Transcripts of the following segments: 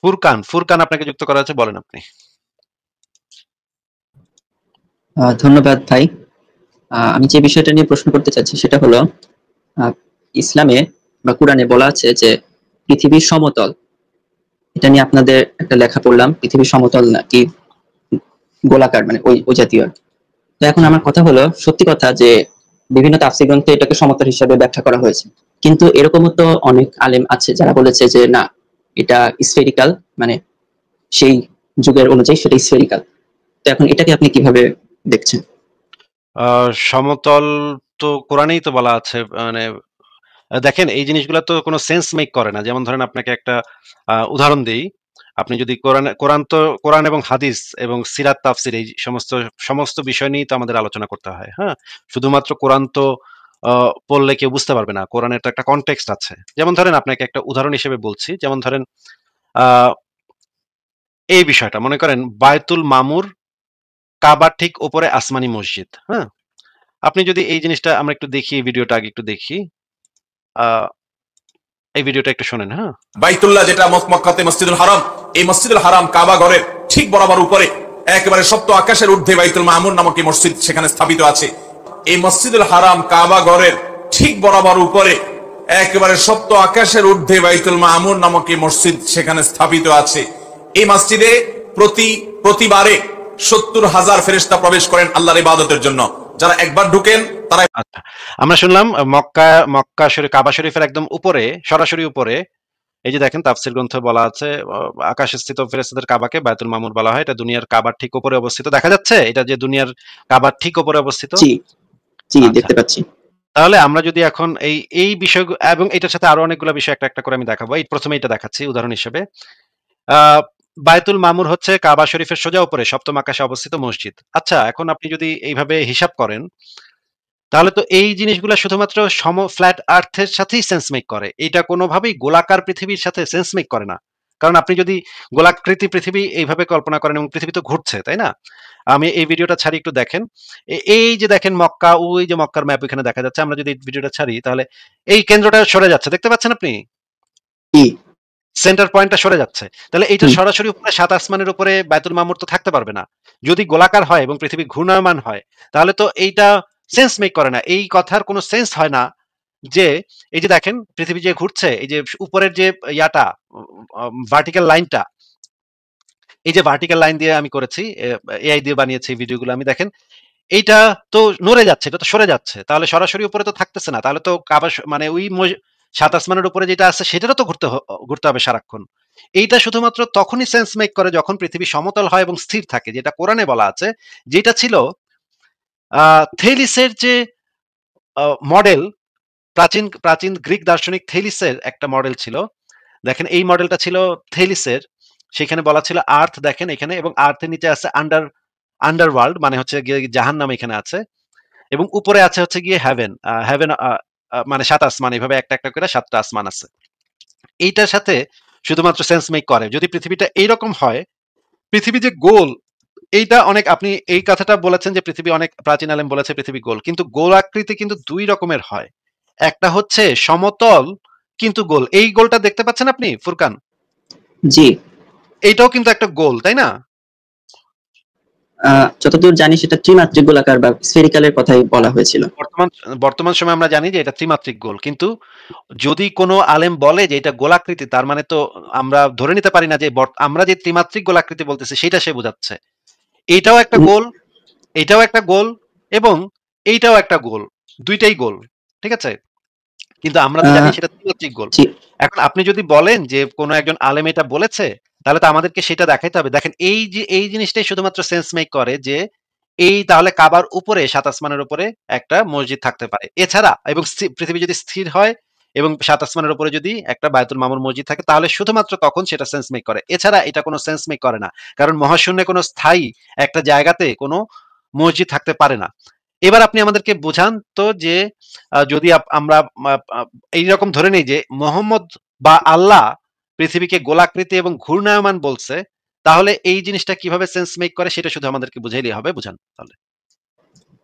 ফুরকান, ফুরকান আপনাকে যুক্ত করা আছে, বলেন আপনি। ধন্যবাদ ভাই। আমি যে বিষয়টা নিয়ে প্রশ্ন করতে চাচ্ছি সেটা হলো, ইসলামে বা কোরআনে বলা আছে যে পৃথিবী সমতল। এটা নিয়ে আপনাদের একটা লেখা পড়লাম, পৃথিবী সমতল নাকি গোলাকার, মানে ওই ওই জাতীয়। তো এখন আমার কথা হলো, সত্যি কথা যে বিভিন্ন তাফসীর গ্রন্থে এটাকে সমতল হিসাবে ব্যাখ্যা করা হয়েছে, কিন্তু এরকমও তো অনেক আলেম আছে যারা বলেছে যে না, এটা স্ফেরিক্যাল, মানে সেই যুগের অনুযায়ী সেটা স্ফেরিক্যাল। তো এখন এটাকে আপনি কিভাবে দেখছেন? সমতল তো কোরআনেই তো বলা আছে, মানে দেখেন এই জিনিসগুলো তো কোনো সেন্স মেক করে না। যেমন ধরেন আপনাকে একটা উদাহরণ দেই। আপনি যদি কোরআন এবং হাদিস এবং সিরাত তাফসির এই সমস্ত সমস্ত বিষয় নিয়েই তো আমাদের আলোচনা করতে হয়। হ্যাঁ, শুধুমাত্র কোরআন তো পড়লে কেউ বুঝতে পারবে না। কোরআনের তো একটা কনটেক্সট আছে। যেমন ধরেন আপনাকে একটা উদাহরণ হিসেবে বলছি। যেমন ধরেন আহ এই বিষয়টা মনে করেন, বায়তুল মামুর কাবার ঠিক উপরে আসমানি মসজিদ। হ্যাঁ, আপনি যদি এই জিনিসটা আমরা একটু দেখি, ভিডিওটা আগে একটু দেখি। আহ এই ভিডিওটা একটু শোনেন। হ্যাঁ, বাইতুল্লাহ যেটা মক্কাতে মসজিদুল হারাম, এই মসজিদুল হারাম কাবা ঘরের ঠিক বরাবর উপরে একেবারে সপ্ত আকাশের ঊর্ধ্বে বাইতুল মামুর নামক এই মসজিদ সেখানে স্থাপিত আছে। এই মসজিদুল হারাম কাবা ঘরের ঠিক বরাবর উপরে একেবারে সপ্ত আকাশের ঊর্ধ্বে বাইতুল মামুর নামক এই মসজিদ সেখানে স্থাপিত আছে। এই মসজিদে প্রতিবারে 70,000 ফেরেশতা প্রবেশ করেন আল্লাহর ইবাদতের জন্য। যারা একবার ঢুকেন তারা। আচ্ছা, আমরা শুনলাম মক্কা শরীফ, কাবা শরীফের একদম উপরে, সরাসরি উপরে এই যে দেখেন তাফসীর গ্রন্থে বলা আছে আকাশে স্থিত ফেরেশতাদের কাবাকে বায়তুল মামুর বলা হয়। এটা দুনিয়ার কাবার ঠিক উপরে অবস্থিত। দেখা যাচ্ছে এটা যে দুনিয়ার কাবার ঠিক উপরে অবস্থিত? জি জি, আচ্ছা, দেখতে পাচ্ছি। তাহলে আমরা যদি এখন এই বিষয় এবং এটার সাথে আরো অনেকগুলো বিষয় একটা একটা করে আমি দেখাবো। এই প্রথমে এটা দেখাচ্ছি উদাহরণ হিসেবে। আহ বায়তুল মামুর হচ্ছে কাবা শরীফের সোজা উপরে সপ্তম আকাশে অবস্থিত মসজিদ। আচ্ছা, এখন আপনি যদি এইভাবে হিসাব করেন, তাহলে তো এই জিনিসগুলো শুধুমাত্র ফ্ল্যাট আর্থের সাথেই সেন্স মেক করে। এটা কোনোভাবেই গোলাকার পৃথিবীর সাথে সেন্স মেক করে না। কারণ আপনি যদি গোলাকৃতি পৃথিবী এইভাবে কল্পনা করেন, এবং পৃথিবী তো ঘুরছে, তাই না? আমি এই ভিডিওটা ছাড়ি, একটু দেখেন। এই যে দেখেন মক্কা, ওই যে মক্কার ম্যাপ এখানে দেখা যাচ্ছে। আমরা যদি ভিডিওটা ছাড়ি, তাহলে এই কেন্দ্রটা সরে যাচ্ছে, দেখতে পাচ্ছেন আপনি? সেন্টার পয়েন্টটা সরে যাচ্ছে। তাহলে এইটা সরাসরি উপরে সাত আসমানের উপরে বায়তুল মামুর তো থাকতে পারবে না। যদি গোলাকার হয় এবং পৃথিবী ঘূর্ণায়মান হয়, তাহলে তো এইটা সেন্স মেক করে না। এই কথার কোনো সেন্স হয় না যে এই যে দেখেন পৃথিবী যে ঘুরছে, এই যে উপরের যে ইয়াটা, ভার্টিক্যাল লাইনটা, এই যে ভার্টিক্যাল লাইন দিয়ে আমি করেছি, এআই দিয়ে বানিয়েছি ভিডিওগুলো, আমি দেখেন এইটা তো নড়ে যাচ্ছে, এটা তো সরে যাচ্ছে। তাহলে সরাসরি উপরে তো থাকতেছে না। তাহলে তো কাবা মানে ওই সাত আসমানের উপরে যেটা আছে সেটারও তো ঘুরতে হবে সারাক্ষণ। এইটা শুধুমাত্র তখনই সেন্স মেক করে যখন পৃথিবী সমতল হয় এবং স্থির থাকে, যেটা কোরআনে বলা আছে। যেটা ছিল থেলিসের যে মডেল, প্রাচীন প্রাচীন গ্রিক দার্শনিক থেলিসের একটা মডেল ছিল। দেখেন এই মডেলটা ছিল থেলিসের। সেখানে বলা ছিল আর্থ, দেখেন এখানে, এবং আর্থের নিচে আছে আন্ডারওয়ার্ল্ড, মানে হচ্ছে গিয়ে জাহান্নাম এখানে আছে, এবং উপরে আছে হচ্ছে গিয়ে হেভেন। হেভেন মানে সাত আসমান, এইভাবে একটা একটা করে সাতটা আসমান আছে। এইটার সাথে শুধুমাত্র সেন্স মেক করে যদি পৃথিবীটা এইরকম হয়। পৃথিবী যে গোল, এইটা অনেক, আপনি এই কথাটা বলেছেন যে পৃথিবী, অনেক প্রাচীন আলেম বলেছে পৃথিবী গোল, কিন্তু গোল আকৃতি কিন্তু দুই রকমের হয়। একটা হচ্ছে সমতল কিন্তু গোল। এই গোলটা দেখতে পাচ্ছেন আপনি ফুরকান? জি। এইটাও কিন্তু একটা গোল, তাই না? যতদূর জানি সেটা ত্রিমাত্রিক গোলাকার বা স্ফেরিক্যালের কথাই বলা হয়েছিল। বর্তমান সময় আমরা জানি যে এটা ত্রিমাত্রিক গোল, কিন্তু যদি কোনো আলেম বলে যে এটা গোলাকৃতি, তার মানে তো আমরা ধরে নিতে পারি না যে আমরা যে ত্রিমাত্রিক গোলাকৃতি বলতেছি সেটা সে বোঝাচ্ছে। এইটাও একটা গোল, এইটাও একটা গোল, এবং এইটাও একটা গোল, দুইটাই গোল, ঠিক আছে? কিন্তু আমরা তো জানি সেটা ত্রিমাত্রিক গোল। এখন আপনি যদি বলেন যে কোনো একজন আলেম এটা বলেছে, তাহলে তো আমাদেরকে সেটা দেখাইতে হবে। দেখেন এই যে এই জিনিসটাই শুধুমাত্র সেন্স মেক করে যে এই তাহলে কাবার উপরে সাত আসমানের উপরে একটা মসজিদ থাকতে পারে। এছাড়া এবং পৃথিবী যদি স্থির হয় এবং সাত আসমানের উপরে যদি একটা বায়তুল মামুর মসজিদ থাকে, তাহলে শুধুমাত্র তখন সেটা সেন্স মেক করে। এছাড়া এটা কোনো সেন্স মেক করে না, কারণ মহাশূন্যে কোনো স্থায়ী একটা জায়গাতে কোনো মসজিদ থাকতে পারে না। এবার আপনি আমাদেরকে বোঝান তো যে যদি আমরা এইরকম ধরে নেই যে মোহাম্মদ বা আল্লাহ পৃথিবীকে গোলাকৃতি এবং ঘূর্ণায়মান বলছে, তাহলে এই জিনিসটা কিভাবে সেন্স মেক করে সেটা শুধু আমাদেরকে বুঝাইলেই হবে। বুঝান তাহলে।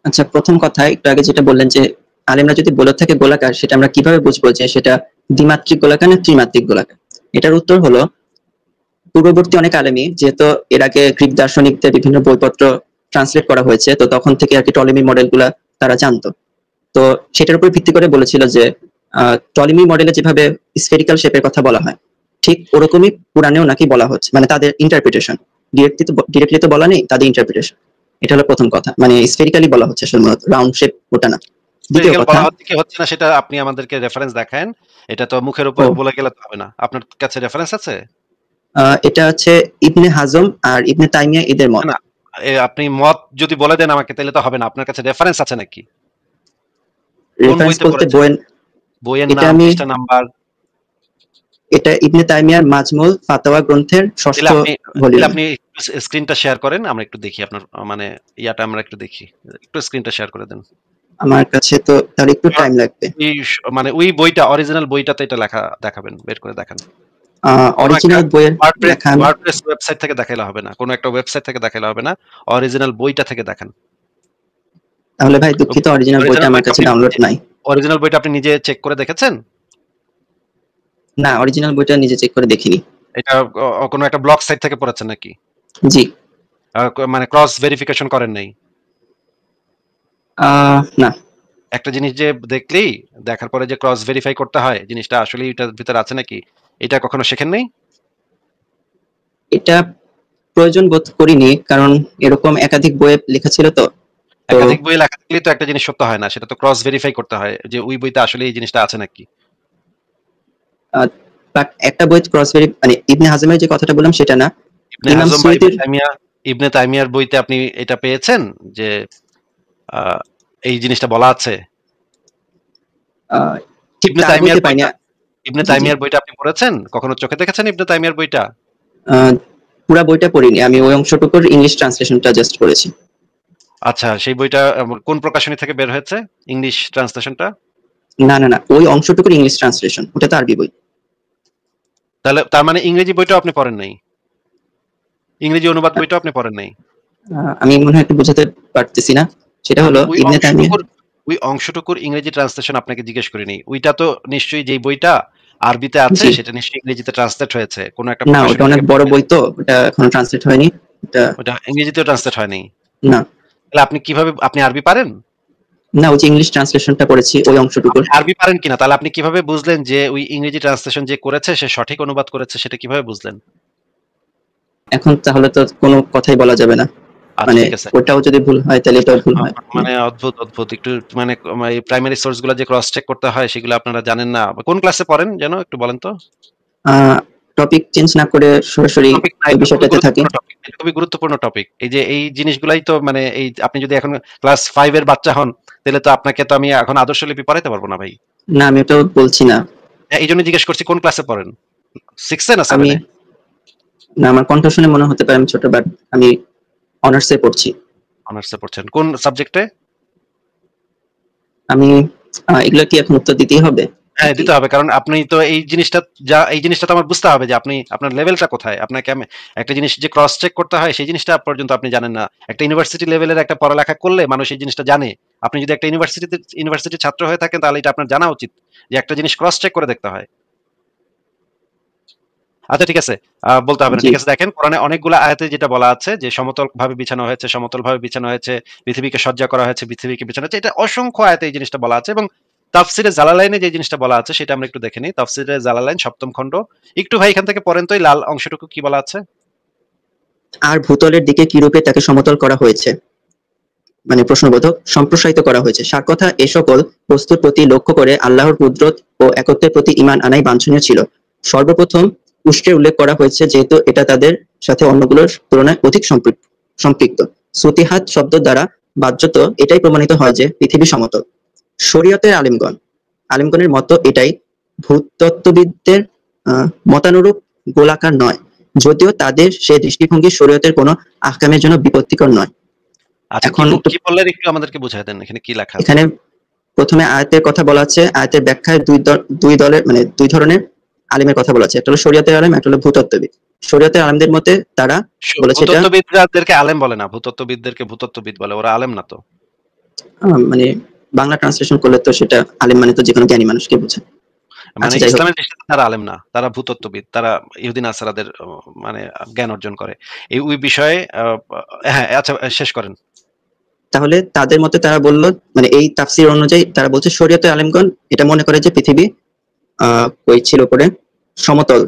আচ্ছা, প্রথম কথা, একটু আগে যেটা বললেন যে আলেমরা যদি বলে থাকে গোলাকার, সেটা আমরা কিভাবে বুঝবো যে সেটা দ্বিমাত্রিক গোলাকার না ত্রিমাত্রিক গোলাকার? এটার উত্তর হলো, পূর্ববর্তী অনেক আলেমী, যেহেতু এর আগে গ্রিক দার্শনিকদের বিভিন্ন বইপত্র ট্রান্সলেট করা হয়েছে, তো তখন থেকে আর কি টলেমি মডেলগুলা তারা জানতো। তো সেটার উপর ভিত্তি করে বলেছিল যে টলেমি মডেলে যেভাবে স্ফেরিক্যাল শেপের কথা বলা হয়, ঠিক ওরকমই কোরআনেও নাকি বলা হচ্ছে, মানে তাদের ইন্টারপ্রিটেশন। ডিরেক্টলি তো বলা নেই, তাদের ইন্টারপ্রিটেশন। এটা হলো প্রথম কথা, মানে স্ফেরিক্যালি বলা হচ্ছে আসলে, মূলত রাউন্ড শেপ ওটা না। দ্বিতীয় স্ফেরিক্যাল কথা, বলা হচ্ছে কি হচ্ছে না সেটা আপনি আমাদেরকে রেফারেন্স দেখান। এটা তো মুখের উপর ও বলে গেলে তো হবে না। আপনার কাছে রেফারেন্স আছে? এটা হচ্ছে ইবনে হাজম আর ইবনে তাইমিয়া এদের না, মত। না। আপনি মত যদি বলে দেন আমাকে তাহলে তো হবে না। আপনার কাছে রেফারেন্স আছে নাকি? কোন রেফারেন্স বইতে বলতে পড়েছেন? বইয়ের এটা নাম, আমি পৃষ্ঠা নাম্বার? এটা ইবনে তাইমিয়ার মাজমুল ফাতাওয়া গ্রন্থের ষষ্ঠ তাহলে ভলিউমে। আপনি স্ক্রিনটা শেয়ার করেন, আমরা একটু দেখি আপনার মানে ইয়াটা আমরা একটু দেখি। একটু স্ক্রিনটা শেয়ার করে দেন। আমার কাছে তো তাহলে একটু টাইম লাগবে। মানে ওই বইটা অরিজিনাল বইটাতে এটা লেখা দেখাবেন, বের করে দেখান। কোনো একটা অরিজিনাল বইয়ের লেখা আমি ওয়ার্ডপ্রেস ওয়েবসাইট থেকে দেখাইলে হবে না, কোনো একটা ওয়েবসাইট থেকে দেখাইলে হবে না, অরিজিনাল বইটা থেকে দেখান। তাহলে ভাই দুঃখিত, অরিজিনাল বইটা আমার কাছে ডাউনলোড নাই। অরিজিনাল বইটা আপনি নিজে চেক করে দেখেছেন? না, অরিজিনাল বইটা নিজে চেক করে দেখিনি। এটা কোনো একটা ব্লগ সাইট থেকে পড়েছেন নাকি? জি। মানে ক্রস ভেরিফিকেশন করেন নাই? না। একটা জিনিস যে দেখলেই দেখার পরে যে ক্রস ভেরিফাই করতে হয় জিনিসটা আসলে এটার ভিতরে আছে নাকি, এটা কখনো শেখেন নাই? এটা প্রয়োজন বোধ করিনি, কারণ এরকম একাধিক বইয়ে লেখা ছিল তো। একাধিক বইয়ে লেখা থাকলে তো একটা জিনিস সত্য হয় না, সেটা তো ক্রস ভেরিফাই করতে হয় যে ওই বইতে আসলে এই জিনিসটা আছে নাকি। বাট একটা বই ক্রস ভেরি, মানে ইবনে হাজমের যে কথাটা বললাম সেটা না, ইবনে ইমাম হাজম বা সুয়ুতির। ইবনে তাইমিয়ার বইতে আপনি এটা পেয়েছেন যে এই জিনিসটা বলা আছে? ঠিক ইবনে তার তাইমিয়ার বইতে পাইনি। বইটা ইবনে জি জি। তাইমিয়ার বইটা আপনি পড়েছেন? কখনো চোখে দেখেছেন ইবনে তাইমিয়ার বইটা? পুরা বইটা পড়িনি, আমি ওই অংশটুকুর ইংলিশ ট্রান্সলেশনটা জাস্ট পড়েছি। আচ্ছা, সেই বইটা কোন প্রকাশনী থেকে বের হয়েছে ইংলিশ ট্রান্সলেশনটা? না না না, ওই অংশটুকুর ইংলিশ ট্রান্সলেশন, ওটা তো আরবি বই। তাহলে তার মানে ইংরেজি বইটাও আপনি পড়েন নাই? ইংরেজি অনুবাদ বইটাও আপনি পড়েন নাই? আমি মনে হয় একটু বোঝাতে পারতেছি না। সেটা হলো ওই ইবনে তাইমিয়া। অংশটুকুর ইংরেজি ট্রান্সলেশন আপনাকে জিজ্ঞেস করিনি। ওইটা তো নিশ্চয়ই যেই বইটা আরবিতে আছে জি। সেটা নিশ্চয়ই ইংরেজিতে ট্রান্সলেট হয়েছে কোন একটা না, ওটা প্রকাশনী অনেক থেকে। বড় বই তো, ওটা এখনো ট্রান্সলেট হয়নি। ওটা ওটা ইংরেজিতেও ট্রান্সলেট হয়নি? না। তাহলে আপনি কিভাবে, আপনি আরবি পারেন? না, ওই যে ইংলিশ ট্রান্সলেশনটা পড়েছি ওই অংশটুকুর। আরবি পারেন কিনা তাহলে আপনি কিভাবে বুঝলেন যে ওই ইংরেজি ট্রান্সলেশন যে করেছে সে সঠিক অনুবাদ করেছে, সেটা কিভাবে বুঝলেন? এখন তাহলে তো কোনো কথাই বলা যাবে না, আচ্ছা, মানে ঠিক আছে। ওটাও যদি ভুল হয় তাহলে এটাও ভুল হয়। মানে অদ্ভুত অদ্ভুত একটু, মানে প্রাইমারি সোর্স গুলো যে ক্রস চেক করতে হয় সেগুলো আপনারা জানেন না। কোন ক্লাসে পড়েন যেন একটু বলেন তো? টপিক চেঞ্জ না করে সরাসরি টপিক না, ওই এটা খুবই বিষয়টাতে থাকি। গুরুত্বপূর্ণ টপিক, এটা খুবই গুরুত্বপূর্ণ টপিক। এই যে এই জিনিসগুলাই তো মানে এই আপনি যদি এখন ক্লাস 5 এর বাচ্চা হন তাহলে তো আপনাকে তো আমি এখন আদর্শ লিপি পড়াইতে পারবো না ভাই। না, আমি ওটাও বলছি না। এই জন্য জিজ্ঞেস করছি কোন ক্লাসে পড়েন, 6 এ না 7 আমি এ? না, আমার কণ্ঠ শুনে মনে হতে পারে আমি ছোট, বাট আমি অনার্সে পড়ছি। অনার্সে পড়ছেন কোন সাবজেক্টে? আমি এগুলা কি এখন উত্তর দিতেই হবে? হ্যাঁ, দিতে হবে, কারণ আপনি তো এই জিনিসটা তো আমার বুঝতে হবে যে আপনি আপনার লেভেলটা কোথায়। আপনাকে একটা জিনিস যে ক্রস চেক করতে হয় সেই জিনিসটা পর্যন্ত আপনি জানেন না। একটা ইউনিভার্সিটি লেভেলের একটা পড়ালেখা করলে মানুষ এই জিনিসটা জানে। আপনি যদি একটা ইউনিভার্সিটির ছাত্র হয়ে থাকেন তাহলে এটা আপনার জানা উচিত যে একটা জিনিস ক্রস চেক করে দেখতে হয়। আচ্ছা, ঠিক আছে। বলতে হবে না। জি। ঠিক আছে, দেখেন কোরআনে অনেকগুলো আয়াতে যেটা বলা আছে যে সমতলভাবে বিছানো হয়েছে, সমতলভাবে বিছানো হয়েছে, পৃথিবীকে সজ্জা করা হয়েছে, পৃথিবীকে বিছানো হয়েছে। এটা অসংখ্য আয়াতে এই জিনিসটা বলা আছে এবং তাফসিরে জালালাইনে যে জিনিসটা বলা আছে সেটা আমরা একটু দেখে নিই। তাফসিরে জালালাইন ৭ম খণ্ড। একটু ভাই এখান থেকে পড়েন তো এই লাল অংশটুকু কি বলা আছে? আর ভূতলের দিকে কিরূপে তাকে সমতল করা হয়েছে, মানে প্রশ্নবোধক সম্প্রসারিত করা হয়েছে। সার কথা, এ সকল বস্তুর প্রতি লক্ষ্য করে আল্লাহর কুদরত ও একত্বের প্রতি ঈমান আনাই বাঞ্ছনীয় ছিল। সর্বপ্রথম উষ্টের উল্লেখ করা হয়েছে, যেহেতু এটা তাদের সাথে অন্যগুলোর তুলনায় অধিক সম্পৃক্ত। সুতিহাত শব্দ দ্বারা বাহ্যত এটাই প্রমাণিত হয় যে পৃথিবী সমতল। শরীয়তের আলিমগণের মত এটাই ভূতত্ত্ববিদদের মতানুরূপ গোলাকার নয়, যদিও তাদের সে দৃষ্টিভঙ্গি শরীয়তের কোনো আহকামের জন্য বিপত্তিকর নয়। আচ্ছা, এখন কি বললেন একটু আমাদেরকে বুঝায় দেন, এখানে কি লেখা আছে? এখানে প্রথমে আয়াতের কথা বলা আছে, আয়াতের ব্যাখ্যায় দুই দলের, মানে দুই ধরনের আলিমের কথা বলা আছে। একটা হলো শরীয়তের আলেম, একটা হলো ভূতত্ত্ববিদ। শরীয়তের আলেমদের মতে তারা বলেছে এটা ভূতত্ত্ববিদদেরকে আলেম বলে না, ভূতত্ত্ববিদদেরকে ভূতত্ত্ববিদ বলে, ওরা আলেম না তো। মানে বাংলা ট্রান্সলেশন করলে তো সেটা আলেম মানে তো যে কোনো জ্ঞানী মানুষকে বোঝায়। মানে যাই হোক। ইসলামের দৃষ্টিতে তারা আলেম না, তারা ভূতত্ত্ববিদ, তারা ইহুদি নাসারাদের মানে জ্ঞান অর্জন করে এই ওই বিষয়ে। হ্যাঁ, আচ্ছা শেষ করেন। তাহলে তাদের মতে তারা বলল, মানে এই তাফসীর অনুযায়ী তারা বলছে শরীয়তের আলেমগণ এটা মনে করে যে পৃথিবী কই ছিল করে সমতল,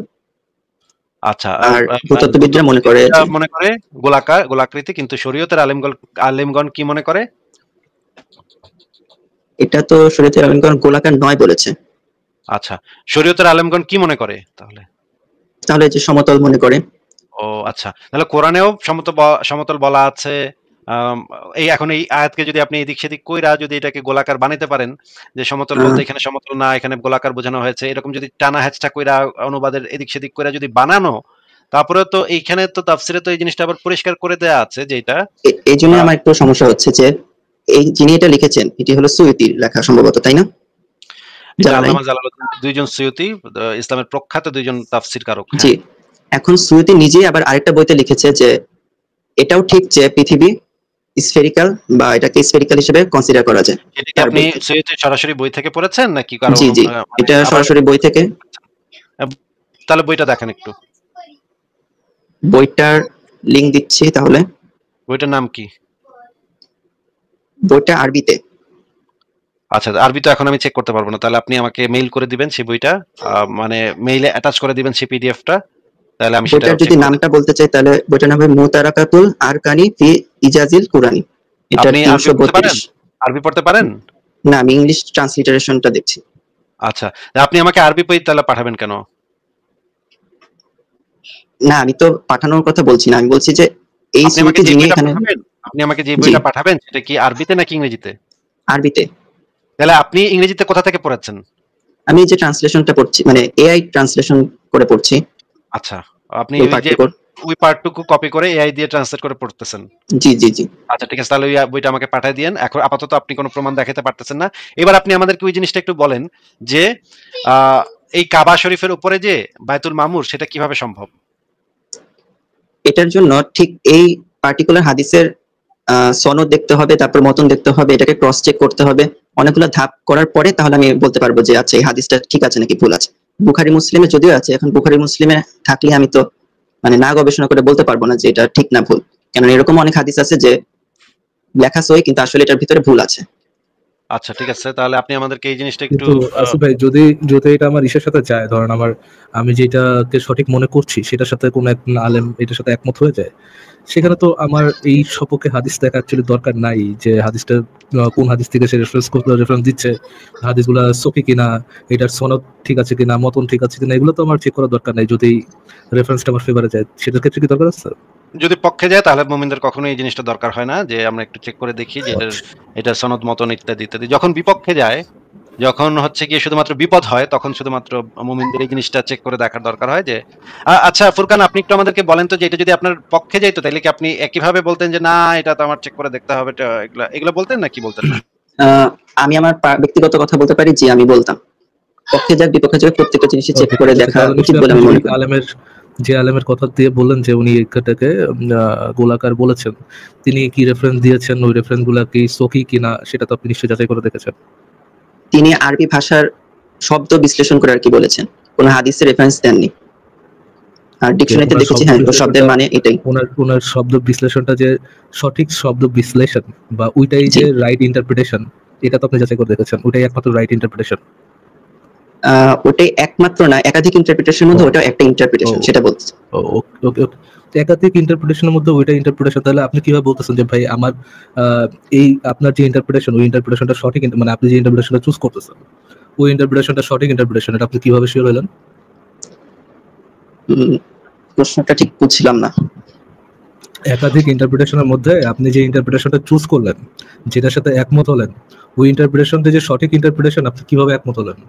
আচ্ছা, আর ভূতত্ত্ববিদরা মনে করে যে মনে করে গোলাকৃতি, কিন্তু শরীয়তের আলেমগণ কি মনে করে? এটা তো শরীয়তের আলেমগণ গোলাকার নয় বলেছে। আচ্ছা, শরীয়তের আলেমগণ কি মনে করে তাহলে? তাহলে যে সমতল মনে করে। ও আচ্ছা, তাহলে কোরআনেও সমতল বলা আছে। আম, এখন এই আয়াতকে যদি আপনি এদিক সেদিক কইরা যদি এটাকে গোলাকার বানাইতে পারেন, যে সমতল বলতে এখানে সমতল না, এখানে গোলাকার বোঝানো হয়েছে, এরকম যদি টানা হ্যাচটা কইরা অনুবাদের এদিক সেদিক কইরা যদি বানানো, তারপরে তো এইখানে তো তাফসিরে তো এই জিনিসটা আবার পরিষ্কার করে দেয়া আছে যে এটা এই জন্য আমার একটু সমস্যা হচ্ছে যে এই যিনি এটা লিখেছেন এটি হলো সুয়ুতির লেখা সম্ভবত, তাই না? আল্লামা জালালউদ্দিন, দুইজন সুয়ুতি, ইসলামের প্রখ্যাত দুইজন তাফসিরকারক। জি, এখন সুয়ুতি নিজেই আবার আরেকটা বইতে লিখেছে যে এটাও ঠিক যে পৃথিবী স্ফেরিক্যাল, বা এটাকে স্ফেরিক্যাল হিসেবে কনসিডার করা যায়। এটা কি আপনি সুয়ুতির সরাসরি বই থেকে পড়েছেন নাকি কারো? জি জি, এটা সরাসরি বই থেকে। তাহলে বইটা দেখেন একটু। বইটার লিংক দিচ্ছি তাহলে। বইটার নাম কি? বইটা আরবিতে। আচ্ছা, আরবি তো এখন আমি চেক করতে পারবো না, তাহলে আপনি আমাকে মেইল করে দিবেন সেই বইটা, মানে মেইলে অ্যাটাচ করে দিবেন সেই পিডিএফটা, তাহলে আমি সেটা বইটার যদি নামটা বলতে চাই তাহলে বইটার নাম হবে মুতারাকাতুল আরকানি ফি ইজাজিল কুরআনি। এটা আপনি আরবি পড়তে পারেন? না, আমি ইংলিশ ট্রান্সলিটারেশনটা দেখছি। আচ্ছা, আপনি আমাকে আরবি বই তাহলে পাঠাবেন কেন? না, আমি তো পাঠানোর কথা বলছি না, আমি বলছি যে এই সুয়ুতি যিনি এখানে, আপনি আমাকে যে বইটা পাঠাবেন সেটা কি আরবিতে নাকি ইংরেজিতে? আরবিতে। তাহলে আপনি ইংরেজিতে কোথা থেকে পড়াচ্ছেন? আমি যে ট্রান্সলেশনটা পড়ছি, মানে এআই ট্রান্সলেশন করে পড়ছি। আচ্ছা, আপনি ওই পার্টটুকু কপি করে এআই দিয়ে ট্রান্সলেট করে পড়তেছেন? জি জি জি। আচ্ছা ঠিক আছে, তাহলে ওই বইটা আমাকে পাঠিয়ে দিয়েন। এখন আপাতত আপনি কোনো প্রমাণ দেখাতে পারতেছেন না। এবার আপনি আমাদেরকে ওই জিনিসটা একটু বলেন যে এই কাবা শরীফের উপরে যে বায়তুল মামুর, সেটা কিভাবে সম্ভব? এটার জন্য ঠিক এই পার্টিকুলার হাদিসের সনদ দেখতে হবে, তারপর মতন দেখতে হবে, এটাকে ক্রস চেক করতে হবে অনেকগুলো ধাপ করার পরে, তাহলে আমি বলতে পারবো যে আচ্ছা এই হাদিসটা ঠিক আছে নাকি ভুল আছে। বুখারী মুসলিমে যদিও আছে, এখন বুখারী মুসলিমে থাকলে আমি তো মানে না গবেষণা করে বলতে পারবো না যে এটা ঠিক না ভুল, কারণ এরকম অনেক হাদিস আছে যে লেখা সহি কিন্তু আসলে এটার ভিতরে ভুল আছে। আচ্ছা ঠিক আছে, তাহলে আপনি আমাদেরকে এই জিনিসটা একটু আসিফ ভাই, যদি এটা আমার ইসের সাথে যায়, ধরেন আমি যেটাকে সঠিক মনে করছি সেটার সাথে কোন এক আলেম এটার সাথে একমত হয়ে যায়, সেখানে তো আমার এই সপক্ষে হাদিস দেখা অ্যাকচুয়ালি দরকার নাই, যে হাদিসটা কোন হাদিস থেকে সে রেফারেন্স দিচ্ছে, হাদিসগুলা সহি কিনা, এটার সনদ ঠিক আছে কিনা, মতন ঠিক আছে কিনা, এগুলো তো আমার চেক করার দরকার নাই। যদি রেফারেন্সটা আমার ফেভারে যায়, সেটার ক্ষেত্রে কি দরকার আছে? যদি পক্ষে যায় তাহলে মুমিনদের কখনো এই জিনিসটা দরকার হয় না যে আমরা একটু চেক করে দেখি যে এটা সনদ মতন ইত্যাদি ইত্যাদি। যখন বিপক্ষে যায়, যখন হচ্ছে গিয়ে শুধুমাত্র বিপদ হয়, তখন শুধুমাত্র মুমিনদের এই জিনিসটা চেক করে দেখার দরকার হয় যে আচ্ছা ফুরকান, আপনি একটু আমাদেরকে বলেন তো যে এটা যদি আপনার পক্ষে যাইতো তাহলে কি আপনি একইভাবে বলতেন যে না এটা তো আমার চেক করে দেখতে হবে, এগুলা বলতেন নাকি বলতেন না? আমি আমার ব্যক্তিগত কথা বলতে পারি, যে আমি বলতাম পক্ষে যাক বিপক্ষে যাক প্রত্যেকটা জিনিস চেক করে দেখা উচিত বলে আমি মনে করি। যে আলেমের কথা দিয়ে বললেন যে উনি এটাকে গোলাকার বলেছেন, তিনি কি রেফারেন্স দিয়েছেন, ওই রেফারেন্স গুলা কি সহি কিনা সেটা তো আপনি নিশ্চয়ই যাচাই করে দেখেছেন। তিনি আরবি ভাষার শব্দ বিশ্লেষণ করে আর কি বলেছেন, কোন হাদিসের রেফারেন্স দেননি। আর ডিকশনারিতে দেখেছি হ্যাঁ শব্দের মানে এটাই। ওনার শব্দ বিশ্লেষণটা যে সঠিক শব্দ বিশ্লেষণ বা ওইটাই যে রাইট ইন্টারপ্রিটেশন, এটা তো আপনি যাচাই করে দেখেছেন, ওইটাই একমাত্র রাইট ইন্টারপ্রিটেশন? ওটাই একমাত্র না, একাধিক ইন্টারপ্রিটেশনের মধ্যে ওটা একটা ইন্টারপ্রিটেশন, সেটা বলছি। ওকে, একাধিক ইন্টারপ্রিটেশনের মধ্যে ওইটা ইন্টারপ্রিটেশন, তাহলে আপনি কিভাবে বলতেছেন যে ভাই আমার এই আপনার যে ইন্টারপ্রিটেশন, ওই ইন্টারপ্রিটেশনটা সঠিক, মানে আপনি যে ইন্টারপ্রিটেশনটা চুজ করতেছেন ওই ইন্টারপ্রিটেশনটা সঠিক ইন্টারপ্রিটেশন, এটা আপনি কিভাবে শিওর হলেন? প্রশ্নটা ঠিক বুঝছিলাম না। একাধিক ইন্টারপ্রিটেশনের মধ্যে আপনি যে ইন্টারপ্রিটেশনটা চুজ করলেন, যেটার সাথে একমত হলেন, ওই ইন্টারপ্রিটেশনটা যে সঠিক ইন্টারপ্রিটেশন, আপনি কিভাবে একমত হলেন?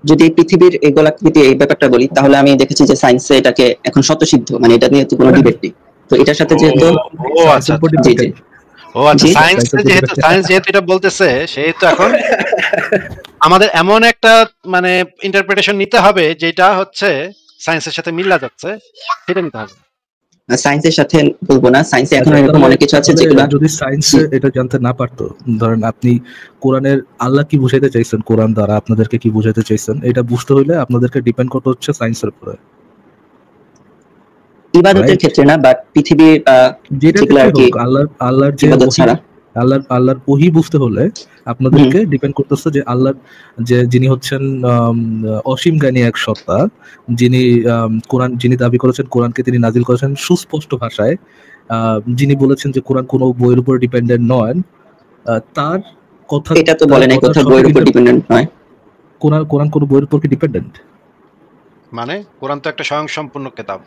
যদি পৃথিবীর এই গোলাকৃতি এই ব্যাপারটা বলি, তাহলে আমি দেখেছি যে সায়েন্সে এটাকে এখন স্বতঃসিদ্ধ, মানে এটা নিয়ে তো কোনো ডিবেট নেই। তো এটার সাথে যেহেতু সায়েন্স যেহেতু এটা বলতেছে, সেহেতু এখন আমাদের এমন একটা মানে ইন্টারপ্রিটেশন নিতে হবে যেটা হচ্ছে সায়েন্সের সাথে মিল্লা যাচ্ছে, সেটা নিতে হবে। সায়েন্সের সাথে বলবো না, সায়েন্সে এখন আচ্ছা, এরকম তাহলে অনেক কিছু আছে তাহলে যেগুলো যদি সায়েন্সে এটা জানতে না পারতো, ধরেন আপনি কোরআনের আল্লাহ কি বুঝাইতে চাইছেন, কোরআন দ্বারা আপনাদেরকে কি বুঝাইতে চাইছেন, এটা বুঝতে হলে আপনাদেরকে ডিপেন্ড করতে হচ্ছে সায়েন্সের উপরে, ইবাদতের রাইট? ক্ষেত্রে না, বাট পৃথিবীর যেটা যেগুলো আর ক্ষেত্রে কি হোক, আল্লাহর যে ইবাদত ওহী, ছাড়া। আল্লাহর ওহী বুঝতে হলে আপনাদেরকে ডিপেন্ড করতেছে যে আল্লাহর যে যিনি হচ্ছেন অসীম জ্ঞানী এক সত্তা, যিনি কোরআন, যিনি দাবি করেছেন কোরআনকে তিনি নাজিল করেছেন সুস্পষ্ট ভাষায়, যিনি বলেছেন যে কোরআন কোনো বইয়ের উপর ডিপেন্ডেন্ট নয়, তার কথা, এটা তো তার বলে নাই কথার কোথাও সঠিক বইয়ের উপর ডিপেন্ডেন্ট নয়। কোরআন কোনো বইয়ের উপর কি ডিপেন্ডেন্ট? মানে কোরআন তো একটা স্বয়ংসম্পূর্ণ কিতাব।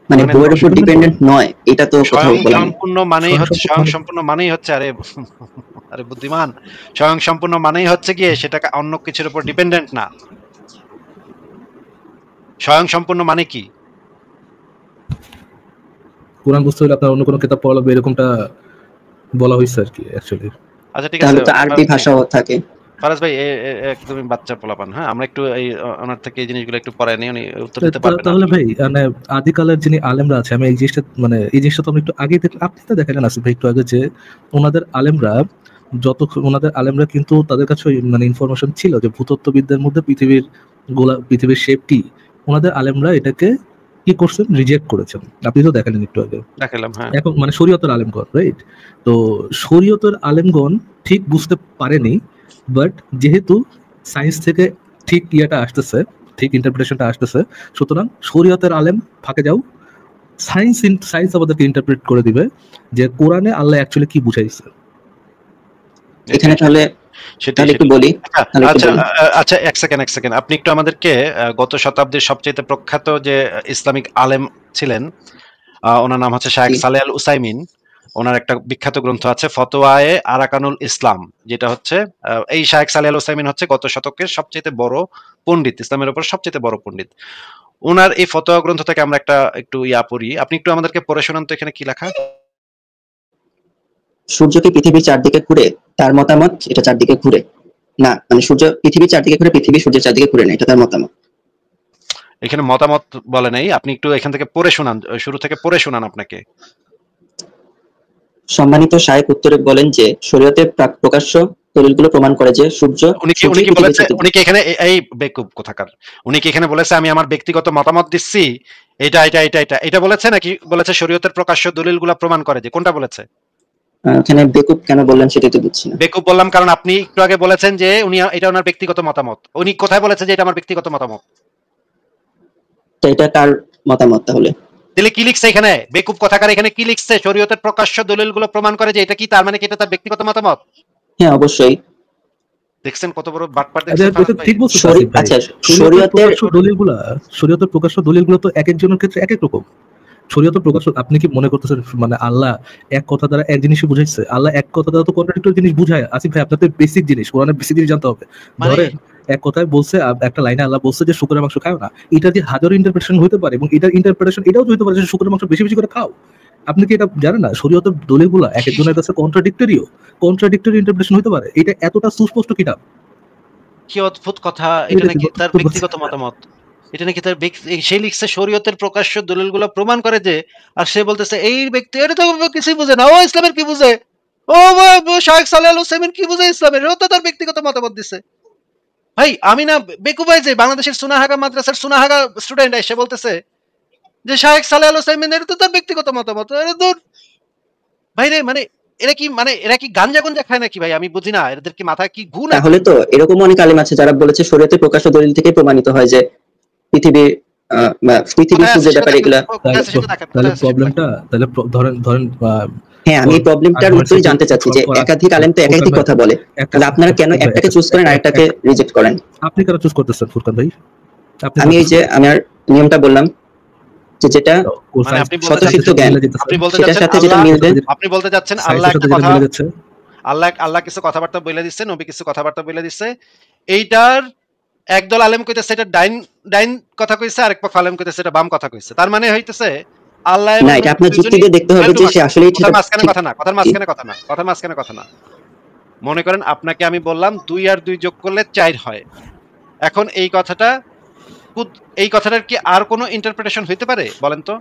মানে কোরআনের বইয়ের উপর অসীম ডিপেন্ডেন্ট নয়, এটা তো কোথাও বলা নেই। স্বয়ংসম্পূর্ণ মানেই হচ্ছে, স্বয়ংসম্পূর্ণ মানেই হচ্ছে, আরে বুদ্ধিমান, স্বয়ংসম্পূর্ণ মানেই হচ্ছে গিয়ে সেটা অন্য কিছুর উপর ডিপেন্ডেন্ট না। স্বয়ংসম্পূর্ণ মানে কি? কোরআন বুঝতে হলে আপনার অন্য কোনো কিতাব পড়া লাগবে, এরকমটা বলা হয়েছে আর কি অ্যাকচুয়ালি। আচ্ছা ঠিক আছে, তাহলে তো আরবি ভাষাও থাকে। ফারাজ ভাই একদমই বাচ্চা পোলাপান, হ্যাঁ আমরা একটু এই ওনার থেকে এই জিনিসগুলো একটু পরে নিয়ে উনি উত্তর দিতে পারবেন না। তাহলে ভাই মানে আদিকালের যিনি আলেমরা আছে, আমি এই জিনিসটা মানে এই জিনিসটা তো আমি একটু আগে দেখলাম, আপনি তো দেখালেন আসিফ ভাই একটু আগে, যে ওনাদের আলেমরা কিন্তু তাদের কাছে ওই মানে ইনফরমেশন ছিল যে ভূতত্ত্ববিদদের মধ্যে পৃথিবীর শেপ কি, ওনাদের আলেমরা এটাকে কি করছেন, রিজেক্ট করেছেন, আপনি তো দেখালেন একটু আগে। দেখালাম, হ্যাঁ। এখন মানে শরীয়তের আলেমগণ, রাইট? তো শরীয়তের আলেমগণ ঠিক বুঝতে পারেনি, বাট যেহেতু সায়েন্স থেকে ঠিক ইয়েটা আসতেছে, ঠিক ইন্টারপ্রিটেশনটা আসতেছে, সুতরাং শরীয়তের আলেম ফাঁকে যাও, সায়েন্স আমাদেরকে ইন্টারপ্রেট করে দিবে যে কোরআনে আল্লাহ অ্যাকচুয়ালি কি বুঝাইছে। এখানে তাহলে একটু বলি। আচ্ছা এক সেকেন্ড, আপনি একটু আমাদেরকে গত শতাব্দীর সবচেয়ে প্রখ্যাত যে ইসলামিক আলেম ছিলেন, ওনার নাম হচ্ছে শায়েখ সালেহ আল উসাইমিন, ওনার একটা বিখ্যাত গ্রন্থ আছে ফতোয়ায়ে আরাকানুল ইসলাম, যেটা হচ্ছে এই শায়েখ সালেহ আল উসাইমিন হচ্ছে গত শতকের সবচেয়ে বড় পণ্ডিত, ইসলামের উপর সবচেয়ে বড় পণ্ডিত। ওনার এই ফতোয়া গ্রন্থ থেকে আমরা একটু পড়ি, আপনি একটু আমাদেরকে পড়ে শোনান তো এখানে কি লেখা। সূর্যকে পৃথিবীর চারদিকে ঘুরে, তার মতামত এটা চারদিকে ঘুরে না, মানে সূর্য পৃথিবীর চারদিকে ঘুরে, পৃথিবী সূর্যের চারদিকে ঘুরে না, এটা তার মতামত। এখানে মতামত বলে নাই, আপনি একটু এখান থেকে পড়ে শোনান, শুরু থেকে পড়ে শোনান আপনাকে। সম্মানিত শায়েখ উত্তরে বলেন যে শরীয়তের প্রকাশ্য দলিলগুলো প্রমাণ করে যে সূর্য, উনি কি বলেছে, উনি কি এখানে এই বেকুব কোথাকার, উনি কি এখানে বলেছে আমি আমার ব্যক্তিগত মতামত দিচ্ছি এটা বলেছে, নাকি বলেছে শরীয়তের প্রকাশ্য দলিলগুলো প্রমাণ করে যে, কোনটা বলেছে? এখানে বেকুব কেন বললেন সেটাই তো বুঝছি না। বেকুব বললাম কারণ আপনি একটু আগে বলেছেন যে উনি এটা ওনার ব্যক্তিগত মতামত, উনি কোথায় বলেছে যে এটা আমার ব্যক্তিগত মতামত? তো এটা কার মতামত তাহলে? তাহলে কি লিখছে এখানে বেকুব কথাকার, এখানে কি লিখছে শরীয়তের প্রকাশ্য দলিলগুলো প্রমাণ করে যে, এটা কি তার মানে কি এটা তার ব্যক্তিগত মতামত? হ্যাঁ অবশ্যই। দেখছেন কত বড় বাটপার দেখছেন? ঠিক বলছেন। আচ্ছা শরীয়তের প্রকাশ্য দলিলগুলো তো এক একজনের ক্ষেত্রে এক এক রকম। শরীয়তের প্রকাশ্য, আপনি কি মনে করতেছেন মানে আল্লাহ এক কথা দ্বারা এক জিনিসই বুঝাইছে? আল্লাহ এক কথা দ্বারা তো কন্ট্রাডিক্টরি জিনিস বুঝায়। আসিফ ভাই আপনাদের বেসিক জিনিস, কোরআনের বেসিক জিনিস জানতে হবে। ধরেন এক কথায় বলছে, একটা লাইনে আল্লাহ বলছে যে শুকরের মাংস খাও না, এটা যে হাজারো ইন্টারপ্রিটেশন হতে পারে, এবং এটার ইন্টারপ্রিটেশন এটাও হতে পারে যে শুকরের মাংস বেশি বেশি করে খাও। আপনি কি এটা জানেন না? শরীয়তের দলিলগুলো এক একজনের কাছে কন্ট্রাডিক্টরি ইন্টারপ্রিটেশন হতে পারে। এটা এতটা সুস্পষ্ট কিতাব। কি অদ্ভুত কথা, এটা নাকি তার ব্যক্তিগত মতামত, এটা নাকি তার সে লিখছে শরীয়তের প্রকাশ্য দলিলগুলো প্রমাণ করে যে, আর সে বলতেছে এই ব্যক্তি এটা তো কিছুই বুঝে না, ও ইসলামের কি বুঝে, ও শায়েখ সালেহ আল উসাইমিন কি বুঝে ইসলামের, ও তো তার ব্যক্তিগত মতামত দিছে। ভাই আমি না বেকুবাই যে বাংলাদেশের সুনাহাগা মাদ্রাসার সুনাহাগা স্টুডেন্ট এসে বলতেছে যে শায়েখ সালেহ আল উসাইমিন এটা তো তার ব্যক্তিগত মতামত, আরে দূর ভাই রে, মানে এরা কি গাঞ্জা গুঞ্জা খায় নাকি ভাই? আমি বুঝি না, এদের কি মাথায় কি ঘু না? তাহলে তো এরকম অনেক আলেম আছে যারা বলেছে শরীয়তের প্রকাশ্য দলিল থেকে প্রমাণিত হয় যে পৃথিবীর সূর্যের ব্যাপারে এগুলা। তাহলে প্রবলেমটা, তাহলে ধরেন হ্যাঁ আমি এই প্রবলেমটার উত্তরই জানতে চাচ্ছি যে একাধিক আলেম তো একাধিক কথা বলে, তাহলে আপনারা কেন একটাকে চুজ করেন আরেকটাকে রিজেক্ট করেন? আপনি কেন চুজ করতেছেন ফুরকান ভাই? আমি এই যে আমার নিয়মটা বললাম যে যেটা স্বতঃসিদ্ধ জ্ঞান সেটার সাথে যেটা মিলবে। আপনি বলতে যাচ্ছেন আল্লাহ একটা কথা, আল্লাহ কিছু কথাবার্তা বলে দিচ্ছে, নবী কিছু কথাবার্তা বলে দিচ্ছে, এইটার একদল আলেম কইতেছে এটা ডাইন কথা কইছে, আরেক পক্ষ আলেম কইতেছে এটা বাম কথা কইছে, তার মানে হইতেছে আল্লাহ না, এটা আপনার যুক্তি দিয়ে দেখতে হবে যে সে আসলেই ঠিক। কথার মাঝখানে কথা না। মনে করেন আপনাকে আমি বললাম 2 আর 2 যোগ করলে 4 হয়, এখন এই কথাটার কি আর কোনো ইন্টারপ্রিটেশন হইতে পারে বলেন তো?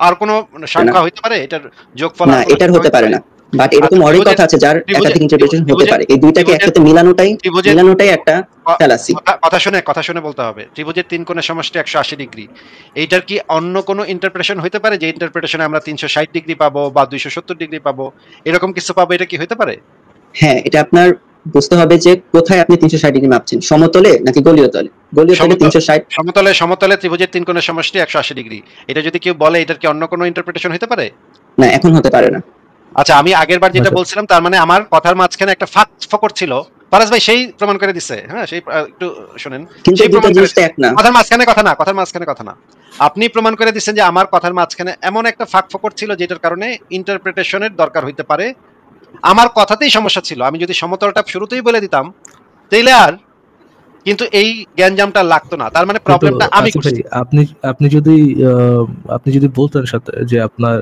আর কোনো সংখ্যা হইতে পারে এটার যোগফল? না, এটার হতে পারে না, বাট এরকম অনেক কথা আছে যার একাধিক ইন্টারপ্রিটেশন হতে পারে। এই দুইটাকে একসাথে মিলানোটাই একটা ফ্যালাসি। কথা শুনে বলতে হবে। ত্রিভুজের 3 কোণের সমষ্টি 180 ডিগ্রি, এইটার কি অন্য কোনো ইন্টারপ্রিটেশন হইতে পারে, যে ইন্টারপ্রিটেশনে আমরা 360 ডিগ্রি পাবো বা 270 ডিগ্রি পাবো, এরকম কিছু পাবো? এটা কি হইতে পারে? হ্যাঁ, এটা আপনার বুঝতে হবে যে কোথায় আপনি 360 ডিগ্রি মাপছেন, সমতলে নাকি গলীয় তলে। গলীয় তলে 360, সমতলে ত্রিভুজের 3 কোণের সমষ্টি 180 ডিগ্রি, এটা যদি কেউ বলে এটার কি অন্য কোনো ইন্টারপ্রিটেশন হইতে পারে? না, এখন হতে পারে না। আচ্ছা, আমি আগের বার যেটা বলছিলাম, তার মানে আমার কথার মাঝখানে একটা ফাঁক ফকর ছিল, ফারাজ ভাই সেই প্রমাণ করে দিছে। হ্যাঁ, সেই একটু শুনেন, কিন্তু সেই দুটো জিনিস এক না। কথার মাঝখানে কথা না, আপনি প্রমাণ করে দিচ্ছেন যে আমার কথার মাঝখানে এমন একটা ফাঁক ফকর ছিল যেটার কারণে ইন্টারপ্রিটেশনের দরকার হইতে পারে। আমার কথাতেই সমস্যা ছিল। আমি যদি সমতলটা শুরুতেই বলে দিতাম তাইলে আর কিন্তু এই জ্ঞানজামটা লাগতো না। তার মানে প্রবলেমটা আমি করছি। আপনি যদি বলতেন সাথে যে আপনার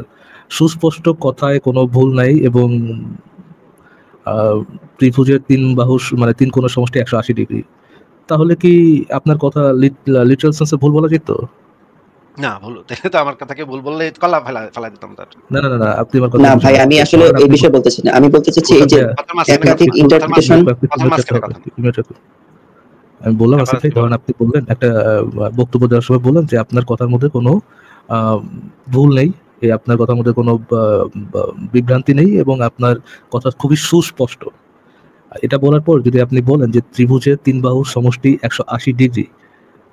সুস্পষ্ট কথায় কোনো ভুল নাই এবং ত্রিভুজের 3 বাহু মানে 3 কোণের সমষ্টি 180 ডিগ্রি, তাহলে কি আপনার কথা লিটারাল সেন্সে ভুল বলা যেত? না, ভুল তাহলে তো আমার কথাকে ভুল বললে কলা ফেলা দিতাম তার। না, আপনি আমার কথা না ভাই, আমি আসলে এই বিষয়ে বলতেছি না। আমি বলতে চাচ্ছি এই যে একাধিক ইন্টারপ্রিটেশন। আমি বললাম আসিফ ভাই, ধরেন আপনি বললেন একটা বক্তব্য দেওয়ার সময় বললেন যে আপনার কথার মধ্যে কোনো ভুল নেই, আপনার কথার মধ্যে কোনো বিভ্রান্তি নেই এবং আপনার কথা খুবই সুস্পষ্ট। এটা বলার পর যদি আপনি বলেন যে ত্রিভুজের 3 বাহুর সমষ্টি 180 ডিগ্রি,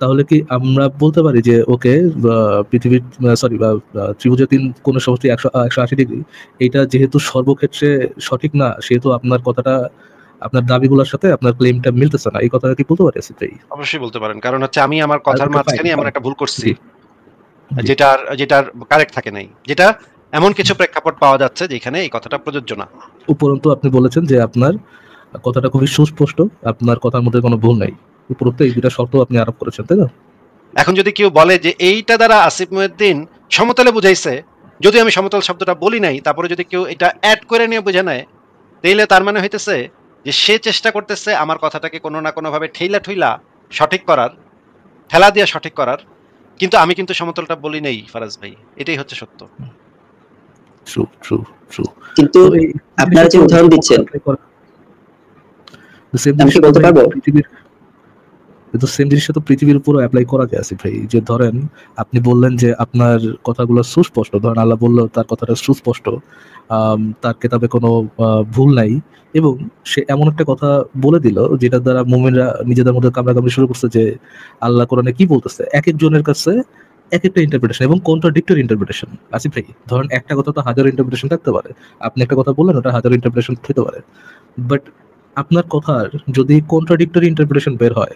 তাহলে কি আমরা বলতে পারি যে ওকে পৃথিবীর ত্রিভুজের 3 কোণের সমষ্টি 180 ডিগ্রি, এটা যেহেতু সর্বক্ষেত্রে সঠিক না, সেহেতু আপনার কথাটা, আপনার দাবিগুলোর সাথে আপনার ক্লেমটা মিলতেছে না, এই কথাটা কি বলতে পারি আসিফ ভাই? অবশ্যই বলতে পারেন, কারণ হচ্ছে আমি আমার কথার মাঝখানে এমন একটা ভুল করছি যেটার কারেক্ট থাকে নাই, যেটা এমন কিছু প্রেক্ষাপট পাওয়া যাচ্ছে যেখানে এই কথাটা প্রযোজ্য না। উপরন্তু আপনি বলেছেন যে আপনার কথাটা খুবই সুস্পষ্ট, আপনার কথার মধ্যে কোনো ভুল নাই। উপরন্তু এই দুটা শর্ত আপনি আরোপ করেছেন, তাই না? এখন যদি কেউ বলে যে এইটা দ্বারা আসিফ মহিউদ্দিন সমতলে বুঝাইছে, যদি আমি সমতল শব্দটা বলি নাই, তারপরে যদি কেউ এটা অ্যাড করে নিয়ে বুঝে নেয়, তাইলে তার মানে হইতেছে যে সে চেষ্টা করতেছে আমার কথাটাকে কোনো না কোনো ভাবে ঠেলা সঠিক করার, ঠেলা দিয়ে সঠিক করার। কিন্তু আমি কিন্তু সমতলটা বলি নাই ফারাজ ভাই, এটাই হচ্ছে সত্য। কিন্তু আপনারা যে উদাহরণ দিচ্ছেন, আমি কি বলতে পারবো? কিন্তু সেম জিনিসটা তো পৃথিবীর উপরও অ্যাপ্লাই করা যায় আসিফ ভাই। যে ধরেন আপনি বললেন যে আপনার কথাগুলো সুস্পষ্ট, ধরেন আল্লাহ বললো তার কথাটা সুস্পষ্ট, তার কেতাবে কোনো ভুল নাই, এবং সে এমন একটা কথা বলে দিল যেটা দ্বারা মুমিনরা নিজেদের মধ্যে কামড়াকামড়ি শুরু করছে যে আল্লাহ কোরআনে কি বলতেছে। এক একজনের কাছে এক একটা ইন্টারপ্রিটেশন এবং কন্ট্রাডিক্টরি ইন্টারপ্রিটেশন। আসিফ ভাই, ধরেন একটা কথা তো হাজার ইন্টারপ্রিটেশন থাকতে পারে, আপনি একটা কথা বললেন ওটা হাজার ইন্টারপ্রিটেশন হতে পারে, বাট আপনার কথার যদি কন্ট্রাডিক্টরি ইন্টারপ্রিটেশন বের হয়,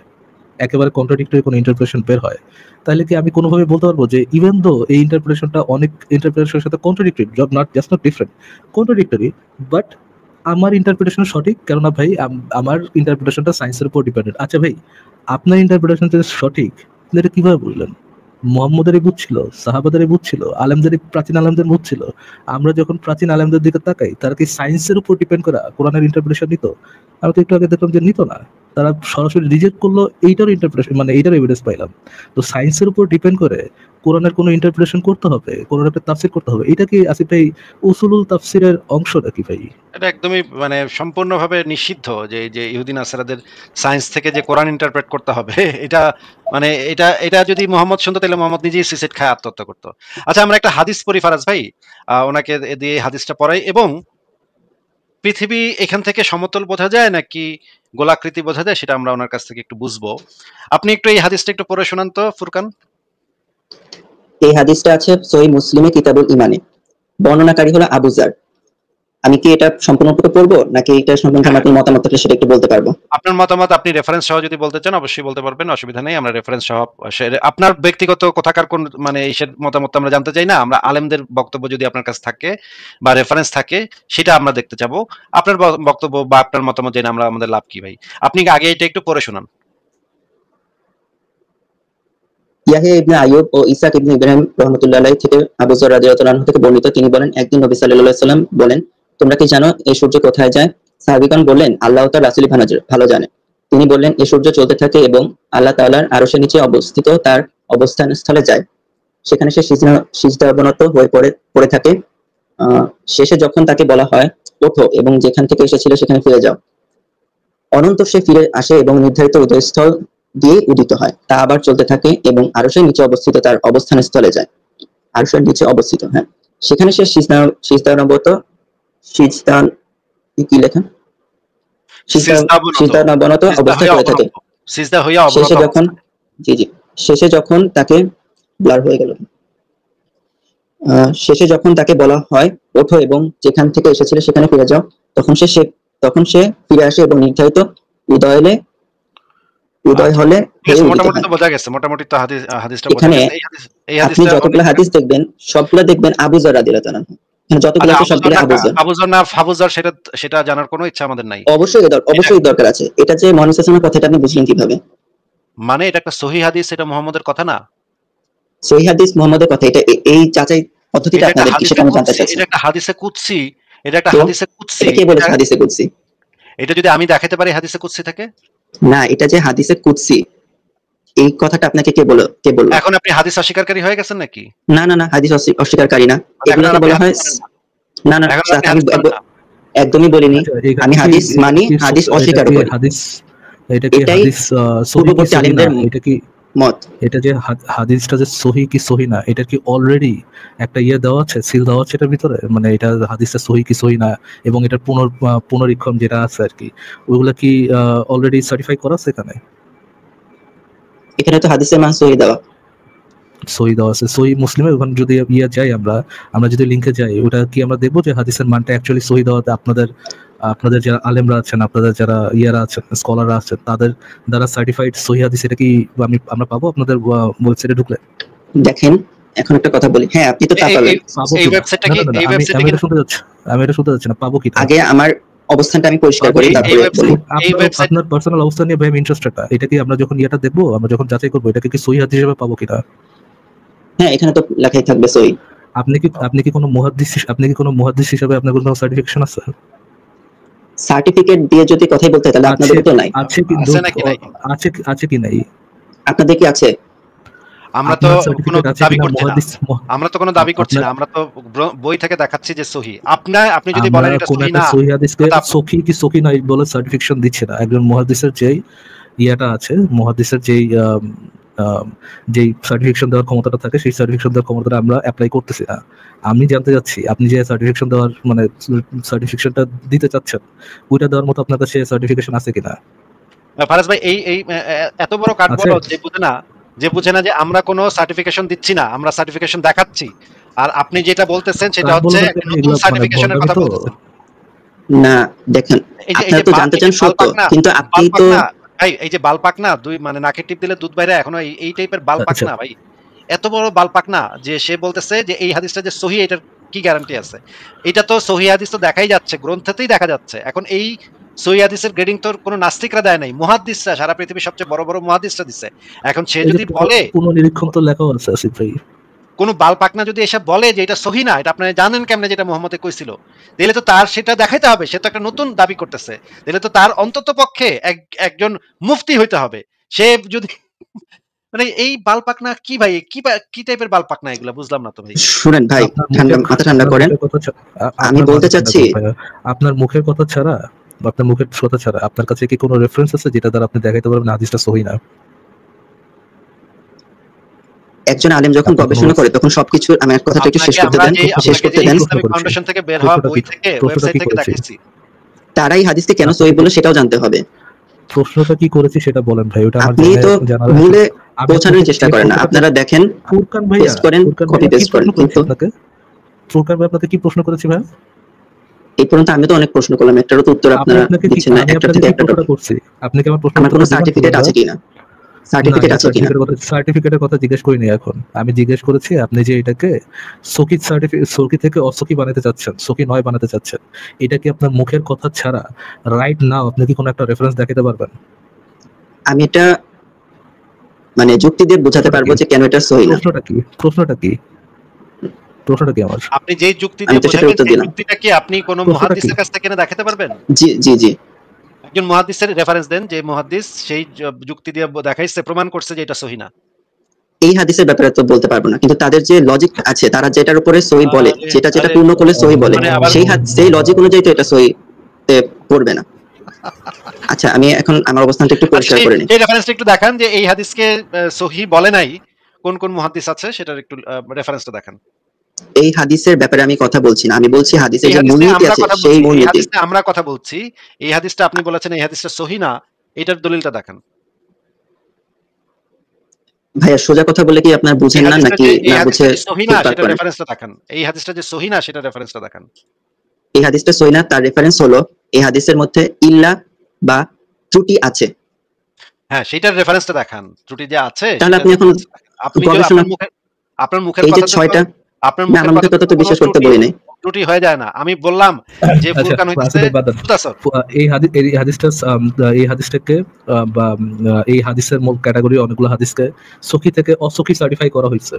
একেবারে কন্ট্রাডিক্টরি কোনো ইন্টারপ্রিটেশন বের হয়, তাহলে কি আমি কোনোভাবে বলতে পারবো যে ইভেন দো এই ইন্টারপ্রিটেশনটা অনেক ইন্টারপ্রিটেশনের সাথে contradictory, not different, contradictory, but আমার ইন্টারপ্রিটেশন সঠিক? কেননা ভাই আমার ইন্টারপ্রিটেশনটা সায়েন্সের উপর ডিপেন্ডেন্ট। আচ্ছা ভাই, আপনার ইন্টারপ্রিটেশন যদি সঠিক, আপনি এটা কিভাবে বুঝলেন? মুহাম্মদেরই বুঝ ছিল, সাহাবাদেরই বুঝ ছিল, আলেমদেরই, প্রাচীন আলেমদের বুঝ ছিল। আমরা যখন প্রাচীন আলেমদের দিকে তাকাই, তারা কি সায়েন্সের উপর ডিপেন্ড করা কোরআনের ইন্টারপ্রিটেশন নিত? আমি তো একটু আগে দেখলাম যে নিত না, তারা সরাসরি রিজেক্ট করলো। এইটার ইন্টারপ্রিটেশন মানে এইটার এভিডেন্স পাইলাম। তো সায়েন্সের উপর ডিপেন্ড করে কোরআনের কোনো ইন্টারপ্রিটেশন করতে হবে, কোরআনের একটা তাফসীর করতে হবে, এটা কি আসিফ ভাই উসুলুল তাফসীরের অংশ নাকি ভাই? এটা একদমই মানে সম্পূর্ণভাবে নিষিদ্ধ যে ইহুদি নাসারাদের সায়েন্স থেকে যে কোরআন ইন্টারপ্রেট করতে হবে। এটা মানে এটা যদি মোহাম্মদ শুনতো তাহলে মোহাম্মদ নিজেই সিসেট খায় আত্মহত্যা করতো। আচ্ছা, আমরা একটা হাদিস পড়ি ফারাজ ভাই, ওনাকে দিয়ে হাদিসটা পড়াই, এবং পৃথিবী এখান থেকে সমতল বোঝা যায় নাকি গোলাকৃতি বোঝা যায় সেটা আমরা ওনার কাছ থেকে একটু বুঝবো। আপনি একটু এই হাদিসটা একটু পড়ে শোনান তো ফুরকান। এই হাদিসটা আছে সহিহ মুসলিমে কিতাবুল ইমানে, বর্ণনাকারী হলো আবু যার। আমি কি এটা সম্পূর্ণরূপে পড়বো নাকি এটা সম্বন্ধে আপনার মতামত থাকলে সেটা একটু বলতে পারবো? আপনার মতামত আপনি রেফারেন্স সহ যদি বলতে চান অবশ্যই বলতে পারবেন, অসুবিধা নেই। আমরা রেফারেন্স সহ, আপনার ব্যক্তিগত কোথাকার কোন মানে এইসব মতামত আমরা জানতে চাই না। আমরা আলেমদের বক্তব্য যদি আপনার কাছে থাকে বা রেফারেন্স থাকে সেটা আমরা দেখতে চাবো। আপনার বক্তব্য বা আপনার মতামত জেনে আমরা আমাদের লাভ কি ভাই? আপনি আগে এটা একটু পড়ে শোনান। ইয়াহিয়া ইবনে আইয়ুব ও ইসহাক ইবনে ইব্রাহিম রাহমাতুল্লাহ আলাইহি থেকে আবু যর রাদিয়াল্লাহু আনহু থেকে বর্ণিত, তিনি বলেন, একদিন নবী সাল্লাল্লাহু আলাইহি ওয়াসাল্লাম বলেন, তোমরা কি জানো এই সূর্য কোথায় যায়? সাহাবীগণ বললেন, আল্লাহ তাআলা রাসূলই ভালো জানে। তিনি বললেন, এই সূর্য চলতে থাকে এবং আল্লাহ তাআলার আরশের নিচে অবস্থিত তার অবস্থান স্থলে যায়। সেখানে সে সিজদাবনত হয়ে পড়ে থাকে। শেষে যখন তাকে বলা হয় ওঠো এবং যেখান থেকে এসেছিল সেখানে ফিরে যাও, অনন্তর সে ফিরে আসে এবং নির্ধারিত উদয়স্থল দিয়ে উদিত হয়। তা আবার চলতে থাকে এবং আরশের নিচে অবস্থিত তার অবস্থান স্থলে যায়। আরশের নিচে অবস্থিত, হ্যাঁ, সেখানে সে সিজদাবনত কি লেখা সিজদাবনত অবস্থায় পড়ে থাকে। সিজদা হইয়া শেষে অবনত যখন শেষে যখন তাকে ব্লার হয়ে গেল, শেষে যখন তাকে বলা হয় ওঠো এবং যেখান থেকে এসেছিল সেখানে ফিরে যাও, তখন সে ফিরে আসে এবং নির্ধারিত উদয় হলে মোটামুটি তো বোঝা গেছে, মোটামুটি তো হাদিসটা বোঝা এখানে গেছে। এই আপনি যতগুলো হাদিস দেখবেন সবগুলো দেখবেন আবু যর রাদিয়াল্লাহু আনহু। এখানে যতগুলো আছে সবগুলো আবু যর না ফাবুজর, সেটা জানার কোনো ইচ্ছা আমাদের নাই। অবশ্যই দরকার আছে। এটা যে মুহাম্মদ সাল্লাল্লাহু আলাইহি ওয়াসাল্লামের কথাটা আপনি বুঝলেন কিভাবে? মানে এটা একটা সহিহ হাদিস, এটা মুহাম্মদের কথা না? সহিহ হাদিস মুহাম্মদের কথা। এটা এই যাচাই পদ্ধতিটা আপনাদের কি সেটা আমি জানতে চাচ্ছি। এটা একটা হাদিসে কুদসি, এটা একটা হাদিসে কুদসি। এটা কে বলেছে হাদিসে কুদসি? এটা যদি আমি দেখাতে পারি হাদিসে কুদসি থেকে? না, এটা যে হাদিসে কুদসি এই কথাটা আপনাকে কে বলল? এখন আপনি হাদিস অস্বীকারী হয়ে গেছেন নাকি? না, হাদিস অস্বীকারী না। এগুলোকে বলা হয় না, আমি একদমই বলিনি। আমি হাদিস মানি, হাদিস অস্বীকার করি। এটা কি হাদিস পূর্ববর্তী আলেমদের এটা কি মত? এটা যে হাদিসটা যে সহি কি সহি না, এটা কি অলরেডি একটা দেওয়া আছে, সিল দেওয়া আছে এটার ভিতরে? মানে এটা হাদিসটা সহি কি সহি না এবং এটার পুনরীক্ষণ যেটা আছে আর কি, ওইগুলা কি অলরেডি সার্টিফাই করা আছে এখানে তো হাদিসের মান সহি দেওয়া আছে। সহি মুসলিমে ওখানে যদি যাই আমরা যদি লিংকে যাই, ওটা কি আমরা দেখবো যে হাদিসের মানটা অ্যাকচুয়ালি সহি দেওয়াতে আপনাদের যারা আলেমরা আছেন, আপনাদের যারা আছেন, স্কলাররা আছেন, তাদের দ্বারা সার্টিফাইড সহি হাদিস, এটা কি আমরা পাবো আপনাদের ওয়েবসাইটে ঢুকলে? দেখেন, এখন একটা কথা বলি। হ্যাঁ, আপনি তো তা পাবেন। এই ওয়েবসাইটটা কি? এই ওয়েবসাইটটা কি? আমি এটা শুনতে যাচ্ছি না, পাবো কি? আগে আমার অবস্থানটা আমি পরিষ্কার করি, তারপরে বলি। আপনার পার্সোনাল অবস্থান নিয়ে ভাই আমি ইন্টারেস্টেড। এটা কি আমরা যখন দেখবো, আমরা যখন যাচাই করবো, এটাকে কি সহি হাদিস হিসেবে পাবো কিনা? হ্যাঁ, এখানে তো লেখাই থাকবে সহি। আপনি কি কোনো মুহাদ্দিস হিসেবে আপনার কোনো সার্টিফিকেশন আছে? সার্টিফিকেট দিয়ে যদি কথাই বলতে তাহলে আপনাদের তো নাই। আছে কি নাই? আপনাদের কি আছে? আমরা তো কোনো দাবি করছি না। আমরা তো বই থেকে দেখাচ্ছি যে সহি। আপনি যদি বলেন এটা সহি না, সহি হাদিসকে সহি কি সহি নাই বলে সার্টিফিকেশন দিচ্ছে না। একজন মুহাদ্দিসের যেই আছে, মুহাদ্দিসের যেই সার্টিফিকেশন দেওয়ার ক্ষমতাটা থাকে, সেই সার্টিফিকেশন দেওয়ার ক্ষমতাটা আমরা অ্যাপ্লাই করতেছি না। আমি জানতে চাচ্ছি আপনি যে সার্টিফিকেশন দেওয়ার সার্টিফিকেশনটা দিতে চাচ্ছেন, ওইটা দেওয়ার মতো আপনার কাছে সার্টিফিকেশন আছে কিনা? ফারাজ ভাই, এই এত বড় কাট বলো যে বুঝে না যে আমরা কোনো সার্টিফিকেশন দিচ্ছি না, আমরা সার্টিফিকেশন দেখাচ্ছি। আর আপনি যেটা বলতেছেন সেটা হচ্ছে নতুন সার্টিফিকেশনের কথা বলতেছেন। না, দেখেন, আপনারা তো জানতে চান সত্য, কিন্তু আপনি তো ভাই এই যে বালপাক না, মানে নাকের টিপ দিলে দুধ বাইরে, এখনো এই টাইপের বালপাক না ভাই, এত বড় বালপাক না যে সে বলতেছে যে এই হাদিসটা যে সহি, এটার কি গ্যারান্টি আছে? এটা তো সহি হাদিস তো দেখাই যাচ্ছে, গ্রন্থেতেই দেখা যাচ্ছে। এখন এই সহি হাদিসের গ্রেডিং তো কোনো নাস্তিকরা দেয় নাই, মুহাদ্দিসরা, সারা পৃথিবীর সবচেয়ে বড় বড় মুহাদ্দিসরা দিচ্ছে। এখন সে যদি বলে, পুনর্নিরীক্ষণ তো লেখা আছে আসিফ ভাই, কোন বালপাকনা যদি এসে বলে যে এটা সহি না, এটা আপনারা জানেন কেমনে যেটা মুহাম্মদে কইছিল, তাহলে তো তার সেটা দেখাইতে হবে। সে তো একটা নতুন দাবি করতেছে, তাহলে তো তার অন্তত পক্ষে একজন মুফতি হইতে হবে। সে যদি মানে এই বালপাকনা কি ভাই, কি টাইপের বালপাকনা এগুলা, বুঝলাম না তো ভাই। শুনেন ভাই, মাথা ঠান্ডা করেন। আমি বলতে চাচ্ছি, আপনার মুখের কথা ছাড়া আপনার কাছে কি কোনো রেফারেন্স আছে যেটা দ্বারা আপনি দেখাইতে পারবেন হাদিসটা সহি না? একজন আলেম যখন গবেষণা করে তখন সবকিছু, আমি এক কথাটা একটু শেষ করতে দেন। ইসলামিক ফাউন্ডেশন থেকে বের হওয়া বই থেকে, ওয়েবসাইট থেকে দেখাচ্ছি। তারাই হাদিসকে কেন সহি বলে সেটাও জানতে হবে। প্রশ্নটা কি করেছি সেটা বলেন ভাই। ওটা আপনি তো মূলে পৌঁছানোর চেষ্টা করেন না। আপনারা দেখেন, ফুরকান ভাই পেস্ট করেন, কপি পেস্ট করেন, কিন্তু ফুরকান ভাই আপনাকে কি প্রশ্ন করেছি ভাই? এই পর্যন্ত আমি তো অনেক প্রশ্ন করলাম, একটারও তো উত্তর আপনারা দিচ্ছেন না। একটা থেকে একটা করছি। আপনি কি আমার প্রশ্ন, আমার কোনো সার্টিফিকেট আছে কিনা? সার্টিফিকেটের কথা জিজ্ঞেস করিনি। এখন আমি জিজ্ঞেস করেছি আপনি যে এটাকে সকি থেকে অসকি বানাতে চাচ্ছেন, সকি নয় বানাতে চাচ্ছেন, এটা কি আপনার মুখের কথা ছাড়া রাইট নাও আপনি কি কোনো একটা রেফারেন্স দেখাতে পারবেন? আমি এটা মানে যুক্তি দিয়ে বোঝাতে পারবো যে কেন এটা সহি না। প্রশ্নটা কি আমার? আপনি যে যুক্তি দিয়ে বোঝাবেন, সেই যুক্তিটা কি আপনি কোন মুহাদ্দিসের কাছ থেকে না দেখাতে পারবেন? জি একজন মুহাদ্দিসের রেফারেন্স দেন, যে মুহাদ্দিস সেই যুক্তি দিয়ে দেখাইছে, প্রমাণ করছে যে এটা সহি না। এই হাদিসের ব্যাপারে তো বলতে পারবো না, কিন্তু তাদের যে লজিক আছে, তারা যেটার উপরে সহি বলে, আরে যেটা আরে পূর্ণ করলে সহি বলে, মানে আবার সেই লজিক অনুযায়ী তো এটা সহিতে পড়বে না। আচ্ছা, আমি এখন আমার অবস্থানটা একটু পরিষ্কার করে নিই। এই রেফারেন্সটা একটু দেখান যে এই হাদিসকে সহিহ বলে নাই কোন কোন মুহাদ্দিস আছে, সেটার একটু রেফারেন্সটা দেখান। এই হাদিসের ব্যাপারে আমি কথা বলছি না, আমি বলছি হাদিসের এই যে হাদিসে মূলনীতি আমরা আছে কথা সেই বলছি, এই মূলনীতি। হাদিসে আমরা কথা বলছি, এই হাদিসটা আপনি বলেছেন এই হাদিসটা সহিহ না, এটার দলিলটা দেখান। ভাইয়া সোজা কথা বলে কি আপনার এই বুঝেন না, হাদিসটা নাকি যে এই না বুঝে হাদিসটা যে সহিহ না ফুটপাত সেটার করেন? রেফারেন্সটা দেখান। এই হাদিসটা যে সহিহ না সেটার রেফারেন্সটা দেখান। এই হাদিসটা সহিহ না, তার রেফারেন্স হলো এই হাদিসের মধ্যে ইল্লা বা ত্রুটি আছে। হ্যাঁ, সেটার রেফারেন্সটা দেখান। ত্রুটি যে আছে তাহলে সেটার আপনি এখন রেফারেন্সটা দেখান। আপনি যে গবেষণা, আপনার মুখের এই যে কথাতে তো 6টা, আপনার না মুখের আমার মুখের কথাতে কথা তো তো কোনো বিশ্বাস করতে বলি নাই। ত্রুটি হয়ে যায় না। আমি বললাম যে আচ্ছা, ফুরকান হইতেছে আসলে বাদ দেন। মুখতাসর। এই হাদিসটাকে বা এই হাদিসের মূল ক্যাটাগরি অনেকগুলো হাদিসকে সহি থেকে অসহি সার্টিফাই করা হয়েছে,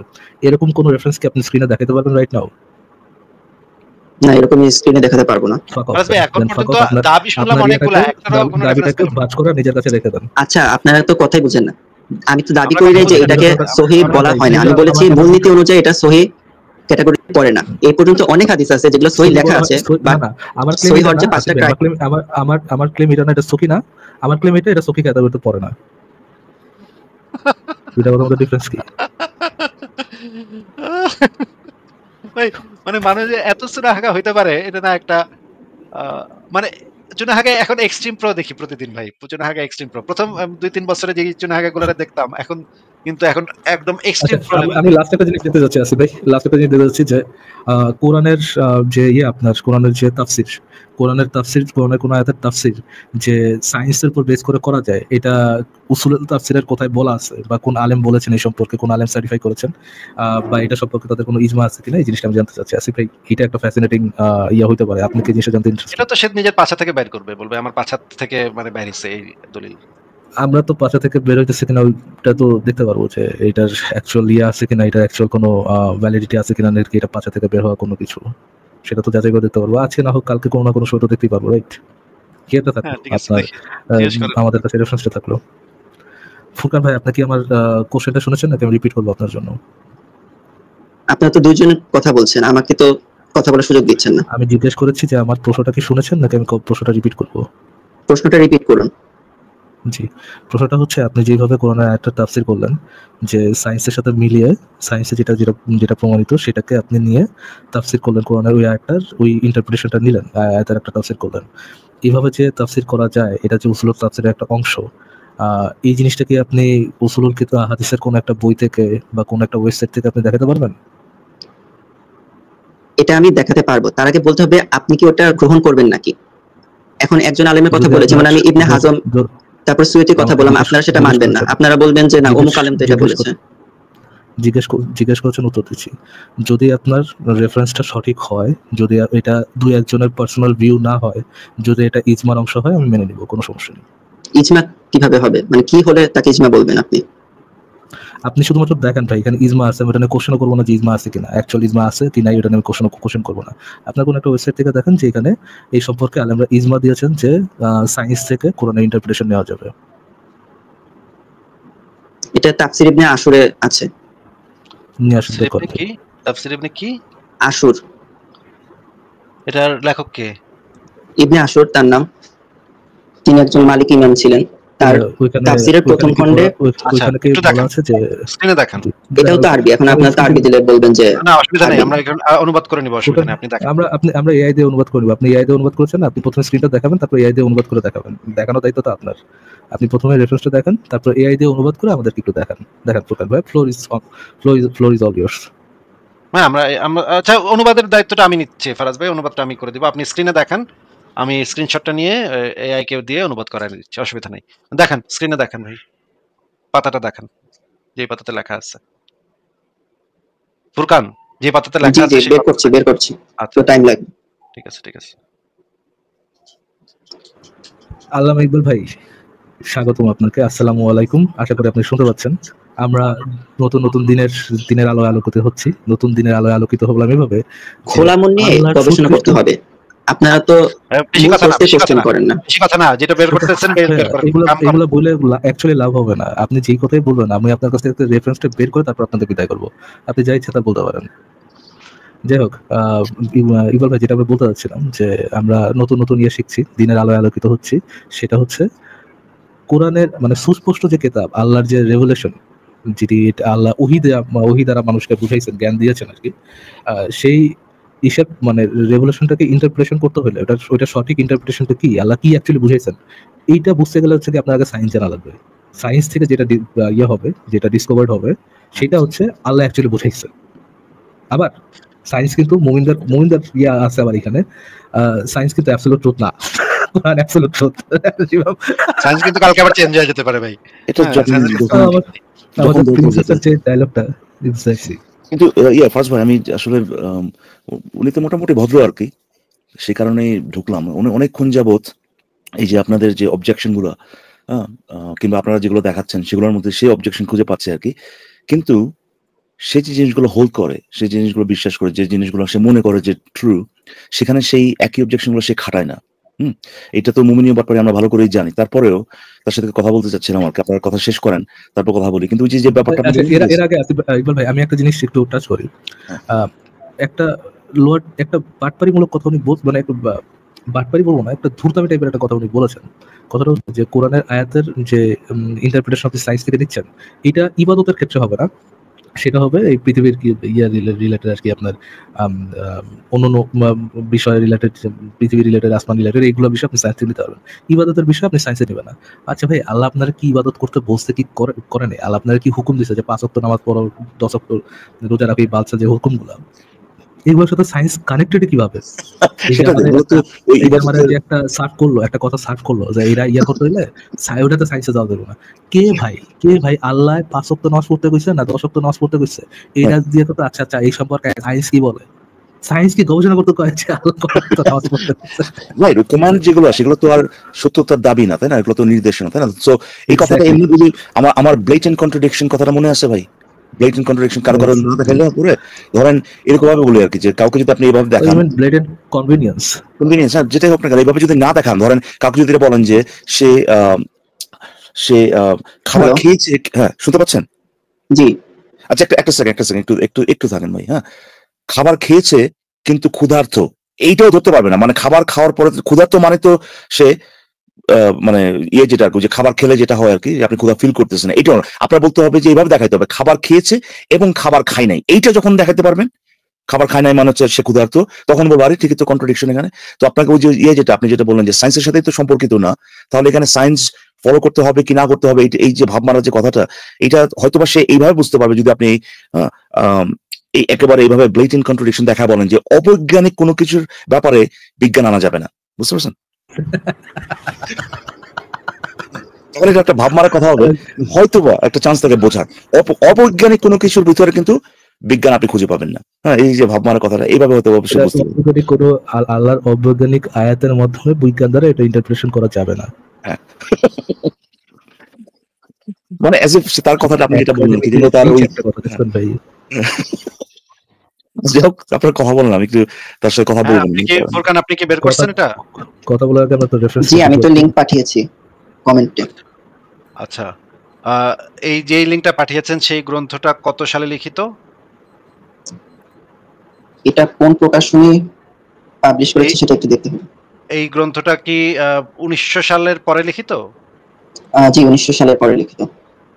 এরকম কোন রেফারেন্স কি আপনি স্ক্রিনে দেখাতে পারবেন রাইট নাও? না, এরকম স্ক্রিনে দেখাতে পারবো না। ফারাজ ভাই, এখন পর্যন্ত দাবি শুনলাম অনেকগুলা, একটারও কোনো রেফারেন্স দাবিটাকে বাজ করে নিজের কাছে রেখে দেন। আচ্ছা, আপনারা তো কথাই বুঝেন না। আমি তো দাবি আমরা করি কথা নাই যে বলছি, এটাকে আমরা সহি কথা বলা বলছি। হয় না, আমি বলেছি মূলনীতি অনুযায়ী এটা সহি ক্যাটাগরি পড়ে না। এই পর্যন্ত অনেক হাদিস আছে যেগুলো সহি লেখা আছে, বা না, আমার ক্লেম সহি এটা হওয়ার না, যে 5টা আমার ক্লেম আমার ক্লেম এটা না, এটা সহি না। আমার ক্লেম এটা সহি ক্যাটাগরিতে পড়ে না। দুইটা কথা মধ্যে ডিফারেন্স কি? ভাই, মানে মানুষ যে এত চুনাহাগা হইতে পারে, এটা না একটা মানে চুনাহাগা এখন এক্সট্রিম প্রো দেখি প্রতিদিন ভাই। চুনাহাগা এক্সট্রিম প্রো। প্রথম 2-3 বছরে যে চুনাহাগা গুলো দেখতাম, এখন কিন্তু এখন একদম এক্সট্রিম প্রো লেভেল। আমি লাস্ট একটা জিনিস দিতে যাচ্ছি আসিফ ভাই, লাস্ট একটা জিনিস দিতে যাচ্ছি যে কোরআনের যে আপনার কোরআনের যে তাফসির, কোরআনের কোন আয়াতের তাফসির যে সায়েন্সের উপর বেস করে করা যায়, এটা উসুলুল তাফসিরের কোথায় বলা আছে, বা কোন আলেম বলেছেন এই সম্পর্কে, কোন আলেম সার্টিফাই করেছেন, বা এটা সম্পর্কে তাদের কোনো ইজমা আছে কিনা, এই জিনিসটা আমি জানতে চাচ্ছি আসিফ ভাই। এটা একটা ফ্যাসিনেটিং হইতে পারে, আপনি কি জিনিসটা জানতে ইন্টারেস্টেড? এটা তো সে নিজের পাছা থেকে বাইর করবে, বলবে আমার পাছা থেকে মানে বাইর হইছে এই দলিল। আমরা তো পাশা থেকে বের হইতেছে কিনা ওইটা তো দেখতে পারবো যে এটার অ্যাকচুয়াল আছে কিনা, এটা অ্যাকচুয়াল কোনো ভ্যালিডিটি আছে কিনা, নাকি এটা পাশা থেকে বের হওয়া কোনো কিছু, সেটা তো যাচাই করে দেখতে পারবো। আজকে না হোক কালকে কোনো না কোনো সময় তো দেখতেই পারবো, রাইট? কি একটা থাকলো হ্যাঁ, ঠিক আছে, আপনার দেখি জিজ্ঞেস করেন। আমাদের কাছে রেফারেন্সটা থাকলো। ফুরকান ভাই, আপনি কি আমার কোশ্চেনটা শুনেছেন নাকি আমি রিপিট করবো আপনার জন্য? আপনারা তো দুইজনের কথা বলছেন, আমাকে তো কথা বলার সুযোগ দিচ্ছেন না। আমি জিজ্ঞেস করেছি যে আমার প্রশ্নটা কি শুনেছেন নাকি আমি প্রশ্নটা রিপিট করবো? প্রশ্নটা রিপিট করুন। জি, প্রশ্নটা হচ্ছে আপনি যেভাবে কোরআনের আয়াতটা তাফসীর করলেন, যে সায়েন্সের সাথে মিলিয়ে সায়েন্সে যেটা যেটা যেটা প্রমাণিত সেটাকে আপনি নিয়ে তাফসীর করলেন, কোরআনের ওই আয়াতটার ওই ইন্টারপ্রিটেশনটা নিলেন, আয়াতের একটা তাফসীর করলেন। এইভাবে যে তাফসীর করা যায়, এটা যে উসুলুল তাফসীরের একটা অংশ, এই জিনিসটা কি আপনি উসুলুল হাদিসের কোন একটা বই থেকে বা কোন একটা ওয়েবসাইট থেকে আপনি দেখাতে পারবেন? এটা আমি দেখাতে পারবো, তার আগে বলতে হবে আপনি কি ওটা গ্রহণ করবেন নাকি। এখন একজন আলেমের কথা বলে, যেমন আমি ইবনে হাজম তারপর সুয়ুতির কথা বললাম, আপনারা সেটা মানবেন না, আপনারা বলবেন যে না অমুক আলেম তো এটা বলেছে। জিজ্ঞেস করছেন, উত্তর দিচ্ছি। যদি আপনার রেফারেন্সটা সঠিক হয়, যদি এটা দুই একজনের পার্সোনাল ভিউ না হয়, যদি এটা ইজমার অংশ হয়, আমি মেনে নিব, কোনো সমস্যা নেই। ইজমা কিভাবে হবে, মানে কি হলে তাকে ইজমা বলবেন আপনি? আপনি শুধুমাত্র দেখেন ভাই, এখানে ইজমা আছে, আমি এটা নিয়ে কোশ্চেন করবো না যে ইজমা আছে কিনা, অ্যাকচুয়াল ইজমা আছে কিনা এটা নিয়ে কোশ্চেন করবো না। আপনার কোনো একটা ওয়েবসাইট থেকে দেখেন যে এখানে এই সম্পর্কে আলেমরা ইজমা দিয়েছেন যে সায়েন্স থেকে কোরআনের ইন্টারপ্রিটেশন নেওয়া যাবে। এটা তাফসির ইবনে আশুরে আছে। নিয়ে আসুন, বের করেন। কি তাফসীর ইবনে কি আশুর, এটার লেখক কে? ইবনে আশুর তার নাম, তিনি একজন মালিক ইমাম ছিলেন। তার তাফসিরের প্রথম খণ্ডে ওইখানে কি বলা আছে যে স্ক্রিনে দেখান। এটাও তো আরবি, এখন আপনার তো আরবি দিলে বলবেন যে না, অসুবিধা নেই, আমরা এখন অনুবাদ করে নিব, অসুবিধা নেই, আপনি দেখেন। আমরা এআই দিয়ে অনুবাদ করে নিব। আপনি এআই দিয়ে অনুবাদ করেছেন, আপনি প্রথমে স্ক্রিনটা দেখাবেন, তারপর এআই দিয়ে অনুবাদ করে দেখাবেন। দেখানোর দায়িত্ব তো আপনার। আপনি প্রথমে রেফারেন্সটা দেখেন, তারপর এআই দিয়ে অনুবাদ করে আমাদেরকে একটু দেখান। ফুরকান ভাই, ফ্লোর ইজ অল ইয়ার্স। হ্যাঁ, আমরা আচ্ছা, অনুবাদের দায়িত্বটা আমি নিচ্ছি ফারাজ ভাই, অনুবাদটা আমি করে দিব। আপনি স্ক্রিনে দেখান, আমি স্ক্রিনশটটা নিয়ে এআই কে দিয়ে অনুবাদ করাই দিচ্ছি, অসুবিধা নেই। দেখেন, স্ক্রিনে দেখেন ভাই, পাতাটা দেখেন, যে পাতাতে লেখা আছে। ফুরকান, যে পাতাতে লেখা আছে সেই বের করছি, আচ্ছা, টাইম লাগবে। ঠিক আছে, ঠিক আছে। আল্লামা ইকবাল ভাই, স্বাগতম আপনাকে। আসসালামু আলাইকুম, আশা করি আপনি শুনতে পাচ্ছেন। আমরা নতুন দিনের আলোয় আলোকিত হচ্ছি। নতুন দিনের আলোয় আলোকিত হলাম এভাবে, খোলা মন নিয়ে গবেষণা করতে হবে। আপনারা তো বেশি মূল কথা না, সোর্সে বেশি কথা কোশ্চেন না, করেন না। বেশি কথা না, যেটা বের করতেছেন বের করেন, এগুলো কাম করেন। এগুলো বলে অ্যাকচুয়ালি লাভ হবে না। আপনি যেই কথাই বলবেন আমি আপনার কাছ থেকে রেফারেন্সটা বের করে তারপর আপনাদের বিদায় করবো। আপনি যা ইচ্ছা তা বলতে পারেন। যাই হোক, ইকবাল ভাই যেটা আমরা বলতে চাচ্ছিলাম যে আমরা নতুন নতুন ইয়ে শিখছি, দিনের আলোয় আলোকিত হচ্ছি, সেটা হচ্ছে কোরআনের মানে সুস্পষ্ট যে কেতাব, আল্লাহর যে রেভুলেশন, যেটি আল্লাহ ওহী দ্বারা মানুষকে বুঝাইছেন, জ্ঞান দিয়েছেন আর কি, সেই হিসাব মানে রেভুলেশনটাকে ইন্টারপ্রিটেশন করতে হলে ওটা সঠিক ইন্টারপ্রিটেশনটা কি, আল্লাহ কি অ্যাকচুয়ালি বুঝাইছেন, এইটা বুঝতে গেলে হচ্ছে কি আপনার আগে সায়েন্স জানা লাগবে। সায়েন্স থেকে যেটা ইয়ে হবে, যেটা ডিসকভার্ড হবে, সেটা হচ্ছে আল্লাহ অ্যাকচুয়ালি বুঝাইছেন। আবার সায়েন্স কিন্তু মুমিনদার ইয়া আছে আবার এখানে, সায়েন্স কিন্তু অ্যাবসলিউট ট্রুথ না, কোরআন অ্যাবসলিউট ট্রুথ। সায়েন্স কিন্তু কালকে আবার চেঞ্জ হয়ে যেতে পারে ভাই। এটা হ্যাঁ, যখন science- যখন আমাদের দরকার প্রিন্সেসের যেটা। যে ডায়লগটা এক্স্যাক্টলি। কিন্তু ফার্স্ট ভাই আমি আসলে উনি তো মোটামুটি ভদ্র আর কি, সে কারণেই ঢুকলাম। অনেকক্ষণ যাবত এই যে আপনাদের যে অবজেকশন গুলো কিংবা আপনারা যেগুলো দেখাচ্ছেন সেগুলোর মধ্যে সেই অবজেকশন খুঁজে পাচ্ছে আর কি। কিন্তু সে যে জিনিসগুলো হোল্ড করে, সে জিনিসগুলো বিশ্বাস করে, যে জিনিসগুলো সে মনে করে যে ট্রু, সেখানে সেই একই অবজেকশন গুলো সে খাটায় না। এটা তো মুমিনীয় ব্যাপারে আমরা ভালো করেই জানি। তারপরেও তার সাথে কথা বলতে চাচ্ছিলাম আর কি। আপনার কথা শেষ করেন, তারপর কথা বলি। কিন্তু ওই যে ব্যাপারটা আপনি আচ্ছা, বললেন এর আগে ইকবাল ভাই আমি একটা জিনিস একটু টাচ করি। একটা লোয়ার একটা বাটপারিমূলক কথা উনি মানে একটু বাটপারি বলবো না, একটা ধূর্তামি টাইপের একটা কথা উনি বলেছেন। কথাটা হচ্ছে যে কোরআনের আয়াতের যে ইন্টারপ্রিটেশন আপনি সায়েন্স থেকে দিচ্ছেন, এটা ইবাদতের ক্ষেত্রে হবে না, সেটা হবে এই পৃথিবীর কি ইয়া রিলেটেড আর কি, আপনার অন্যান্য বিষয় রিলেটেড, পৃথিবী রিলেটেড, আসমান রিলেটেড, এইগুলো বিষয় আপনি সায়েন্সে নিতে পারবেন। ইবাদতের বিষয় আপনি সায়েন্সে নেবেন না। আচ্ছা ভাই, আল্লাহ আপনারা কি ইবাদত করতে বলতে কি করে নেই? আল্লাহ আপনারা কি হুকুম দিচ্ছে যে 5 ওয়াক্ত নামাজ পড়ো, 10 ওয়াক্ত রোজা রাখো, এই বাদশা যে হুকুমগুলো, এগুলোর সাথে সায়েন্স কানেক্টেড কিভাবে? এই যে আমাদের যে একটা সার্চ করলো, একটা কথা সার্চ করলো যে এরা ইয়া করতে হইলে ওটাতে সায়েন্সে যাওয়া যাবে না। কে ভাই আল্লাহ 5 ওয়াক্ত নামাজ পড়তে কইছে না 10 ওয়াক্ত নামাজ পড়তে কইছে, এটা দিয়ে তো আচ্ছা এই সম্পর্কে সায়েন্স কি বলে? সায়েন্স কি গবেষণা করতে কয়েছে আল্লাহ নামাজ পড়তে কইছে? রাইট, কমান্ড যেগুলো সেগুলো তো আর সত্যতার দাবি না, তাই না? এগুলো তো নির্দেশনা, তাই না? সো এই কথাটা এমনি যদি আমার ব্লেটেন্ট কন্ট্রাডিকশন কথাটা মনে আছে ভাই, ব্লেটেন্ট কন্ট্রাডিকশন কারো না দেখাইলে পরে ধরেন এরকম ভাবে বলি আর কি, যে কাউকে যদি আপনি এইভাবে দেখান, ব্লেটেন্ট কনভিনিয়েন্স, যেটাই হোক না কেন, এইভাবে যদি না দেখান, ধরেন কাউকে যদি বলেন যে সে খাবার খেয়েছে, হ্যাঁ শুনতে পাচ্ছেন? জি। আচ্ছা একটা সেকেন্ড একটু থাকেন ভাই। হ্যাঁ, খাবার খেয়েছে কিন্তু ক্ষুধার্ত, এইটাও ধরতে পারবে না। মানে খাবার খাওয়ার পরে ক্ষুধার্ত মানে তো সে মানে যেটা আর কি, যে খাবার খেলে যেটা হয় আর কি, আপনি ক্ষুধা ফিল করতেছেন, এইটা আপনার বলতে হবে যে এইভাবে দেখাইতে হবে খাবার খেয়েছে এবং খাবার খাই নাই। এইটা যখন দেখাতে পারবেন, খাবার খায় নাই মানে হচ্ছে সে ক্ষুধার্ত, তখন বলবো আরে ঠিকই তো, কন্ট্রাডিকশন এখানে। তো আপনাকে ওই যে যেটা আপনি যেটা বললেন যে সায়েন্সের সাথেই তো সম্পর্কিত না, তাহলে এখানে সায়েন্স ফলো করতে হবে কি না করতে হবে, এই যে ভাব মারার যে কথাটা, এটা হয়তোবা সে এইভাবে বুঝতে পারবে যদি আপনি এই একেবারে এইভাবে ব্লেটেন্ট কন্ট্রাডিকশন দেখা বলেন যে অবৈজ্ঞানিক কোনো কিছুর ব্যাপারে বিজ্ঞান আনা যাবে না। বুঝতে পারছেন? তখন এটা একটা ভাব মারার কথা হবে, হয়তোবা একটা চান্স থাকে বোঝার। অবৈজ্ঞানিক কোনো কিছুর ভিতরে কিন্তু বিজ্ঞান আপনি খুঁজে পাবেন না। হ্যাঁ, এই যে ভাব মারার কথাটা এইভাবে হয়তো অবশ্যই বুঝতে পারবেন। কোনো আল্লাহর অবৈজ্ঞানিক আয়াতের মাধ্যমে বিজ্ঞান দ্বারা এটা ইন্টারপ্রিটেশন করা যাবে না। হ্যাঁ, মানে অ্যাজ ইফ তার কথাটা আপনি যেটা বললেন কি, তার ওই ভাই যাই হোক, আপনার কথা বলেন, আমি একটু তার সাথে কথা বলবো। ফুরকান আপনি কি বের করছেন এটা? কথা বলার আগে আমরা তো রেফারেন্স, জি আমি তো লিংক পাঠিয়েছি কমেন্টে। আচ্ছা, এই যে লিংকটা পাঠিয়েছেন সেই গ্রন্থটা কত সালে লিখিত? এটা কোন প্রকাশনী পাবলিশ করেছে সেটা একটু দেখতে হবে। এই গ্রন্থটা কি 1900 সালের পরে লিখিত? জি 1900 সালের পরে লিখিত।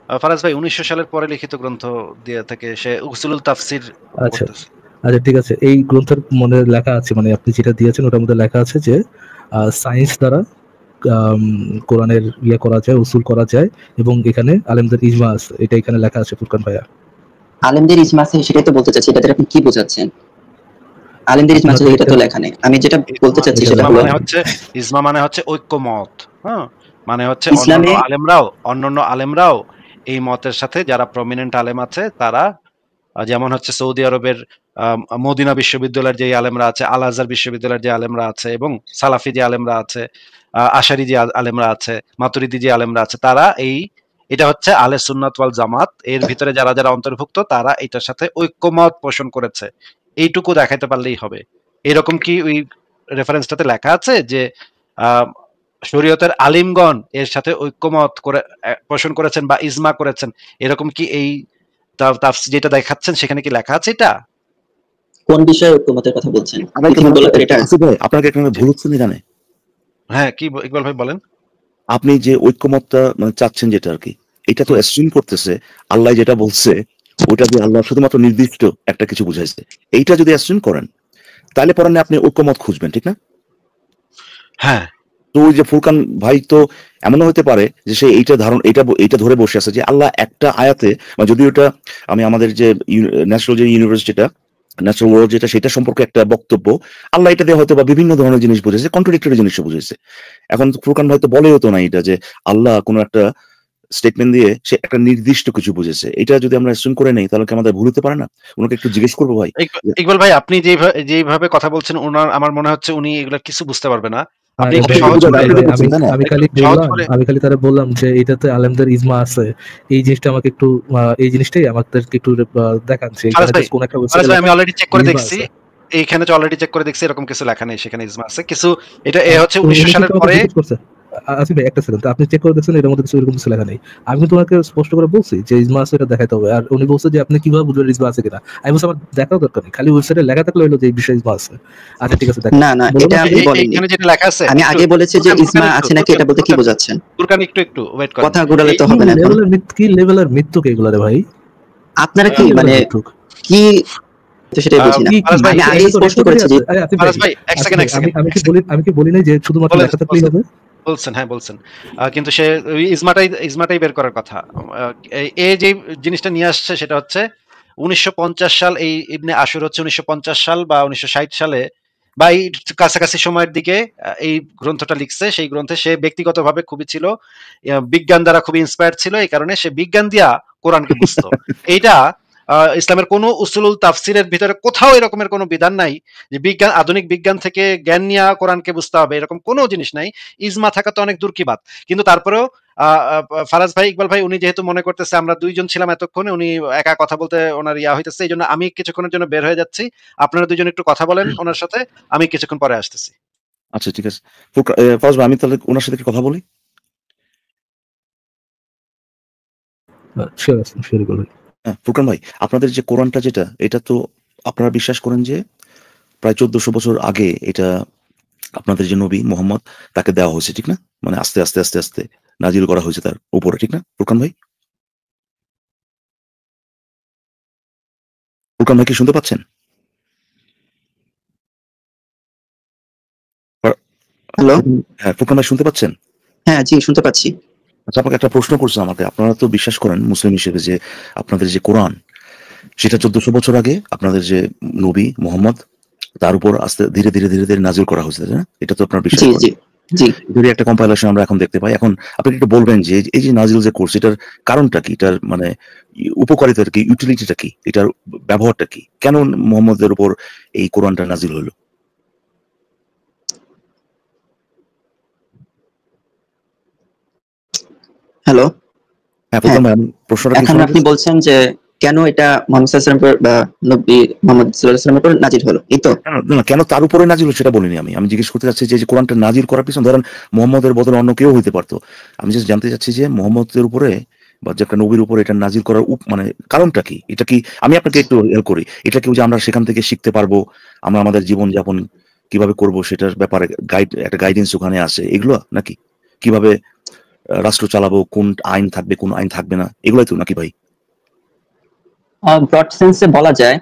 ফারাজ ভাই 1900 সালের পরে লিখিত গ্রন্থ দিয়ে থেকে সে উসুলুল তাফসির করতেছে। আচ্ছা ঠিক আছে, এই গ্রন্থের মনে লেখা আছে, মানে আপনি যেটা দিয়েছেন ওটার মধ্যে লেখা আছে যে সায়েন্স দ্বারা কোরআনের ইয়ে করা যায়, উসুল করা যায়, এবং এখানে আলেমদের ইজমা আছে, এটা এখানে লেখা আছে। ফুরকান ভাইয়া আলেমদের ইজমা আছে সেটাই তো বলতে চাচ্ছি, এটাতে আপনি কি বোঝাচ্ছেন? আলেমদের ইজমা আছে এটা তো লেখা নেই। আমি যেটা বলতে চাচ্ছি সেটা হলো ইজমা মানে হচ্ছে ঐক্যমত। হ্যাঁ, মানে হচ্ছে অন্যান্য আলেমরাও এই মতের সাথে, যারা প্রমিনেন্ট আলেম আছে তারা, যেমন হচ্ছে সৌদি আরবের মদিনা বিশ্ববিদ্যালয়ের যে আলেমরা আছে, আল আজহার বিশ্ববিদ্যালয়ের যে আলেমরা আছে, এবং সালাফি যে আলেমরা আছে, আশারি যে আলেমরা আছে, মাতুরিদি যে আলেমরা আছে, তারা এটা হচ্ছে আহলে সুন্নাত ওয়াল জামাত, এর ভিতরে যারা যারা অন্তর্ভুক্ত তারা এটার সাথে ঐক্যমত পোষণ করেছে, এইটুকু দেখাতে পারলেই হবে। এরকম কি ওই রেফারেন্সটাতে লেখা আছে যে শরীয়তের আলিমগণ এর সাথে ঐক্যমত করে পোষণ করেছেন বা ইজমা করেছেন, এরকম কি এই যেটা দেখাচ্ছেন সেখানে কি লেখা আছে এটা? কোন বিষয়ে ঐক্যমতের কথা বলছেন? আপনাকে এখানে ভুল হচ্ছে না জানে? হ্যাঁ, কি ইকবাল ভাই বলেন। আপনি যে ঐক্যমতটা মানে চাচ্ছেন যেটা আর কি, এটা তো অ্যাসিউম করতেছে আল্লাহ যেটা বলছে ওটা দিয়ে আল্লাহ শুধুমাত্র নির্দিষ্ট একটা কিছু বুঝাইছে। এইটা যদি অ্যাসিউম করেন তাহলে পরে আপনি ঐক্যমত খুঁজবেন, ঠিক না? হ্যাঁ, তো ওই যে ফুরকান ভাই তো এমনও হতে পারে যে সে এইটা ধরে বসে আছে যে আল্লাহ একটা আয়াতে, বা যদি ওটা আমি আমাদের যে ন্যাশনাল যে ইউনিভার্সিটিটা ন্যাচারাল ওয়ার্ল্ড যেটা সেটা সম্পর্কে একটা বক্তব্য, আল্লাহ এটা দিয়ে হয়তো বা বিভিন্ন ধরনের জিনিস বুঝেছে, কন্ট্রাডিক্টরি জিনিসও বুঝেছে। এখন ফুরকান ভাই তো বলেও তো না এটা যে আল্লাহ কোনো একটা স্টেটমেন্ট দিয়ে সে একটা নির্দিষ্ট কিছু বুঝেছে। এটা যদি আমরা অ্যাসিউম করে নেই তাহলে কি আমাদের ভুল হতে পারে না? ওনাকে একটু জিজ্ঞেস করবো ভাই। ইকবাল ভাই আপনি যেভাবে কথা বলছেন আমার মনে হচ্ছে উনি এগুলা কিছু বুঝতে পারবে না। আপনি আরে একটু ভাই, সহজ করে আমি খালি তারা বললাম যে এটাতে আলেমদের ইজমা আছে, এই জিনিসটা আমাকে একটু এই জিনিসটাই আমাদেরকে একটু দেখান যে কোন একটা আমি অলরেডি চেক করে দেখছি, এইখানে তো অলরেডি চেক করে দেখছি এরকম কিছু লেখা নেই, সেখানে ইজমা আছে কিছু। এটা হচ্ছে 1900 সালের পরে। আসিফ ভাই একটা সেকেন্ড, আপনি চেক করে দেখছেন এর মধ্যে কিছু এরকম কিছু লেখা নেই? আমি কিন্তু তোমাকে স্পষ্ট করে বলছি যে ইজমা আছে, এটা দেখাতে হবে। আর উনি বলছে যে আপনি কিভাবে বুঝবেন ইজমা আছে কিনা। আমি বলছি আমার দেখাও দরকার নেই, খালি ওয়েবসাইটে লেখা থাকলে হলো যে এই বিষয়ে ইজমা আছে। আচ্ছা ঠিক আছে, দেখেন। না না, এটা আমি বলিনি। এখানে যেটা লেখা আছে, আমি আগে বলেছি যে ইজমা আছে নাকি, এটা বলতে কি বোঝাচ্ছেন? ফুরকান একটু ওয়েট করেন। কথা ঘুরালে তো হবে না। কি লেভেলের মিথ্যুক এগুলা রে ভাই? আপনারা কি মানে কি সেটাই বুঝি না। আমি আগে স্পষ্ট করেছি যে ভাই এক সেকেন্ড আমি কি বলি নাই যে শুধুমাত্র লেখা থাকলেই হবে? বলছেন, হ্যাঁ বলছেন, কিন্তু সে ইজমাটাই বের করার কথা। এই যে জিনিসটা নিয়ে আসছে সেটা হচ্ছে 1950 সাল, এই ইবনে আশুর হচ্ছে 1950 সাল বা 1960 সালে বা এই কাছাকাছি সময়ের দিকে এই গ্রন্থটা লিখছে। সেই গ্রন্থে সে ব্যক্তিগতভাবে খুবই ছিল বিজ্ঞান দ্বারা খুবই ইন্সপায়ার্ড ছিল, এই কারণে সে বিজ্ঞান দিয়া কোরআনকে বুঝতো। এইটা ইসলামের কোন উসুলুল তাফসিরের ভিতরে কোথাও এরকমের কোনো বিধান নাই যে আধুনিক বিজ্ঞান থেকে জ্ঞান নিয়ে কোরআনকে বুঝতে হবে, এরকম কোনো জিনিস নাই। ইজমা থাকা তো অনেক দূর কি বাত। কিন্তু তারপরেও ফারাজ ভাই, ইকবাল ভাই উনি যেহেতু মনে করতেছে আমরা দুইজন ছিলাম এতক্ষণে, উনি একা কথা বলতে ওনার হইতেছে, এই জন্য আমি কিছুক্ষণের জন্য বের হয়ে যাচ্ছি। আপনারা দুইজন একটু কথা বলেন ওনার সাথে, আমি কিছুক্ষণ পরে আসতেছি। আচ্ছা ঠিক আছে ফারাজ ভাই, আমি তাহলে ওনার সাথে কথা বলি। ফুরকান ভাই, আপনাদের যে কোরআনটা যেটা, এটা তো আপনারা বিশ্বাস করেন যে প্রায় 1400 বছর আগে এটা আপনাদের যে নবী মোহাম্মদ তাকে দেওয়া হয়েছে, ঠিক না? মানে আস্তে আস্তে আস্তে আস্তে নাজিল করা হয়েছে তার উপরে, ঠিক না ফুরকান ভাই? ফুরকান ভাই কি শুনতে পাচ্ছেন? হ্যালো, হ্যাঁ ফুরকান ভাই শুনতে পাচ্ছেন? হ্যাঁ জি শুনতে পাচ্ছি। আচ্ছা, আপনাকে একটা প্রশ্ন করছে আমাকে, আপনারা তো বিশ্বাস করেন মুসলিম হিসেবে যে আপনাদের যে কোরআন সেটা 1400 বছর আগে আপনাদের যে নবী মোহাম্মদ তার উপর আস্তে ধীরে ধীরে ধীরে ধীরে নাজিল করা হয়েছে, তাই না? এটা তো আপনার বিশ্বাস করেন? জি, যদি একটা কম্পাইলেশন আমরা এখন দেখতে পাই, এখন আপনি একটু বলবেন যে এই যে নাজিল যে কোর্স, এটার কারণটা কি, এটার মানে উপকারিতা কি, ইউটিলিটিটা কি, এটার ব্যবহারটা কি, কেন মোহাম্মদের উপর এই কোরআনটা নাজিল হলো? হ্যালো, হ্যাঁ প্রথমে আমি প্রশ্নটা এখন আপনি বলছেন যে কেন এটা মুহাম্মদ সাল্লাল্লাহু আলাইহি ওয়াসাল্লাম বা নবী মুহাম্মদ সাল্লাল্লাহু আলাইহি ওয়াসাল্লামের উপর নাজিল হলো, এই তো? না, কেন তার উপরে নাজিল হলো সেটা বলিনি আমি জিজ্ঞেস করতে চাচ্ছি যে কোরআনটা নাজিল করার পিছনে ধরেন মোহাম্মদের বদলে অন্য কেউ হইতে পারতো। আমি জাস্ট জানতে চাচ্ছি যে মোহাম্মদের উপরে বা যে একটা নবীর উপরে এটা নাজিল করার মানে কারণটা কি? এটা কি আমি আপনাকে একটু হেল্প করি, এটা কি যে আমরা সেখান থেকে শিখতে পারবো, আমরা আমাদের জীবন যাপন কিভাবে করব সেটার ব্যাপারে একটা গাইডেন্স ওখানে আছে, এগুলো নাকি কিভাবে রাষ্ট্র চালাবো, কোন আইন থাকবে কোন আইন থাকবে না, এগুলাই তো নাকি ভাই? ব্রড সেন্সে বলা যায়।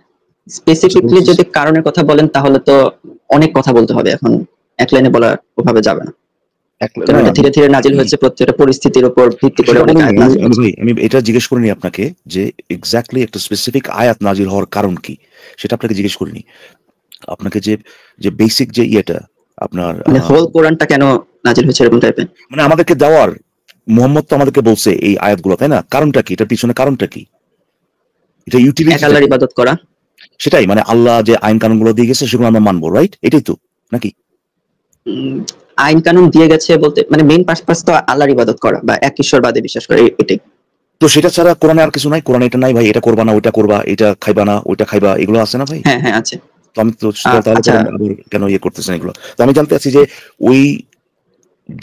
স্পেসিফিকলি যদি কারণের কথা বলেন তাহলে তো অনেক কথা বলতে হবে, এখন এক লাইনে বলা ওভাবে যাবে না। এটা ধীরে ধীরে নাজিল হয়েছে প্রত্যেকটা পরিস্থিতির উপর ভিত্তি করে অনেক আয়াত নাজিল হয়েছে। আমি এটা জিজ্ঞেস করিনি আপনাকে যে এক্স্যাক্টলি একটা স্পেসিফিক আয়াত নাজিল হওয়ার কারণ কি, সেটা আপনাকে জিজ্ঞেস করিনি। আপনাকে যে বেসিক যে ইয়েটা আপনার মানে হোল কোরআনটা কেন নাজিল হয়েছে এরকম টাইপের, মানে আমাদেরকে দেওয়ার, মোহাম্মদ তো আমাদেরকে বলছে এই আয়াতগুলো, তাই না? কারণটা কি, এটার পিছনে কারণটা কি? এটা ইউটিলিটি, আল্লাহর ইবাদত করা, সেটাই। মানে আল্লাহ যে আইন কানুনগুলো দিয়ে গেছে সেগুলো আমরা মানবো, রাইট? এটাই তো নাকি? আইন কানুন দিয়ে গেছে বলতে মানে মেইন পারপাস তো আল্লাহর ইবাদত করা বা এক ঈশ্বরবাদে বিশ্বাস করা, এটাই তো। সেটা ছাড়া কোরআনে আর কিছু নাই? কোরআনে এটা নাই ভাই, এটা করবা না ওইটা করবা, এটা খাইবা না ওইটা খাইবা, এগুলো আছে না ভাই? হ্যাঁ হ্যাঁ আছে। তো আমি তো তাহলে আচ্ছা, আবার কেন ইয়ে করতেছেন এগুলো? তো আমি জানতে চাচ্ছি যে ওই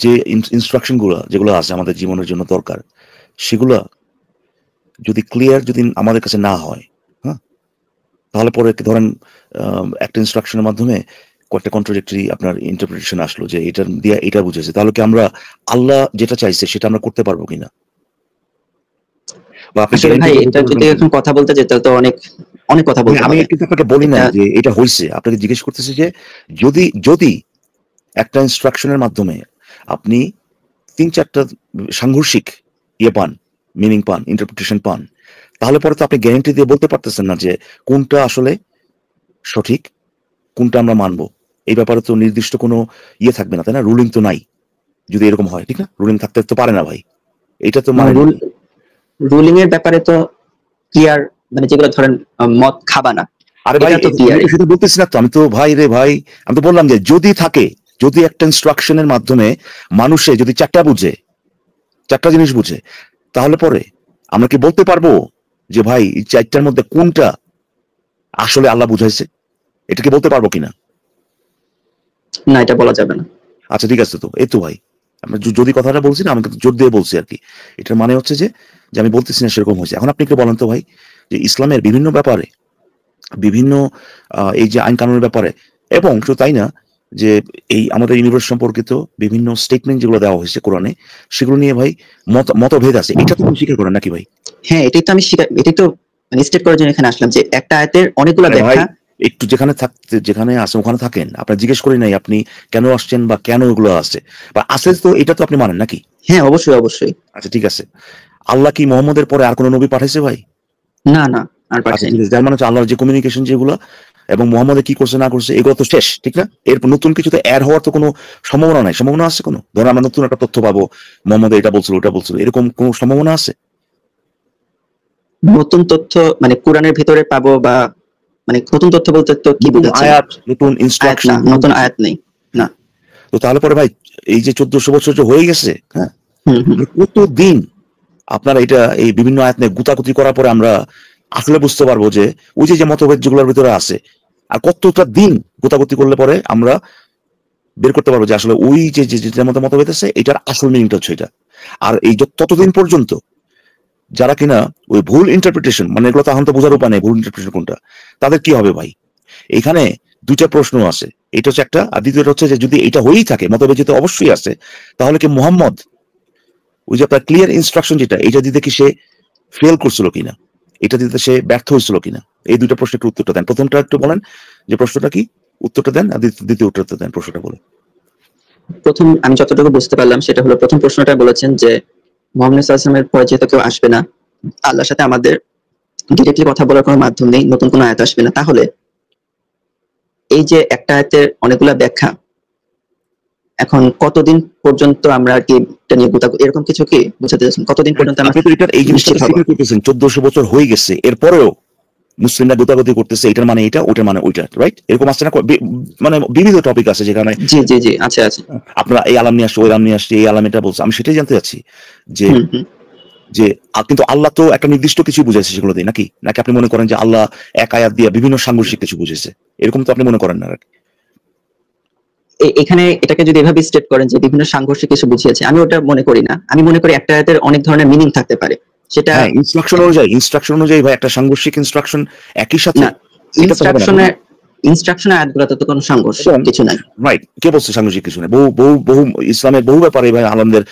যে ইনস্ট্রাকশন গুলা যেগুলো আছে আমাদের জীবনের জন্য দরকার, সেগুলা যদি ক্লিয়ার যদি আমাদের কাছে না হয়, হ্যাঁ, তাহলে পরে ধরেন একটা ইনস্ট্রাকশনের মাধ্যমে কয়েকটা কন্ট্রাডিক্টরি আপনার ইন্টারপ্রিটেশন আসলো যে এটা দিয়ে এটা বুঝেছে, তাহলে কি আমরা আল্লাহ যেটা চাইছে সেটা আমরা করতে পারবো কিনা? বা আপনি আসলে ভাই এটা যদি এখন কথা বলতে যেত তো অনেক অনেক কথা বলতে আমি হবে। কিন্তু আপনাকে বলি না এটা যে এটা হয়েছে, আপনাকে জিজ্ঞেস করতেছি যে যদি যদি একটা ইনস্ট্রাকশনের মাধ্যমে আপনি ৩-৪টা সাংঘর্ষিক ইয়ে পান, মিনিং পান, ইন্টারপ্রিটেশন পান, তাহলে পরে তো আপনি গ্যারান্টি দিয়ে বলতে পারতেছেন না যে কোনটা আসলে সঠিক, কোনটা আমরা মানবো। এই ব্যাপারে তো নির্দিষ্ট কোনো ইয়ে থাকবে না, তাই না? রুলিং তো নাই যদি এরকম হয়, ঠিক না? রুলিং থাকতে তো পারে না ভাই, এটা তো মানে রুলিং এর ব্যাপারে তো ক্লিয়ার, মানে যেগুলো ধরেন মদ খাবা না, আরে ভাই এটা তো ক্লিয়ার। সেটা বলতেছি না তো, আমি তো ভাই রে ভাই, আমি তো বললাম যে যদি থাকে, যদি একটা ইনস্ট্রাকশনের মাধ্যমে মানুষে যদি 4টা বুঝে, 4টা জিনিস বুঝে, তাহলে পরে আমরা কি বলতে পারবো যে ভাই এই 4টার মধ্যে কোনটা আসলে আল্লাহ বুঝাইছে? এটা কি বলতে পারবো কিনা? না, এটা বলা যাবে না। আচ্ছা ঠিক আছে, তো এই তো ভাই আমরা যদি কথাটা বলছি না, আমি কিন্তু জোর দিয়ে বলছি আর কি। এটার মানে হচ্ছে যে আমি বলতেছি না সেরকম হয়েছে। এখন আপনি একটু বলেন তো ভাই, যে ইসলামের বিভিন্ন ব্যাপারে, বিভিন্ন এই যে আইন কানুনের ব্যাপারে, এবং শুধু তাই না, যে এই আমাদের ইউনিভার্স সম্পর্কিত বিভিন্ন স্টেটমেন্ট যেগুলো দেওয়া হয়েছে কোরআনে, সেগুলো নিয়ে ভাই মতভেদ আছে, এটা তো আপনি স্বীকার করেন নাকি ভাই? হ্যাঁ, এটাই তো আমি এটাই তো মানে স্টেট করার জন্য এখানে আসলাম যে একটা আয়াতের অনেকগুলো আরে ভাই ব্যাখ্যা। একটু যেখানে আসেন ওখানে থাকেন, আপনার জিজ্ঞেস করি নাই আপনি কেন আসছেন বা কেন ওগুলো আছে বা আছে, তো এটা তো আপনি মানেন নাকি? হ্যাঁ, অবশ্যই অবশ্যই। আচ্ছা ঠিক আছে, আল্লাহ কি মোহাম্মদের পরে আর কোনো নবী পাঠাইছে ভাই? না না, আর আচ্ছা পাঠাইনি। ঠিক আছে, যার মানে হচ্ছে আল্লাহর যে কমিউনিকেশন যেগুলো এবং মোহাম্মদের কি করছে না করছে এগুলো তো শেষ, ঠিক না? এর নতুন কিছু তো অ্যাড হওয়ার তো কোনো সম্ভাবনা নাই। সম্ভাবনা আছে কোনো? ধরেন আমরা নতুন একটা তথ্য পাবো, মোহাম্মদ এটা বলছিল ওটা বলছিল, এরকম কোনো সম্ভাবনা আছে? নতুন তথ্য মানে কোরআনের ভিতরে পাবো, বা মানে নতুন তথ্য বলতে তো কি নতুন বোঝাচ্ছেন? আয়াত, নতুন আয়াত না, ইনস্ট্রাকশন, নতুন আয়াত নেই। না। তো তাহলে পরে ভাই এই যে 1400 বছর যে হয়ে গেছে, হ্যাঁ, হুম হুম। কতদিন আপনারা এটা এই বিভিন্ন আয়াত নিয়ে গুতাগুতি করার পরে আমরা আসলে বুঝতে পারবো যে ওই যে মতভেদ যেগুলোর ভিতরে আছে, আর কতটা দিন গোতাগুতি করলে পরে আমরা বের করতে পারবো যে আসলে ওই যে যেটার মধ্যে মতভেদ আছে এটার আসল মিনিংটা হচ্ছে এটা। আর এই ততদিন পর্যন্ত যারা কিনা ওই ভুল ইন্টারপ্রিটেশন, মানে এগুলো তো এখন তো বোঝার উপায় নেই ভুল ইন্টারপ্রিটেশন কোনটা, তাদের কি হবে ভাই? এখানে দুইটা প্রশ্ন আছে, এটা হচ্ছে একটা, আর দ্বিতীয়টা হচ্ছে যে যদি এটা হয়েই থাকে, মতভেদ যেটা অবশ্যই আছে, তাহলে কি মোহাম্মদ ওই যে আপনার ক্লিয়ার ইনস্ট্রাকশন যেটা, এটা দিতে কি সে ফেল করছিল কিনা, এটা দিতে সে ব্যর্থ হয়েছিল কিনা? এই দুইটা প্রশ্নের একটু উত্তরটা দেন। প্রথমটা একটু বলেন যে প্রশ্নটা কি, উত্তরটা দেন, আর দ্বিতীয় উত্তরটা দেন, প্রশ্নটা বলে। প্রথম আমি যতটুকু বুঝতে পারলাম সেটা হলো, প্রথম প্রশ্নটা বলেছেন যে মুহাম্মদ সাল্লাল্লাহু আলাইহি ওয়াসাল্লামের পরে যেহেতু কেউ আসবে না, আল্লাহর সাথে আমাদের ডিরেক্টলি কথা বলার কোনো মাধ্যম নেই, নতুন কোনো আয়াত আসবে না, তাহলে এই যে একটা আয়াতের অনেকগুলা ব্যাখ্যা, এখন কতদিন পর্যন্ত আমরা আর কি এটা নিয়ে এরকম কিছু কি বুঝাতে চাচ্ছেন? কতদিন পর্যন্ত আমরা আপনি তো এটার এই জিনিসটা নিশ্চিত হব? স্বীকার করতেছেন 1400 বছর হয়ে গেছে, এরপরেও মুসলিমরা গোতাগতি করতেছে এটার মানে এটা, ওটার মানে ওইটা, রাইট? এরকম আসছে না? মানে বিবিধ টপিক আছে যেখানে জি জি জি, আছে আছে। আপনারা এই আলাম নিয়ে আসছে, ওই আলাম নিয়ে আসছে, এই আলাম এটা বলছে। আমি সেটাই জানতে চাচ্ছি যে হুম হুম। যে কিন্তু আল্লাহ তো একটা নির্দিষ্ট কিছু বুঝাইছে সেগুলো দিয়ে, নাকি নাকি আপনি মনে করেন যে আল্লাহ এক আয়াত দিয়ে বিভিন্ন সাংঘর্ষিক কিছু বুঝেছে? এরকম তো আপনি মনে করেন না? এখানে এটাকে যদি এভাবে স্টেট করেন যে বিভিন্ন সাংঘর্ষিক কিছু বুঝিয়েছে, আমি ওটা মনে করি না। আমি মনে করি একটা আয়াতের অনেক ধরনের মিনিং থাকতে পারে, সেটা হ্যাঁ, ইনস্ট্রাকশন অনুযায়ী ভাই একটা সাংঘর্ষিক ইনস্ট্রাকশন একই সাথে না। ইনস্ট্রাকশনের আয়াতগুলোতে তো কোনো সাংঘর্ষ কিছু নাই। রাইট, কে বলছে সাংঘর্ষিক কিছু নেই? বহু বহু বহু ইসলামের বহু ব্যাপারে ভাই আলমদের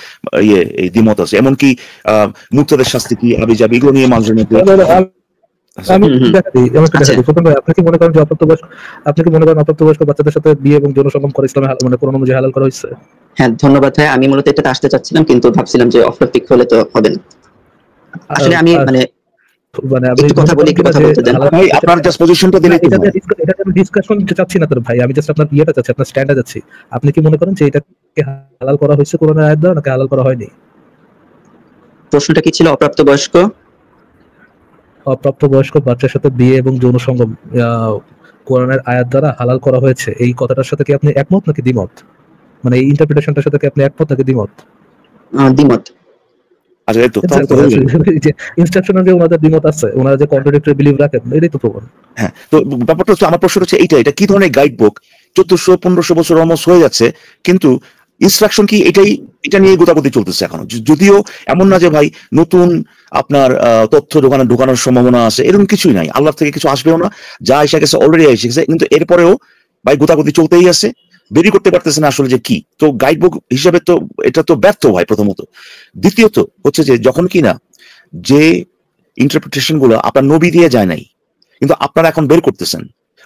ইয়ে এই দ্বিমত আছে, এমনকি মুক্তাদের শাস্তি কি আবি যাবি এগুলো নিয়ে মাঝে মধ্যে আমি হুম, হুম। দেখা দিই প্রথম ভাই, আপনি কি মনে করেন যে অপ্রাপ্তবয়স্ক বাচ্চাদের সাথে বিয়ে এবং যৌন সঙ্গম করা ইসলামে মানে কোরআন অনুযায়ী হালাল করা হয়েছে? হ্যাঁ, ধন্যবাদ ভাই। আমি মূলত এটাতে আসতে চাচ্ছিলাম, কিন্তু ভাবছিলাম যে অফ টপিক হলে তো হবে না। আসলে আমি আর মানে মানে আপনি একটু কথা বলি, একটু কথা বলতে দেন। ভাই আপনার জাস্ট পজিশনটা দিলে কি হয়? এটা আমি ডিসকাশন চাচ্ছি না তোর ভাই, আমি জাস্ট আপনার ইয়েটা চাচ্ছি, আপনার স্ট্যান্ডে যাচ্ছি। আপনি কি মনে করেন যে এটাকে হালাল করা হয়েছে কোরআনের আয়াত দ্বারা, নাকি হালাল করা হয়নি? প্রশ্নটা কি ছিল? অপ্রাপ্তবয়স্ক বাচ্চার সাথে বিয়ে এবং যৌন সঙ্গম কোরআনের আয়াত দ্বারা হালাল করা হয়েছে, এই কথাটার সাথে কি আপনি একমত নাকি দ্বিমত? মানে এই ইন্টারপ্রিটেশনটার সাথে কি আপনি একমত নাকি দ্বিমত? দ্বিমত। আচ্ছা এই তো তাহলে তো হয়ে গেল। ইনস্ট্রাকশনে যে ওনাদের দ্বিমত আছে, ওনারা যে কন্ট্রাডিক্টরি বিলিভ রাখেন, এটাই তো প্রমাণ। হ্যাঁ, তো ব্যাপারটা হচ্ছে, আমার প্রশ্ন হচ্ছে এইটা, এটা কি ধরনের গাইড বুক? 1400-1500 বছর অলমোস্ট হয়ে যাচ্ছে, কিন্তু ইনস্ট্রাকশন কি এটাই, এটা নিয়ে গোতাগুতি চলতেছে এখনো। যদিও এমন না যে ভাই নতুন আপনার তথ্য ঢোকানোর সম্ভাবনা আছে, এরকম কিছুই নাই। আল্লাহ থেকে কিছু আসবেও না, যা এসে গেছে অলরেডি এসে গেছে, কিন্তু এরপরেও ভাই গোতাগুতি চলতেই আছে, বেরি করতে পারতেছে না আসলে যে কি। তো গাইড বুক হিসাবে তো এটা তো ব্যর্থ ভাই প্রথমত। দ্বিতীয়ত হচ্ছে যে যখন কিনা যে ইন্টারপ্রিটেশন গুলো আপনার নবী দিয়ে যায় নাই, কিন্তু আপনারা এখন বের করতেছেন,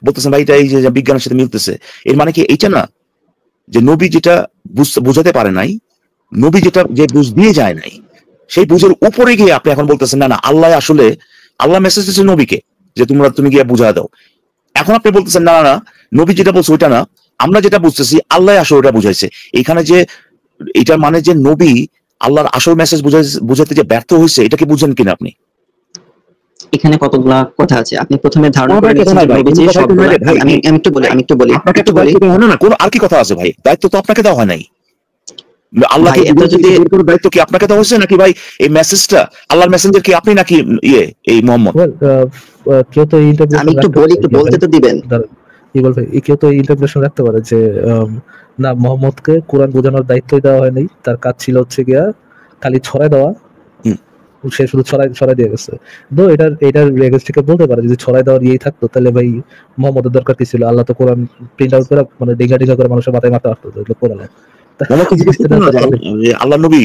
বলতেছেন ভাই এটা এই যে বিজ্ঞানের সাথে মিলতেছে, এর মানে কি এইটা না যে নবী যেটা বুঝাতে পারে নাই, নবী যেটা যে বুঝ দিয়ে যায় নাই, সেই বুঝের উপরে গিয়ে আপনি এখন বলতেছেন না না আল্লাহ আসলে, আল্লাহ মেসেজ দিচ্ছে নবীকে যে তুমি গিয়ে বুঝা দাও। এখন আপনি বলতেছেন না না নবী যেটা বলছে ওইটা না, আমরা যেটা বুঝতেছি আল্লাহ আসলে ওটা বুঝাইছে। এখানে যে এটার মানে যে নবী আল্লাহর আসল মেসেজ বুঝাতে যে ব্যর্থ হয়েছে, এটা কি বুঝেন কিনা আপনি? এখানে কতগুলা কথা আছে। আপনি প্রথমে ধারণা করে নিয়েছেন যে নবীজি সবগুলা, আমি একটু বলি আপনাকে তো দায়িত্ব দেওয়া হয় না, কোন আর কি কথা আছে ভাই? দায়িত্ব তো আপনাকে দেওয়া হয় নাই। আল্লাহকে যদি দায়িত্ব কি আপনাকে দেওয়া হয়েছে নাকি ভাই? এই মেসেজটা আল্লাহর মেসেঞ্জার কি আপনি নাকি এই মোহাম্মদ? কেউ তো আমি একটু বলি, একটু বলতে তো দিবেন। কেউ তো ইন্টারপ্রিটেশন রাখতে পারে যে না, মোহাম্মদকে কোরআন বোঝানোর দায়িত্বই দেওয়া হয়নি, তার কাজ ছিল হচ্ছে গিয়া খালি ছড়াই দেওয়া, সে শুধু ছড়াই দিয়ে গেছে। তো এটার রেগেস্টিকে বলতে পারে যদি ছড়াই দেওয়ার ইয়েই থাকতো তাহলে ভাই মোহাম্মদের দরকার কি ছিল? আল্লাহ তো কোরআন প্রিন্ট আউট করে মানে ডিঙ্গা করে মানুষের মাথায় মাথা আসতো কোরআনে। আল্লাহ নবী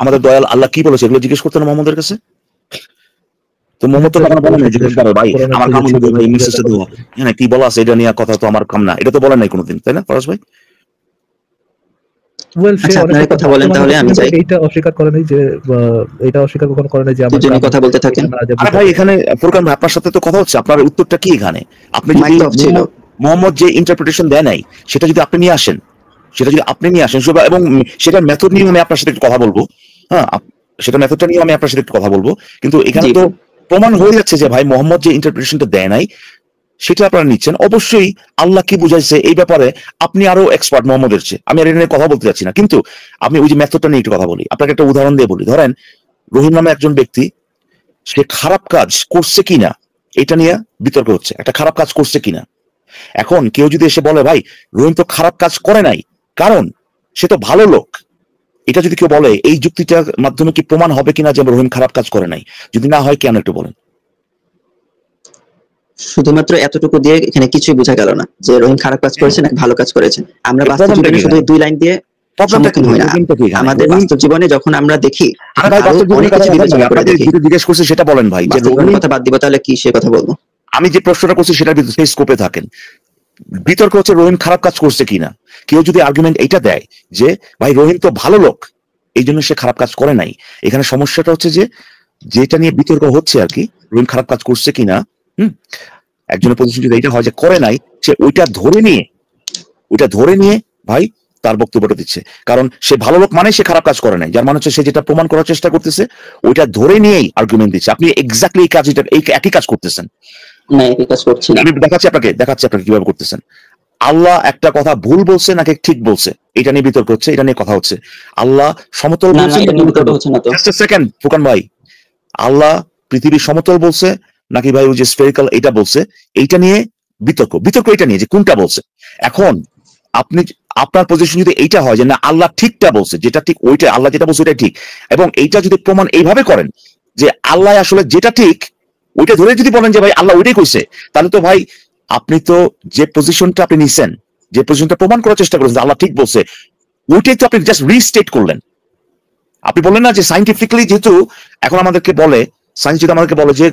আমাদের দয়াল আল্লাহ কি বলেছে এগুলো জিজ্ঞেস করতেন মোহাম্মদের কাছে? তো মোহাম্মদ তো তখন বলেন ভাই আমার কাম হলো ভাই মেসেজটা দেওয়া, হ্যাঁ কি বলা আছে এটা নিয়ে কথা তো আমার কাম না, এটা তো বলেন নাই কোনোদিন, তাই না ফরাজ ভাই? কথা বলেন তাহলে আমি যাই। এটা অস্বীকার করে নাই যে, এটা অস্বীকার কখনো করে নাই যে আমরা কথা বলতে থাকেন। আরে ভাই এখানে ফুরকান ভাই আপনার সাথে তো কথা হচ্ছে, আপনার উত্তরটা কি এখানে? আপনি যদি মোহাম্মদ যে ইন্টারপ্রিটেশন দেয় নাই সেটা যদি আপনি নিয়ে আসেন, এবং সেটার মেথড নিয়ে আমি আপনার সাথে একটু কথা বলবো। হ্যাঁ, সেটা মেথডটা নিয়ে আমি আপনার সাথে একটু কথা বলবো, কিন্তু এখানে তো প্রমাণ হয়ে যাচ্ছে যে ভাই মোহাম্মদ যে ইন্টারপ্রিটেশনটা দেয় নাই সেটা আপনারা নিচ্ছেন। অবশ্যই আল্লাহ কি বুঝাইছে এই ব্যাপারে আপনি আরো এক্সপার্ট মোহাম্মদের চেয়ে, আমি আর এটা নিয়ে কথা বলতে চাচ্ছি না, কিন্তু আপনি ওই যে মেথডটা নিয়ে একটু কথা বলি। আপনাকে একটা উদাহরণ দিয়ে বলি, ধরেন রহিম নামে একজন ব্যক্তি, সে খারাপ কাজ করছে কিনা এটা নিয়ে বিতর্ক হচ্ছে, একটা খারাপ কাজ করছে কিনা। এখন কেউ যদি এসে বলে ভাই রহিম তো খারাপ কাজ করে নাই কারণ সে তো ভালো লোক, এটা যদি কেউ বলে, এই যুক্তিটার মাধ্যমে কি প্রমাণ হবে কিনা যে রহিম খারাপ কাজ করে নাই? যদি না হয় কেন একটু বলেন। শুধুমাত্র এতটুকু দিয়ে এখানে কিছুই বোঝা গেল না যে রহিম খারাপ কাজ করেছে নাকি ভালো কাজ করেছে। আমরা বাস্তব জীবনে শুধু দুই লাইন দিয়ে সম্মুখীন হই না। আমাদের বাস্তব জীবনে যখন আমরা দেখি জিজ্ঞেস করছি সেটা বলেন ভাই, যে কথা বাদ দিব তাহলে কি সে কথা বলবো? আমি যে প্রশ্নটা করছি সেটার ভিতরে সেই স্কোপে থাকেন। বিতর্ক হচ্ছে রহিম খারাপ কাজ করছে কিনা। কেউ যদি আর্গুমেন্ট এইটা দেয় যে ভাই রহিম তো ভালো লোক এই জন্য সে খারাপ কাজ করে নাই, এখানে সমস্যাটা হচ্ছে যে যেটা নিয়ে বিতর্ক হচ্ছে আর কি, রহিম খারাপ কাজ করছে কিনা, একজনের পজিশন যদি এটা হয় যে করে নাই, সে ওইটা ধরে নিয়ে ভাই তার বক্তব্যটা দিচ্ছে, কারণ সে ভালো লোক মানে সে খারাপ কাজ করে নাই, যার মানে হচ্ছে সে যেটা প্রমাণ করার চেষ্টা করতেছে ওইটা ধরে নিয়েই আর্গুমেন্ট দিচ্ছে। আপনি এক্স্যাক্টলি এই একই কাজ করতেছেন। না, একই কাজ করছি না। আমি দেখাচ্ছি আপনাকে কিভাবে করতেছেন। আল্লাহ একটা কথা ভুল বলছে নাকি ঠিক বলছে এটা নিয়ে বিতর্ক হচ্ছে, এটা নিয়ে কথা হচ্ছে। আল্লাহ সমতল বলছে, জাস্ট আ সেকেন্ড ফুকান ভাই, আল্লাহ পৃথিবী সমতল বলছে নাকি ভাই ওই যে স্ফেরিক্যাল এটা বলছে, এইটা নিয়ে বিতর্ক এটা নিয়ে যে কোনটা বলছে। এখন আপনি আপনার পজিশন যদি এইটা হয় যে না আল্লাহ ঠিকটা বলছে, যেটা ঠিক ওইটা, আল্লাহ যেটা বলছে ওইটা ঠিক, এবং এইটা যদি প্রমাণ এইভাবে করেন যে আল্লাহ আসলে যেটা ঠিক ওইটা ধরে যদি বলেন যে ভাই আল্লাহ ওইটাই কইছে, তাহলে তো ভাই আপনি তো যে পজিশনটা আপনি নিছেন, যে পজিশনটা প্রমাণ করার চেষ্টা করেছেন আল্লাহ ঠিক বলছে, ওইটাই তো আপনি জাস্ট রিস্টেট করলেন। আপনি বললেন না যে সাইন্টিফিক্যালি, যেহেতু এখন আমাদেরকে বলে সায়েন্স যদি আমাদেরকে বলে যে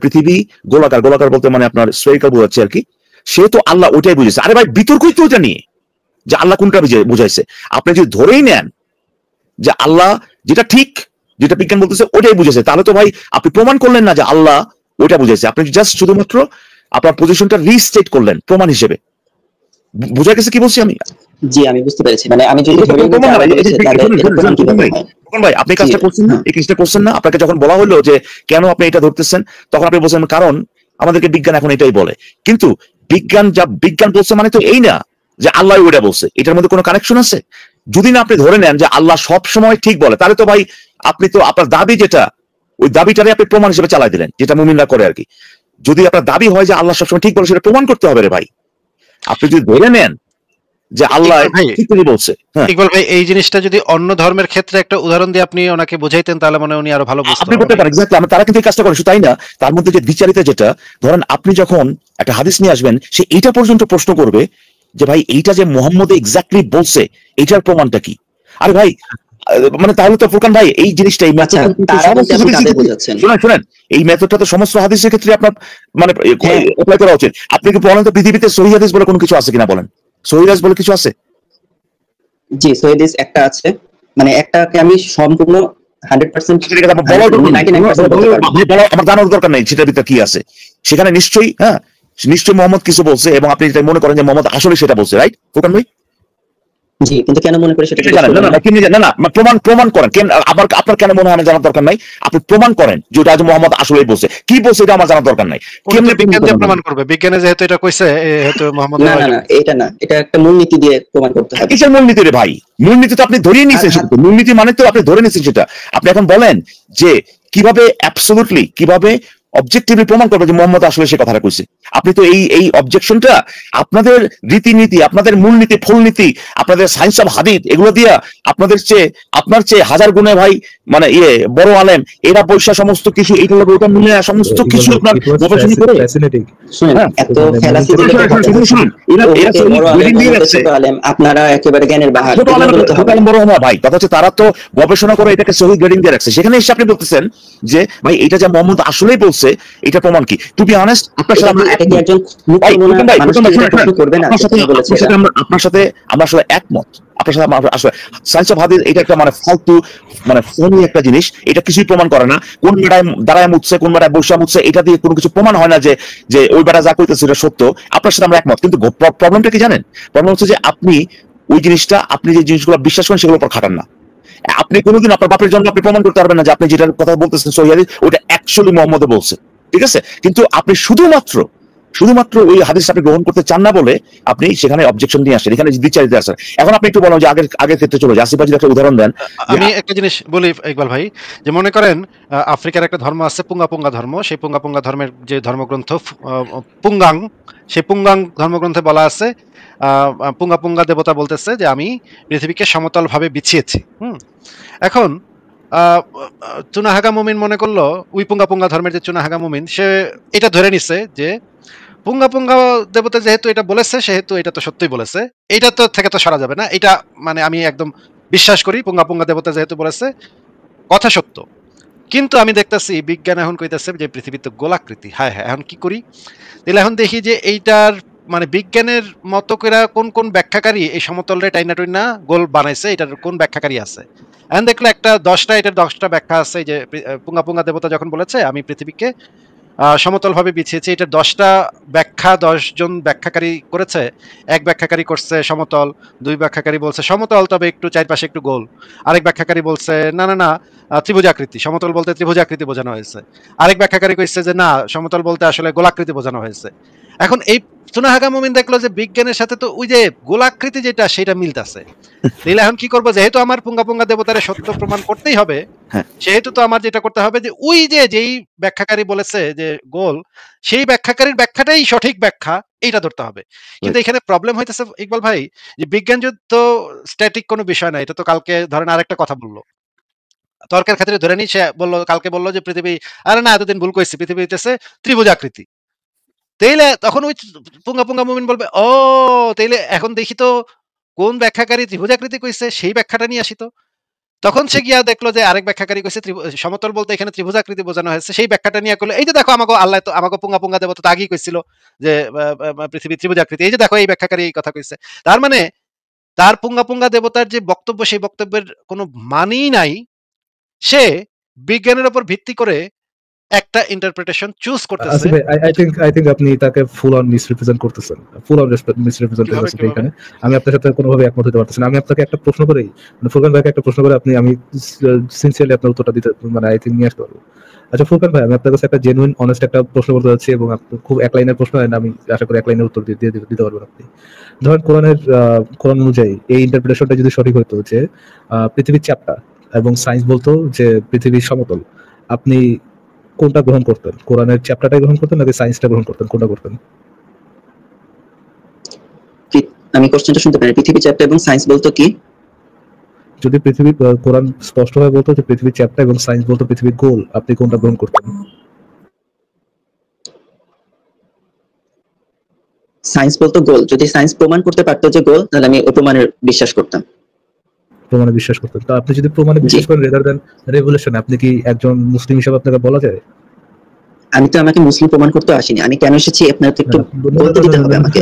পৃথিবী গোলাকার বলতে মানে আপনার স্ফেরিক্যাল বোঝাচ্ছে আর কি, সে তো আল্লাহ ওইটাই বুঝেছে। আরে ভাই বিতর্কই তো ওইটা নিয়ে যে আল্লাহ কোনটা বুঝাইছে। আপনি যদি ধরেই নেন যে আল্লাহ যেটা ঠিক, যেটা বিজ্ঞান বলতেছে ওইটাই বুঝেছে, তাহলে তো ভাই আপনি প্রমাণ করলেন না যে আল্লাহ ওইটা বুঝেছে, আপনি জাস্ট শুধুমাত্র আপনার পজিশনটা রিস্টেট করলেন প্রমাণ হিসেবে। বুঝা গেছে কি বলছি আমি? জি, আমি বুঝতে পেরেছি। মানে আমি যদি ভাই আপনি কাজটা করছেন না, এই কাজটা করছেন না। আপনাকে যখন বলা হলো যে কেন আপনি এটা ধরতেছেন, তখন আপনি বলছেন কারণ আমাদেরকে বিজ্ঞান এখন এটাই বলে। কিন্তু বিজ্ঞান বলছে মানে তো এই না যে আল্লাহ ওইটা বলছে, এটার মধ্যে কোনো কানেকশন আছে? যদি না আপনি ধরে নেন যে আল্লাহ সব সময় ঠিক বলে, তাহলে তো ভাই আপনি তো আপনার দাবি যেটা, ওই দাবিটারে আপনি প্রমাণ হিসেবে চালাই দিলেন, যেটা মুমিনরা করে আর কি। যদি আপনার দাবি হয় যে আল্লাহ সবসময় ঠিক বলে, সেটা প্রমাণ করতে হবে রে ভাই। আপনি যদি ধরে নেন যে আল্লাহ ঠিক বলছে, ইকবাল ভাই এই জিনিসটা যদি অন্য ধর্মের ক্ষেত্রে একটা উদাহরণ দিয়ে আপনি ওনাকে বুঝাইতেন, তাহলে মনে উনি আরো ভালো বুঝতে আপনি করতে পারেন। এক্স্যাক্টলি, তারা কিন্তু এই কাজটা করে, শুধু তাই না, তার মধ্যে যে বিচারিতা যেটা, ধরেন আপনি যখন একটা হাদিস নিয়ে আসবেন, সে এইটা পর্যন্ত প্রশ্ন করবে যে ভাই এইটা যে মুহাম্মদ এক্স্যাক্টলি বলছে, এইটার প্রমাণটা কি? আরে ভাই মানে তাহলে তো ফুরকান ভাই এই জিনিসটা, এই শুনেন, এই মেথডটা তো সমস্ত হাদিসের ক্ষেত্রে আপনার মানে অ্যাপ্লাই করা উচিত। আপনি কি বলেন তো পৃথিবীতে সহিহ হাদিস বলে কোনো কিছু আছে কিনা বলেন? সহিহ হাদিস বলে কিছু আছে? জি, সহিহ হাদিস একটা আছে, মানে একটাকে আমি সম্পূর্ণ 100% আমার জানার দরকার নেই সেটার ভিতরে কি আছে। সেখানে নিশ্চয়ই নিশ্চয়ই মোহাম্মদ কিছু বলছে, এবং আপনি এটা মনে করেন যে মোহাম্মদ আসলে সেটা বলছে, রাইট ফুরকান ভাই? জি, কিন্তু কেন মনে করি সেটা প্রমাণ করেন। আবার আপনার কেন মনে হয় জানার দরকার নাই, আপনি প্রমাণ করেন যে ওটা আজ মোহাম্মদ আসলেই বলছে। কি বলছে এটা আমার জানার দরকার নাই। কেমনে বিজ্ঞান দিয়ে প্রমাণ করবে? বিজ্ঞানে যেহেতু এটা কইছে, যেহেতু মোহাম্মদ না, এটা না, এটা একটা মূলনীতি দিয়ে প্রমাণ করতে হবে। কিসের মূলনীতি রে ভাই? মূলনীতি তো আপনি ধরিয়ে নিয়েছেন, মূলনীতি মানে তো আপনি ধরে নিয়েছেন সেটা। আপনি এখন বলেন যে কিভাবে অ্যাবসলিউটলি, কিভাবে অবজেক্টিভলি প্রমাণ করবে যে মোহাম্মদ আসলে সে কথাটা কইছে। আপনি তো এই অবজেকশনটা আপনাদের রীতিনীতি, আপনাদের মূলনীতি, ফলনীতি, আপনাদের সায়েন্স অফ হাদিস, এগুলো দিয়া আপনার চেয়ে হাজার গুণে ভাই মানে বড় আলেম, এরা বৈশা সমস্ত কিছু এইটা লোক ওটা মিলে সমস্ত কিছু আপনার গবেষণা করে এত ফেলাসি দিলে আলেম, আপনারা একেবারে জ্ঞানের বাহার বড় না ভাই। কথা হচ্ছে তারা তো গবেষণা করে এটাকে সহি গ্রেডিং দিয়ে রাখছে। সেখানে এসে আপনি বলতেছেন যে ভাই এটা যা মোহাম্মদ আসলেই বলছে, এটা প্রমাণ কি? টু বি অনেস্ট, আপনার সাথে আমরা আসলে একমত। আপনার সাথে আসলে সায়েন্স অফ হাদিস এটা একটা মানে ফালতু, মানে ফোনি একটা জিনিস। এটা কিছুই প্রমাণ করে না। কোন বেড়ায় দাঁড়ায় মুছছে, কোন বেড়ায় বসে মুছছে, এটা দিয়ে কোনো কিছু প্রমাণ হয় না যে ওই বেড়া যা করতেছে এটা সত্য। আপনার সাথে আমরা একমত। কিন্তু প্রবলেমটা কি জানেন? প্রবলেম হচ্ছে যে আপনি ওই জিনিসটা, আপনি যে জিনিসগুলো বিশ্বাস করেন সেগুলোর উপর খাটান না। আপনি কোনোদিন আপনার বাপের জন্য আপনি প্রমাণ করতে পারবেন না যে আপনি যেটার কথা বলতেছেন সহিহ হাদিস, ওটা অ্যাকচুয়ালি মুহাম্মদ বলছে, ঠিক আছে? কিন্তু আপনি শুধুমাত্র ওই হাদিস আপনি গ্রহণ করতে চান না বলে আপনি সেখানে অবজেকশন নিয়ে আসেন, এখানে বিচারিত আসেন। এখন আপনি একটু বলেন যে আগের ক্ষেত্রে চলে যায়। আসিফ ভাই একটা উদাহরণ দেন। আমি একটা জিনিস বলি ইকবাল ভাই, যে মনে করেন আফ্রিকার একটা ধর্ম আছে পুঙ্গা ধর্ম। সেই পুঙ্গা ধর্মের যে ধর্মগ্রন্থ পুঙ্গাং, সেই পুঙ্গাং ধর্মগ্রন্থে বলা আছে, পুঙ্গা দেবতা বলতেছে যে আমি পৃথিবীকে সমতল ভাবে বিছিয়েছি। এখন চুনাহাগা মুমিন মনে করলো, ওই পুঙ্গা ধর্মের যে চুনাহাগা মুমিন, সে এটা ধরে নিছে যে পুঙ্গা দেবতা যেহেতু এটা বলেছে, সেহেতু এটা তো সত্যই বলেছে, এটা তো থেকে তো সরা যাবে না, এটা মানে আমি একদম বিশ্বাস করি, পুঙ্গা দেবতা যেহেতু বলেছে কথা সত্য। কিন্তু আমি দেখতেছি বিজ্ঞান এখন কইতেছে যে পৃথিবী তো গোলাকৃতি। হ্যাঁ, এখন কি করি? তাহলে এখন দেখি যে এইটার মানে বিজ্ঞানের মতো করে কোন ব্যাখ্যাকারী এই সমতলরে টাইনা টুইনা গোল বানাইছে, এটার কোন ব্যাখ্যাকারী আছে? এখন দেখলো এটার 10টা ব্যাখ্যা আছে। যে পুঙ্গা দেবতা যখন বলেছে আমি পৃথিবীকে সমতল ভাবে বিছিয়েছে, এটা 10টা ব্যাখ্যা 10 জন ব্যাখ্যাকারী করেছে। এক ব্যাখ্যাকারী করছে সমতল, দুই ব্যাখ্যাকারী বলছে সমতল তবে একটু চারপাশে একটু গোল, আরেক ব্যাখ্যাকারী বলছে না ত্রিভুজাকৃতি, সমতল বলতে ত্রিভুজাকৃতি বোঝানো হয়েছে, আরেক ব্যাখ্যাকারী কইছে যে না সমতল বলতে আসলে গোলাকৃতি বোঝানো হয়েছে। এখন এই চুনাহাগা মুমিন দেখলো যে বিজ্ঞানের সাথে তো ওই যে গোলাকৃতি যেটা সেটা মিলতেছে। তাহলে এখন কি করবো? যেহেতু আমার পুঙ্গা দেবতারে সত্য প্রমাণ করতেই হবে, সেহেতু তো আমার যেটা করতে হবে যে ওই যেই ব্যাখ্যাকারী বলেছে যে গোল, সেই ব্যাখ্যাকারীর ব্যাখ্যাটাই সঠিক ব্যাখ্যা, এইটা ধরতে হবে। কিন্তু এখানে প্রবলেম হইতেছে ইকবাল ভাই, যে বিজ্ঞান যুদ্ধ স্ট্যাটিক কোনো বিষয় না। এটা তো কালকে ধরেন আরেকটা কথা বললো তর্কের ক্ষেত্রে ধরে নি, সে কালকে বললো যে পৃথিবী, আরে না এতদিন ভুল কইছি, পৃথিবী হইতেছে ত্রিভুজাকৃতি। তাইলে তখন ওই পুঙ্গা মুমিন বলবে ও তাইলে এখন দেখি তো কোন ব্যাখ্যাকারী ত্রিভুজাকৃতি কইছে, সেই ব্যাখ্যাটা নিয়ে আসি তো। তখন সে গিয়া দেখলো যে আরেক ব্যাখ্যাকারী কইছে সমতল বলতে এখানে ত্রিভুজাকৃতি বোঝানো হয়েছে, সেই ব্যাখ্যাটা নিয়ে করলো এই যে দেখো আমাকে আল্লাহ তো আমাকে পুঙ্গা দেবতা তো আগেই কইছিল যে পৃথিবী ত্রিভুজাকৃতি, এই যে দেখো এই ব্যাখ্যাকারী এই কথা কইছে। তার মানে তার পুঙ্গা দেবতার যে বক্তব্য, সেই বক্তব্যের কোনো মানেই নাই। সে বিজ্ঞানের উপর ভিত্তি করে একটা ইন্টারপ্রিটেশন চুজ করতেছে। আই থিংক আপনি তাকে ফুল অন মিসরিপ্রেজেন্ট করতেছেন, ফুল অন মিসরিপ্রেজেন্ট করতেছেন এখানে। আমি আপনার সাথে কোনোভাবে একমত হতে পারতেছি না। আমি আপনাকে একটা প্রশ্ন করেই, মানে ফুরকান ভাইকে একটা প্রশ্ন করে আমি সিনসিয়ারলি আপনার উত্তরটা দিতে মানে আই থিংক নিয়ে আসতে পারবো। আচ্ছা ফুরকান ভাই, আমি আপনার কাছে একটা জেনুইন অনেস্ট একটা প্রশ্ন করতে যাচ্ছি, এবং খুব এক লাইনের প্রশ্ন, আমি আশা করি এক লাইনের উত্তর দিতে পারবেন আপনি। ধরেন কোরআন অনুযায়ী এই ইন্টারপ্রিটেশনটা যদি সঠিক হতো যে পৃথিবীর চ্যাপ্টা এবং সায়েন্স বলতো যে পৃথিবীর সমতল, আপনি কোনটা গ্রহণ করতেন? কোরআনের চ্যাপ্টারটাই গ্রহণ করতেন নাকি সায়েন্সটা গ্রহণ করতেন? কোনটা করতেন? আমি কোশ্চেনটা শুনতে পারি। পৃথিবীর চ্যাপ্টার এবং সায়েন্স বলতো কি? যদি পৃথিবীর কোরআন স্পষ্টভাবে বলতো যে পৃথিবীর চ্যাপ্টা এবং সায়েন্স বলতো পৃথিবীর গোল, আপনি কোনটা গ্রহণ করতেন? সায়েন্স বলতো গোল। যদি সায়েন্স প্রমাণ করতে পারতো যে গোল, তাহলে আমি ওই প্রমাণের বিশ্বাস করতাম। প্রমাণে বিশ্বাস করতেন? তো আপনি যদি প্রমাণে বিশ্বাস করেন রেদার দেন রেভলিউশন, আপনি কি একজন মুসলিম হিসেবে আপনাকে বলা যায়? আমি তো আমাকে মুসলিম প্রমাণ করতে আসিনি, আমি কেন এসেছি আপনাকে একটু বলতে দিতে হবে আমাকে।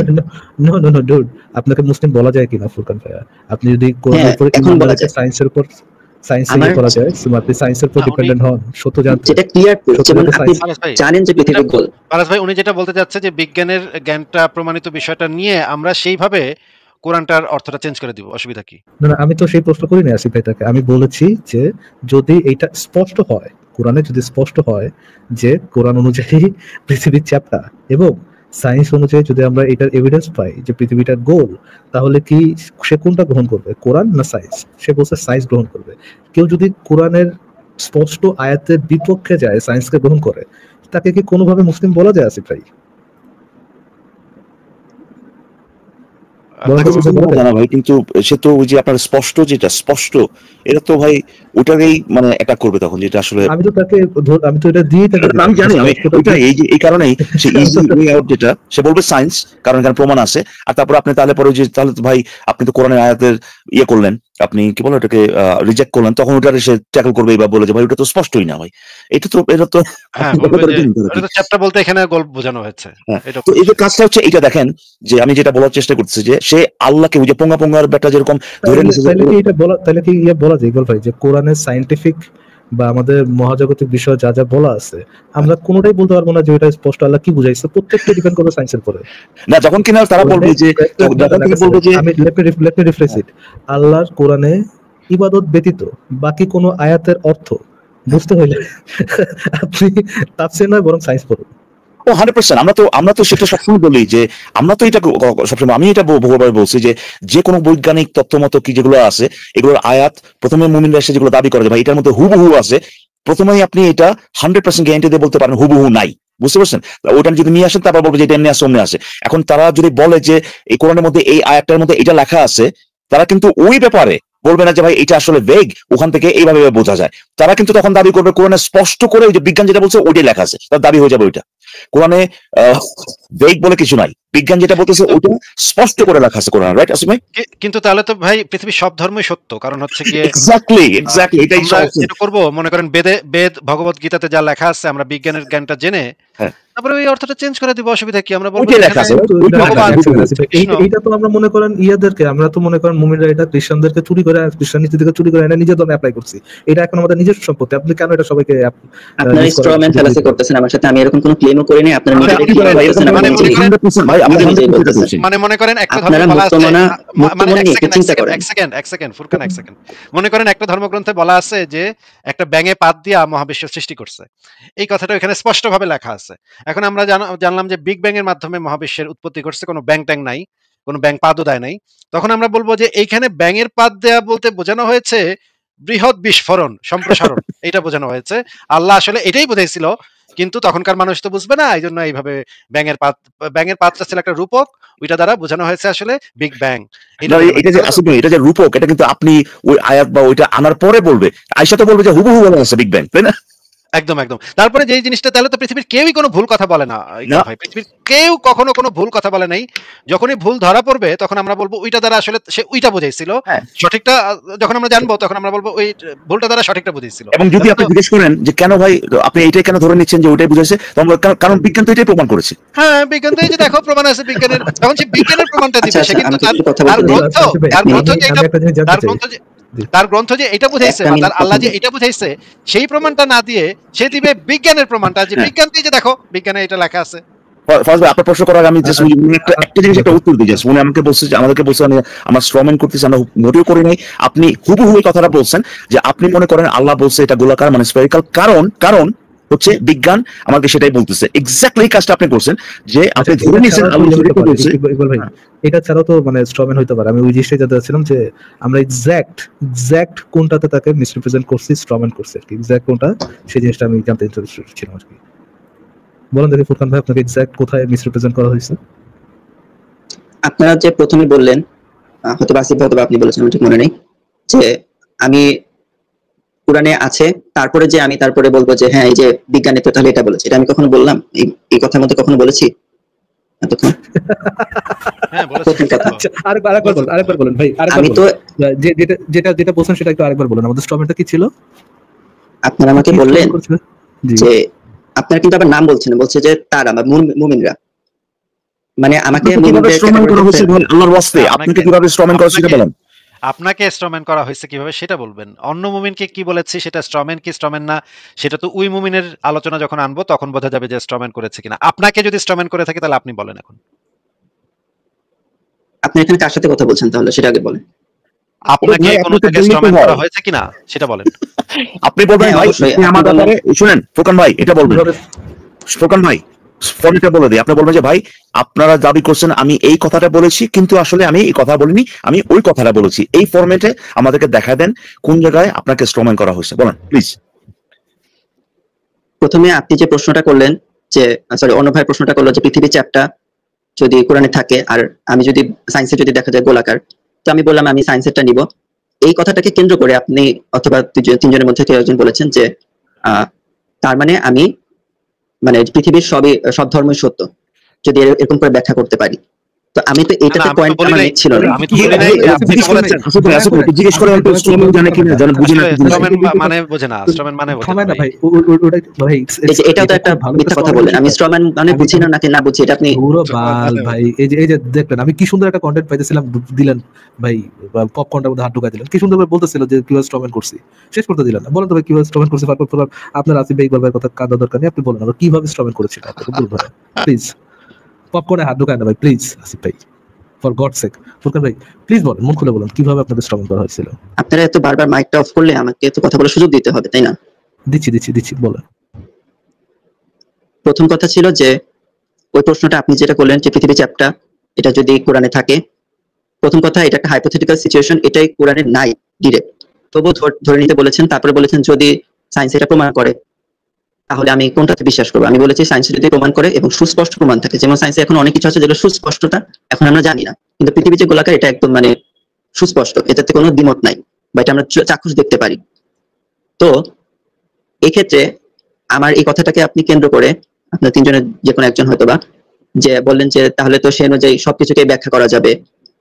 নো নো নো ডুড, আপনাকে মুসলিম বলা যায় কিনা ফুরকান ভাইয়া? আপনি যদি কোরআনের উপর এখন বলা যায়, সায়েন্সের উপর সায়েন্সে করা যায়, আপনি সায়েন্সের উপর ডিপেন্ডেন্ট হন সত্য জানতে, যেটা ক্লিয়ার যেমন আপনি জানেন যে পৃথিবীর গোল। ফারাজ ভাই উনি যেটা বলতে যাচ্ছে যে বিজ্ঞানের জ্ঞানটা প্রমাণিত বিষয়টা নিয়ে আমরা সেইভাবে কোরআনটার অর্থটা চেঞ্জ করে দিব, অসুবিধা কি? না, আমি তো সেই প্রশ্ন করিনি আসিফ ভাই তাকে। আমি বলেছি যে যদি এইটা স্পষ্ট হয়, কোরআনে যদি স্পষ্ট হয় যে কোরআন অনুযায়ী পৃথিবীর চ্যাপ্টা এবং সায়েন্স অনুযায়ী যদি আমরা এটার এভিডেন্স পাই যে পৃথিবীটা গোল, তাহলে কি সে কোনটা গ্রহণ করবে, কোরআন না সায়েন্স? সে বলছে সায়েন্স গ্রহণ করবে। কেউ যদি কোরআনের স্পষ্ট আয়াতের বিপক্ষে যায়, সায়েন্সকে গ্রহণ করে, তাকে কি কোনোভাবে মুসলিম বলা যায় আসিফ ভাই? জানা ভাই, কিন্তু সে তো ওই যে আপনার স্পষ্ট, যেটা স্পষ্ট এটা তো ভাই ওটাকেই মানে অ্যাটাক করবে তখন, যেটা আসলে আমি তো এটা দিয়ে থাকি। আমি জানি, আমি ওটা এই কারণেই সে ইজি ওয়ে আউট, যেটা সে বলবে সায়েন্স, কারণ এখানে প্রমাণ আছে। আর তারপর আপনি তাহলে পরে যে তাহলে তো ভাই আপনি তো কোরআনের আয়াতের ইয়ে করলেন, আপনি কি বলো এটাকে রিজেক্ট করলেন, তখন ওটা সে ট্যাকল করবে বা বলে যে ভাই ওটা তো স্পষ্টই না ভাই, এটা তো হ্যাঁ চ্যাপ্টার বলতে এখানে গোল বোঝানো হয়েছে। তো এই যে কাজটা হচ্ছে এটা দেখেন, যে আমি যেটা বলার চেষ্টা করতেছি যে সে আল্লাহকে ওই যে পোঙ্গা পোঙ্গার ব্যাটা যেরকম ধরে নিয়েছে, তাহলে কি বলা যায় ইকবাল ভাই যে কোরআনের সায়েন্টিফিক বা আমাদের মহাজাগতিক বিষয় যা যা বলা আছে আমরা কোনোটাই বলতে পারবো না যে এটা স্পষ্ট আল্লাহ কি বুঝাইছে? প্রত্যেকটা ডিপেন্ড করবে সায়েন্সের উপরে। না, যখন কিনা তারা বলবে যে আমি লেট মি রিফ্রেশ ইট, আল্লাহর কোরআনে ইবাদত ব্যতীত বাকি কোনো আয়াতের অর্থ বুঝতে হইলে আপনি তাফসীর নয় বরং সায়েন্স পড়ুন। 100%। আমরা তো সেটা সবসময় বলি যে আমরা তো এটা সবসময়, আমি এটা বহুবার বলছি যে কোনো বৈজ্ঞানিক তথ্য মতো কি যেগুলো আছে এগুলোর আয়াত প্রথমে মুমিনরা এসে যেগুলো দাবি করে যে ভাই এটার মধ্যে হুবহু আছে, প্রথমেই আপনি এটা 100% গ্যারান্টি দিয়ে বলতে পারেন হুবহু নাই, বুঝতে পারছেন? ওটা যদি নিয়ে আসেন তারপর বলবো যে এটা এমনি আসে অমনি আসে। এখন তারা যদি বলে যে এই কোরআনের মধ্যে এই আয়াতটার মধ্যে এটা লেখা আছে, তারা কিন্তু ওই ব্যাপারে বলবে না যে ভাই এটা আসলে ভেগ, ওখান থেকে এইভাবে বোঝা যায়। তারা কিন্তু তখন দাবি করবে কোরআনে স্পষ্ট করে ওই যে বিজ্ঞান যেটা বলছে ওইটাই লেখা আছে, তার দাবি হয়ে যাবে ওইটা। কোরআনে ভেগ বলে কিছু নাই, বিজ্ঞান যেটা বলতেছে ওইটা স্পষ্ট করে লেখা আছে কোরআনে, রাইট আসিফ ভাই? কিন্তু তাহলে তো ভাই পৃথিবীর সব ধর্মই সত্য, কারণ হচ্ছে কি এক্স্যাক্টলি এটাই যেটা করব, মনে করেন বেদ ভগবত গীতাতে যা লেখা আছে আমরা বিজ্ঞানের জ্ঞানটা জেনে তারপরে ওই অর্থটা চেঞ্জ করে দিব, অসুবিধা কি? আমরা বলবো এইটা তো আমরা মনে করেন ইয়াদেরকে, আমরা তো মনে করেন মুমিনরা এটা খ্রিস্টানদেরকে চুরি করে, খ্রিস্টানিটি থেকে চুরি করে এটা নিজের ধর্মে অ্যাপ্লাই করছি, এটা এখন আমাদের নিজস্ব সম্পত্তি। আপনি কেন এটা সবাইকে আপনারা স্ট্রম্যান ফ্যালাসি করতেছেন আমার সাথে? আমি এরকম কোনো ক্লেমও করি নাই। আপনারা মানে মনে করেন একটা ধর্মে বলা আছে, মানে এক সেকেন্ড ফুরকান, এক সেকেন্ড, মনে করেন একটা ধর্মগ্রন্থে বলা আছে যে একটা ব্যাঙে পাত দিয়া মহাবিশ্ব সৃষ্টি করছে, এই কথাটা এখানে স্পষ্টভাবে লেখা আছে। এখন আমরা জানলাম যে বিগ ব্যাং এর মাধ্যমে মহাবিশ্বের উৎপত্তি ঘটছে, কোনো ব্যাং ট্যাং নাই, কোনো ব্যাং পাদও দেয় নাই। তখন আমরা বলবো যে এইখানে ব্যাঙের পাত দেয়া বলতে বোঝানো হয়েছে বৃহৎ বিস্ফোরণ, সম্প্রসারণ, এটা বোঝানো হয়েছে। আল্লাহ আসলে এটাই বুঝাইছিল, কিন্তু তখনকার মানুষ তো বুঝবে না, এই জন্য এইভাবে ব্যাঙের পাতটা ছিল একটা রূপক, ওইটা দ্বারা বোঝানো হয়েছে আসলে বিগ ব্যাং। এটা যে রূপক, এটা কিন্তু আপনি ওই আয়াত বা ওইটা আনার পরে বলবে, আয়েশা তো বলবে যে হুবহু বলা আছে বিগ ব্যাং, তাই না? একদম একদম। তারপরে যে জিনিসটা, তাহলে তো পৃথিবীর কেউই কোনো ভুল কথা বলে না ভাই, পৃথিবীর কেউ কখনো কোনো ভুল কথা বলে নাই। যখনই ভুল ধরা পড়বে তখন আমরা বলবো ওইটা দ্বারা আসলে সে ওইটা বুঝাইছিল, সঠিকটা যখন আমরা জানবো তখন আমরা বলবো ওই ভুলটা দ্বারা সঠিকটা বুঝাইছিল। এবং যদি আপনি জিজ্ঞেস করেন যে কেন ভাই আপনি এইটাই কেন ধরে নিচ্ছেন যে ওইটাই বুঝাইছে, কারণ বিজ্ঞান তো এটাই প্রমাণ করেছে। হ্যাঁ, বিজ্ঞান তো এই যে দেখো প্রমাণ আছে বিজ্ঞানের, তখন সে বিজ্ঞানের প্রমাণটা দিবে। সে কিন্তু তার গ্রন্থ যে এটা বুঝাইছে, তার আল্লাহ যে এটা বুঝাইছে, সেই প্রমাণটা না দিয়ে সে দিবে বিজ্ঞানের প্রমাণটা, যে বিজ্ঞান এই যে দেখো বিজ্ঞানে এটা লেখা আছে। আপনার প্রশ্ন করার আমি একটা জিনিস একটা উত্তর দিই। উনি আমাদেরকে বলছে আমরা স্ট্রম্যান করতেছি, আমরা মোটেও করি নাই। আপনি হুবহু এই কথাটা বলছেন যে আপনি মনে করেন আল্লাহ বলছে এটা গোলাকার মানে স্ফেরিক্যাল, কারণ হচ্ছে বিজ্ঞান আমাকে সেটাই বলতেছে। এক্স্যাক্টলি এই কাজটা আপনি করছেন যে আপনি ধরে নিয়েছেন আল্লাহ যেটা বলছে। ইকবাল ভাই, এটা ছাড়াও তো মানে স্ট্রম্যান হইতে পারে। আমি ওই জিনিসটাই জানতে চাচ্ছিলাম যে আমরা এক্সাক্ট কোনটাতে তাকে মিসরিপ্রেজেন্ট করছি, স্ট্রম্যান করছি আর কি, এক্সাক্ট কোনটা, সেই জিনিসটা আমি জানতে ইন্টারেস্টেড ছিলাম আর কি। বলেন দেখি ফুরকান ভাই, আপনাকে এক্সাক্ট কোথায় মিসরিপ্রেজেন্ট করা হয়েছে? আপনারা যে প্রথমে বললেন, হয়তো আসিফ ভাই অথবা আপনি বলেছেন, আমার ঠিক মনে নেই, যে আমি কোরআনে আছে, তারপরে যে আমি তারপরে বলবো যে হ্যাঁ এই যে বিজ্ঞানী তো তাহলে এটা বলেছে, এটা আমি কখনো বললাম? এই কথার মধ্যে কখনো বলেছি এতক্ষণ? হ্যাঁ বলেছেন। প্রথম কথা, আচ্ছা, আরেকবার বলেন ভাই, আমি তো যেটা বলছেন সেটা একটু আরেকবার বলেন। আমাদের স্ট্রম্যানটা কি ছিল? আপনারা আমাকে বললেন জি, যে আপনারা কিন্তু আবার নাম বলছেন, বলছে যে তারা মুমিনরা, মানে আমাকে কিভাবে স্ট্রম্যান করা হয়েছে বলেন আল্লাহর ওয়াস্তে, আপনাকে কিভাবে স্ট্রম্যান করা হয়েছে বলেন। আপনাকে স্ট্রম্যান করা হয়েছে কিভাবে সেটা বলবেন। অন্য মুমিনকে কি বলেছি সেটা স্ট্রম্যান কি স্ট্রম্যান না সেটা তো ওই মুমিনের আলোচনা যখন আনবো তখন বোঝা যাবে যে স্ট্রম্যান করেছে কিনা। আপনাকে যদি স্ট্রম্যান করে থাকে তাহলে আপনি বলেন এখন। আপনি এখানে কার সাথে কথা বলছেন তাহলে সেটা আগে বলেন। আপনাকে কোনো জায়গায় স্ট্রম্যান করা হয়েছে কিনা সেটা বলেন। আপনি বলবেন ভাই আমার ব্যাপারে শুনেন ফোরকান ভাই, এটা বলবেন ফোরকান ভাই, ফর্মটা বলে দিই। আপনি বলবেন যে ভাই আপনারা দাবি করছেন আমি এই কথাটা বলেছি, কিন্তু আসলে আমি এই কথা বলিনি, আমি ওই কথাটা বলেছি। এই ফরম্যাটে আমাদেরকে দেখা দেন কোন জায়গায় আপনাকে স্ট্রম্যান করা হয়েছে, বলেন প্লিজ। প্রথমে আপনি যে প্রশ্নটা করলেন যে অন্য ভাই প্রশ্নটা করলো যে পৃথিবীর চ্যাপটা যদি কোরআনে থাকে আর আমি যদি সায়েন্সে যদি দেখা যায় গোলাকার, তো আমি বললাম আমি সায়েন্সেরটা নিব। এই কথাটাকে কেন্দ্র করে আপনি অথবা তিনজনের মধ্যে কেউ একজন বলেছেন যে তার মানে আমি মানে পৃথিবীর সব ধর্মই সত্য, যদি এরকম করে ব্যাখ্যা করতে পারি। তো আমি তো এইটাতে পয়েন্ট আমার ছিল না। আমি তো বলি নাই যে আপনি তো বলেছেন জিজ্ঞেস করে স্ট্রম্যান জানে কিনা, জানে বুঝে না। স্ট্রম্যান মানে বোঝে না, স্ট্রম্যান মানে বোঝে না ভাই। ভাই। এটাও তো একটা মিথ্যা কথা বললেন, আমি স্ট্রম্যান মানে বুঝি না নাকি না বুঝি এটা আপনি পুরো বাল ভাই। এই যে দেখলেন আমি কি সুন্দর একটা কন্টেন্ট পাইতেছিলাম, দিলেন ভাই পপকর্নটার মধ্যে হাত ঢুকাই দিলেন। কি সুন্দর করে বলতেছিল যে কিভাবে স্ট্রম্যান করছি, শেষ করতে দিলেন না। বলেন তো ভাই কিভাবে স্ট্রম্যান করছি। আপনার আসিফ ভাই ইকবাল ভাইয়ের কথা কাঁদা দরকার নেই, আপনি বলেন আমরা কিভাবে স্ট্রম্যান করেছি আপনাকে বলবো ভাই। প্লিজ পপকর্নে হাত ঢুকায় না ভাই, প্লিজ আসিফ ভাই, ফর গড সেক। ফুরকান ভাই প্লিজ বলেন, মন খুলে বলেন কিভাবে আপনাদের স্ট্রম্যান করা হয়েছিল। আপনারা এত বারবার মাইকটা অফ করলে আমাকে তো কথা বলার সুযোগ দিতে হবে, তাই না? দিচ্ছি বলেন। প্রথম কথা ছিল যে ওই প্রশ্নটা আপনি যেটা করলেন যে পৃথিবী চ্যাপটা এটা যদি কোরআনে থাকে, প্রথম কথা এটা একটা হাইপোথেটিক্যাল সিচুয়েশন, এটাই কোরআনে নাই ডিরেক্ট, তবু ধরে নিতে বলেছেন। তারপরে বলেছেন যদি সায়েন্স এটা প্রমাণ করে তাহলে আমি কোনটাতে বিশ্বাস করবো। আমি বলেছি সায়েন্স যদি প্রমাণ করে এবং সুস্পষ্ট প্রমাণ থাকে, যেমন সায়েন্সে এখন অনেক কিছু আছে যেগুলো সুস্পষ্টতা এখন আমরা জানি না, কিন্তু পৃথিবী যে গোলাকার এটা একদম মানে সুস্পষ্ট, এটাতে কোনো দ্বিমত নাই, বা এটা আমরা চাক্ষুষ দেখতে পারি। তো এই ক্ষেত্রে আমার এই কথাটাকে আপনি কেন্দ্র করে আপনার তিনজনের যে কোনো একজন হয়তোবা যে বললেন যে তাহলে তো সে অনুযায়ী সবকিছুকে ব্যাখ্যা করা যাবে,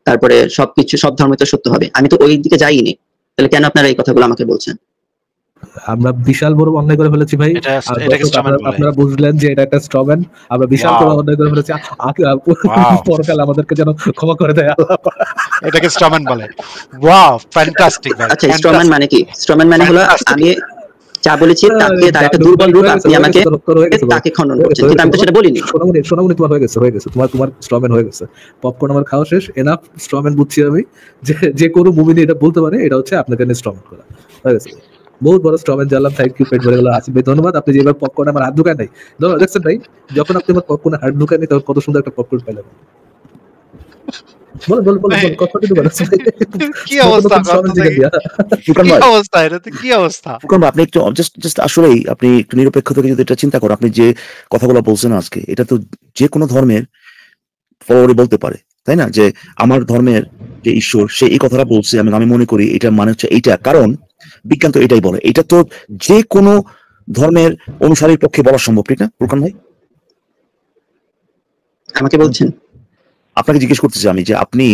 তারপরে সবকিছু সব ধর্মই তো সত্য হবে। আমি তো ওই দিকে যাইনি, তাহলে কেন আপনারা এই কথাগুলো আমাকে বলছেন? আমরা বিশাল বড় অন্যায় করে ফেলেছি ভাই। আপনারা বুঝলেন যে এটা একটা স্ট্রম্যান। আমরা বিশাল বড় অন্যায় করে ফেলেছি। পরকাল আমাদেরকে যেন ক্ষমা করে দেয় আল্লাহ। এটাকে স্ট্রম্যান বলে। ওয়াও, ফ্যান্টাস্টিক ভাই। আচ্ছা স্ট্রম্যান মানে কি? স্ট্রম্যান মানে হলো আমি যা বলেছি তাকে তার একটা দুর্বল রূপ আপনি আমাকে তাকে খণ্ডন করছেন, কিন্তু আমি তো সেটা বলিনি। সোনামণি তোমার হয়ে গেছে তোমার স্ট্রম্যান হয়ে গেছে। পপকর্ন আমার খাওয়া শেষ, এনাফ স্ট্রম্যান বুঝছি আমি যে কোনো মুমিনি এটা বলতে পারে এটা হচ্ছে আপনাকে স্ট্রম্যান করা হয়ে গেছে। বহুত বড় স্ট্রম্যান জানলাম, থ্যাংক ইউ, পেট ভরে গেল। আসিফ ভাই ধন্যবাদ, আপনি যেবার পপকর্ন আমার হাত ঢুকায় নাই। ধন্যবাদ। দেখছেন ভাই যখন আপনি আমার পপকর্নে হাত ঢুকায় নাই তখন কত সুন্দর একটা পপকর্ন পেলাম। বল কথাটি তো বলেন। কি অবস্থা, কি অবস্থা। আপনি একটু জাস্ট আসলেই আপনি একটু নিরপেক্ষ থেকে যদি এটা চিন্তা করেন, আপনি যে কথাগুলো বলছেন আজকে, এটা তো যে কোনো ধর্মের ফলোয়ারই বলতে পারে, তাই না? যে আমার ধর্মের যে ঈশ্বর সে এই কথাটা বলছে, আমি মনে করি এটা মানে হচ্ছে এইটা, কারণ বিজ্ঞান তো এটাই বলে। এটা তো যে কোনো ধর্মের অনুসারীর পক্ষে বলা সম্ভব, ঠিক না ফুরকান ভাই? আমাকে বলছেন? আপনাকে জিজ্ঞেস করতেছি আমি যে আপনি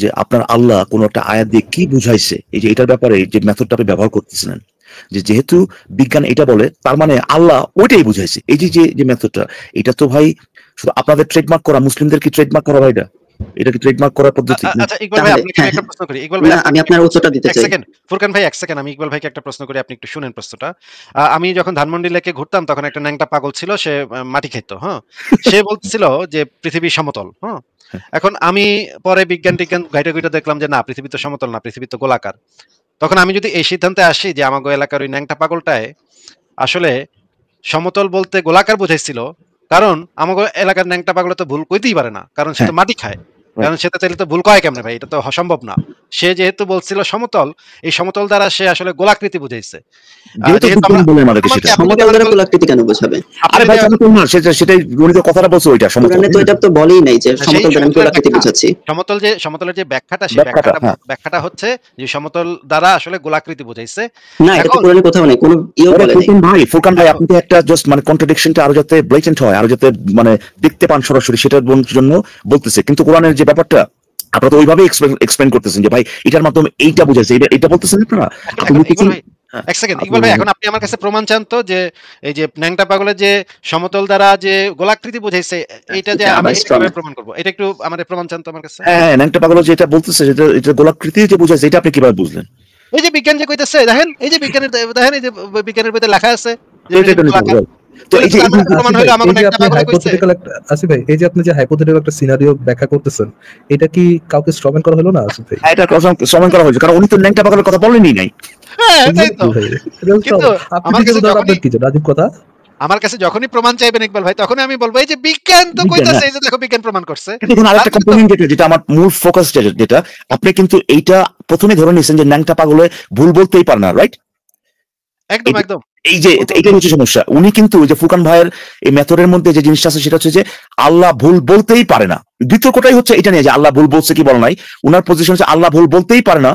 যে আপনার আল্লাহ কোন একটা আয়াত দিয়ে কি বুঝাইছে, এই যে এটার ব্যাপারে যে মেথডটা আপনি ব্যবহার করতেছিলেন, যে যেহেতু বিজ্ঞান এটা বলে তার মানে আল্লাহ ওইটাই বুঝাইছে, এই যে মেথডটা, এটা তো ভাই শুধু আপনাদের ট্রেডমার্ক করা, মুসলিমদের কি ট্রেডমার্ক করা ভাই? এটা কি ট্রেডমার্ক করার পদ্ধতি? আচ্ছা ইকবাল ভাই আপনাকে একটা প্রশ্ন করি। ইকবাল ভাই আমি আপনার উত্তরটা দিতে চাই। ফুরকান ভাই এক সেকেন্ড, আমি ইকবাল ভাইকে একটা প্রশ্ন করি, আপনি একটু শুনেন প্রশ্নটা। আমি যখন ধানমন্ডি লেকে ঘুরতাম তখন একটা ন্যাংটা পাগল ছিল, সে মাটি খেত। হ্যাঁ, সে বলছিল যে পৃথিবী সমতল। হ্যাঁ, এখন আমি পরে বিজ্ঞান ঘাইটা দেখলাম যে না, পৃথিবী তো সমতল না, পৃথিবী তো গোলাকার। তখন আমি যদি এই সিদ্ধান্তে আসি যে আমাগো এলাকার ওই ন্যাংটা পাগলটায় আসলে সমতল বলতে গোলাকার বুঝাইছিল, কারণ আমাদের এলাকার ন্যাংটা পাগলা তো ভুল কইতেই পারে না, কারণ সে তো মাটি খায়, কারণ সে তো তাহলে তো ভুল কয় কেমনে ভাই, এটা তো সম্ভব না। সে যেহেতু বলছিল সমতল, এই সমতল দ্বারা সে আসলে গোলাকৃতি বুঝাইছে। যেহেতু যেহেতু বুঝবেন আমরা বলে আমাদেরকে আমাকে সেটা। আপনি যদি সমতল আমাকে দ্বারা বলেন- গোলাকৃতি কেন বোঝাবে? আপনি আরে যদি ভাই আমাকে- তাহলে তো না, সেটাই গণিত কথাটা বলছো ওইটা সমতল। কোরআনে তো এটা তো বলেই নাই যে সেই সমতল দ্বারা আমি সমতলের গোলাকৃতি ব্যাখ্যা, বুঝাচ্ছি। সমতলের যে ব্যাখ্যাটা, সেই ব্যাখ্যাটা, হ্যাঁ। ব্যাখ্যাটা হচ্ছে যে সমতল দ্বারা আসলে গোলাকৃতি বুঝাইছে। না, এটা তো এখন কোরআনে কোথাও নেই, কোনো ইয়েও আরে বলে নাই। ফুরকান ভাই আপনি তো একটা জাস্ট মানে কন্ট্রাডিকশনটা আরো যাতে ব্লেটেন্ট হয়, আরো যাতে মানে দেখতে পান সরাসরি, সেটার জন্য বলতেছে। কিন্তু কোরআনের যে ব্যাপারটা আপনারা তো ওইভাবে এক্সপ্লেন করতেছেন যে ভাই এটার মাধ্যমে এইটা বুঝাইছে, এটা বলতেছেন আপনারা। এখন ইকবাল ভাই, এক সেকেন্ড ইকবাল ভাই, এখন আপনি আমার কাছে প্রমাণ চান তো যে এই যে ন্যাংটা পাগলের যে সমতল দ্বারা যে গোলাকৃতি বুঝাইছে, এইটা যে এটা আমি আবার কিভাবে strong। প্রমাণ করব? এটা একটু আমাদের প্রমাণ চান তো আমার কাছে। হ্যাঁ, ন্যাংটা পাগল যেটা বলতেছে, এটা গোলাকৃতি যে বুঝাইছে, এটা আপনি কিভাবে বুঝলেন? এই যে বিজ্ঞান যে কইতেছে, দেখেন এই যে বিজ্ঞানের, দেখেন এই যে বিজ্ঞানের বইতে লেখা আছে যে এটা নিতে গোলাকার। হবে। তো এই যে তার মানে প্রমাণ হলো আমাকে এই যে ন্যাংটা আপনি পাগলে কইছে। হাইপোথেটিক্যাল একটা আসিফ ভাই, এই যে আপনি যে হাইপোথেটিক্যাল একটা সিনারিও ব্যাখ্যা করতেছেন, এটা কি কাউকে স্ট্রমেন করা হলো না আসিফ ভাই? এটা সমান করা হয়েছে, কারণ উনি তো ন্যাংটা পাগলের কথা বলেনই নাই। হ্যাঁ, তাই তো। কিন্তু আমার আপনি কাছে যে উদাহরণ যখনই- আপনার কি যে রাজীব কথা, আমার কাছে যখনই প্রমাণ চাইবেন ইকবাল ভাই, তখনই আমি বলবো এই যে বিজ্ঞান তো বিজ্ঞান, কইতাছে, হ্যাঁ। এই যে দেখো বিজ্ঞান প্রমাণ করছে। কিন্তু এখানে আরেকটা কম্পোনেন্ট যেটা আমার মূল ফোকাস, যেটা আপনি কিন্তু এইটা প্রথমে ধরে নিয়েছেন যে ন্যাংটা পাগলে ভুল বলতেই পারে না, রাইট? একদম একদম। এই যে এইটা হচ্ছে সমস্যা। উনি কিন্তু ওই যে ফুরকান ভাইয়ের এই মেথডের মধ্যে যে জিনিসটা আছে সেটা হচ্ছে যে আল্লাহ ভুল বলতেই পারে না। বিতর্কটাই হচ্ছে এটা নিয়ে যে আল্লাহ ভুল বলছে কি বল নাই। উনার পজিশন হচ্ছে আল্লাহ ভুল বলতেই পারে না।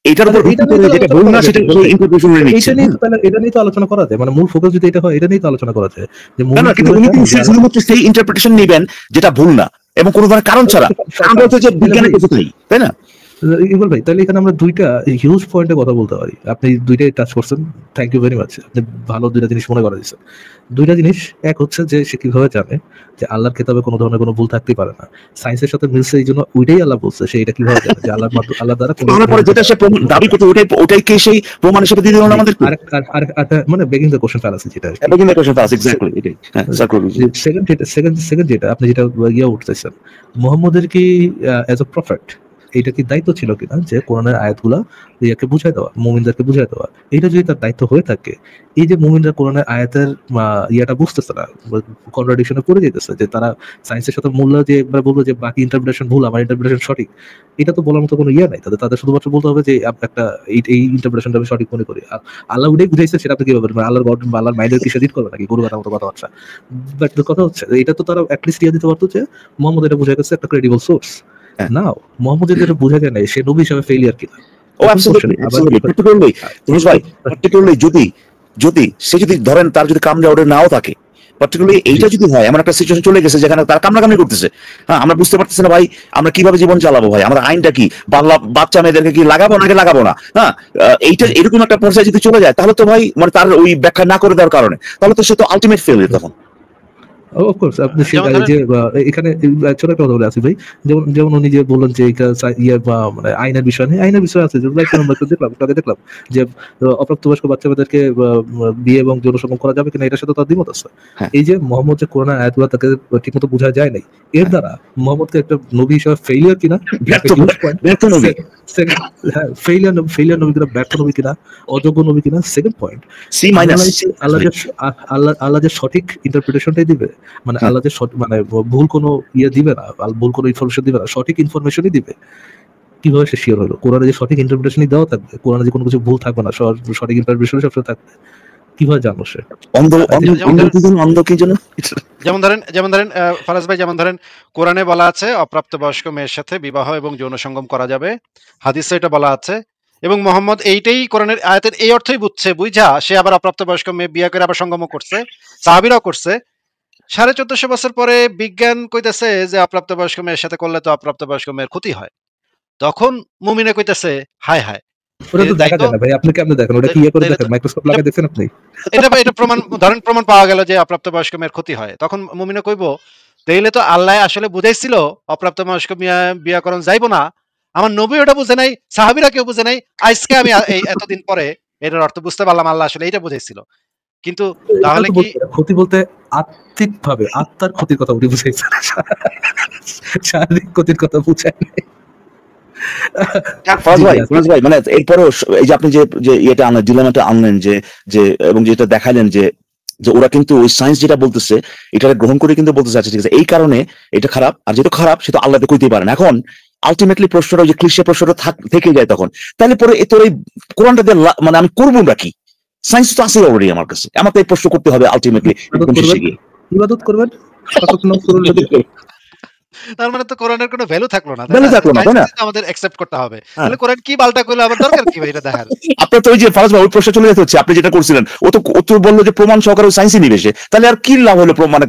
এটার উপর ভিত্তি করে যেটা ভুল না সেটা ইন্টারপ্রিটেশন করে নিচ্ছে। এটা নিয়ে তো তাহলে এটা নিয়ে তো আলোচনা করা যায়, মানে মূল ফোকাস যদি এটা হয়, এটা নিয়ে তো আলোচনা করা যায় যে না না, কিন্তু উনি কিন্তু শুধুমাত্র সেই ইন্টারপ্রিটেশন নেবেন যেটা ভুল না এবং কোনো ধরনের কারণ ছাড়া। আমরা হচ্ছে যে বিজ্ঞানের কিছু নাই, তাই না? ইকবাল ভাই, তাহলে এখানে আমরা দুইটা হিউজ পয়েন্টে কথা বলতে পারি। আপনি দুইটাই টাচ করছেন, থ্যাংক ইউ ভেরি মাচ। আপনি ভালো দুইটা জিনিস মনে করা দিচ্ছেন। দুইটা জিনিস, এক হচ্ছে যে সে কিভাবে জানে যে আল্লাহর কিতাবে কোনো ধরনের কোনো ভুল থাকতেই পারে না, সায়েন্সের সাথে মিলছে, এই জন্য ওইটাই আল্লাহ বলছে। সে এটা কিভাবে জানে যে আল্লাহ দ্বারা কোনো তাহলে পরে যেটা সে দাবি করতে ওটাইকে সেই প্রমাণ হিসেবে দিয়ে দিল না আমাদেরকে। আরেকটা মানে বেগিং দ্য কোশ্চেন ফেলাসি, যেটা এবং কিন্তু একটা কথা আছে এক্স্যাক্টলি এটাই। হ্যাঁ, সেকেন্ড যেটা আপনি যেটা ইয়ে উঠতেছেন, মুহাম্মদের কি অ্যাজ এ প্রফেট এটা কি দায়িত্ব ছিল কিনা যে কোরআনের আয়াতগুলা ইয়াকে বুঝাই দেওয়া, মুমিনদেরকে বুঝাই দেওয়া? এটা যদি তার দায়িত্ব হয়ে থাকে, এই যে মুমিনরা কোরআনের আয়াতের ইয়াটা বুঝতেছে না, কন্ট্রাডিকশনে পড়ে যেতেছে, যে তারা সায়েন্সের সাথে মূল্য যে একবার বলবো যে বাকি ইন্টারপ্রিটেশন ভুল, আমার ইন্টারপ্রিটেশন সঠিক, এটা তো বলার মতো কোনো ইয়ে নাই তাদের। তাদের শুধুমাত্র বলতে হবে যে একটা এই ইন্টারপ্রিটেশনটা আমি সঠিক মনে করি। আর আল্লাহ ওটাই বুঝাইছে, সেটা আপনি কিভাবে বলবেন? আল্লাহর গড বা আল্লাহর মাইন্ডের কি সেদিন করবে নাকি গরু গাধার মতো কথাবার্তা? বাট কথা হচ্ছে এটা তো তারা অ্যাটলিস্ট ইয়ে দিতে পারতো যে মোহাম্মদ এটা বুঝাই গেছে একটা ক্রেডিবল সোর্স। নাও মোহাম্মদ যেটা বুঝা যায় না, সে নবী হিসাবে ফেলিয়ার কিনা? ও অ্যাবসলিউটলি পার্টিকুলারলি যদি সে যদি ধরেন তার যদি কামরা অর্ডার নাও থাকে, পার্টিকুলারলি এইটা যদি হয় এমন একটা সিচুয়েশন চলে গেছে যেখানে তার কামড়াকামড়ি করতেছে, হ্যাঁ, আমরা বুঝতে পারতেছি না ভাই আমরা কিভাবে জীবন চালাবো, ভাই আমরা আইনটা কি, বাচ্চা মেয়েদেরকে কি লাগাবো নাকি লাগাবো না, হ্যাঁ, এইটা এরকম একটা পর্যায়ে যদি চলে যায়, তাহলে তো ভাই মানে তার ওই ব্যাখ্যা না করে দেওয়ার কারণে তাহলে তো সে তো আলটিমেট ফেলিয়ার তখন। অফ কোর্স আপনি যে এখানে ছোট একটা কথা বলে আসি ভাই, যেমন উনি যে বললেন যে এটা মানে আইনের বিষয় নেই, আইনের বিষয় আছে। আমরা দেখলাম যে অপ্রাপ্তবয়স্ক বাচ্চাদেরকে বিয়ে এবং যৌন সঙ্গম করা যাবে কিনা, এটার সাথে তার দ্বিমত আছে। এই যে মোহাম্মদ যে কোরআনের আয়াতগুলো তাকে ঠিকমতো বোঝা যায় নাই, এর দ্বারা মোহাম্মদকে একটা নবী হিসেবে ফেলিয়ার কিনা, ফেলিয়ার নবী কিনা, ব্যর্থ নবী কিনা, অযোগ্য নবী কিনা, সেকেন্ড পয়েন্ট। আল্লাহ যে সঠিক ইন্টারপ্রিটেশনটাই দিবে, মানে আল্লাহ যে মানে ভুল কোনো ইয়ে দিবে না, ভুল কোনো ইনফরমেশন দিবে না, সঠিক ইনফরমেশনই দিবে। কিভাবে সে শিওর হলো? কোরআনে যে সঠিক ইন্টারপ্রিটেশনই দেওয়া থাকবে, কোরআনে যে কোনো কিছু ভুল থাকবে না, সঠিক ইন্টারপ্রিটেশন সবসময় থাকবে, কিভাবে জানলো সে? যেমন ধরেন ফারাজ ভাই, যেমন ধরেন কোরআনে বলা আছে অপ্রাপ্তবয়স্ক মেয়ের সাথে বিবাহ এবং যৌন সঙ্গম করা যাবে, হাদিসে এটা বলা আছে, এবং মোহাম্মদ এইটাই কোরআনের আয়াতের এই অর্থই বুঝা সে আবার অপ্রাপ্তবয়স্ক মেয়ে বিয়ে করে আবার সঙ্গম করছে, সাহাবীরাও করছে। 1450 বছর পরে বিজ্ঞান কইতেছে যে অপ্রাপ্তবয়স্ক মেয়ের সাথে করলে তো অপ্রাপ্তবয়স্ক মেয়ের ক্ষতি হয়, তখন মুমিনে কইতেছে হায় হায়। ওটা তো দেখা যায় না ভাই, আপনি কেমনে দেখেন? ওটা কি ইয়ে করে দেখেন, মাইক্রোস্কোপ লাগিয়ে দেখেন আপনি? এটা প্রমাণ পাওয়া গেল যে অপ্রাপ্তবয়স্ক মেয়ের ক্ষতি হয়, তখন মুমিনে কইবো তাইলে তো আল্লাহ আসলে বুঝাইছিল অপ্রাপ্তবয়স্ক বিয়া করণ যাইবো না, আমার নবী ওটা বুঝে নাই, সাহাবীরা কেউ বুঝে নাই, আজকে আমি এই এতদিন পরে এটার অর্থ বুঝতে পারলাম আল্লাহ আসলে এইটা বুঝাইছিল। কিন্তু তাহলে কি ক্ষতি বলতে আত্মিক ভাবে আত্মার ক্ষতির কথা উনি বুঝাইছেন, শারীরিক ক্ষতির কথা বুঝায় নাই। মানে এরপরেও এই যে আপনি যে ইয়েটা আনলেন, ডিলেমাটা আনলেন, যে এবং যেটা দেখালেন যে যে ওরা কিন্তু ওই সায়েন্স যেটা বলতেছে এটা গ্রহণ করে কিন্তু বলতেছে আচ্ছা ঠিক আছে এই কারণে এটা খারাপ, আর যেটা খারাপ সেটা আল্লাহ তো কইতেই পারেন। এখন আলটিমেটলি প্রশ্নটা ওই যে ক্লিশে প্রশ্নটা থেকে যায় তখন, তাহলে পরে তোর এই কোরআনটা দিয়ে মানে আমি করবো নাকি? সায়েন্স তো আছে অলরেডি আমার কাছে, আমার তো এই প্রশ্ন করতে হবে আলটিমেটলি ইবাদত করবেন তার মানে তো কোরআনের কোনো ভ্যালু থাকলো না, ভ্যালু থাকলো না, তাই না? আমাদের অ্যাকসেপ্ট করতে হবে। তাহলে কোরআন কি পাল্টা করলে আবার দরকার কি ভাই এটা দেখার? আপনার তো ওই যে ফারাজ ভাই ওই প্রশ্ন চলে যেতে হচ্ছে, আপনি যেটা করছিলেন ও তো বললো যে প্রমাণ সহকারে সায়েন্সই নিবে সে, তাহলে আর কি লাভ হলো মানে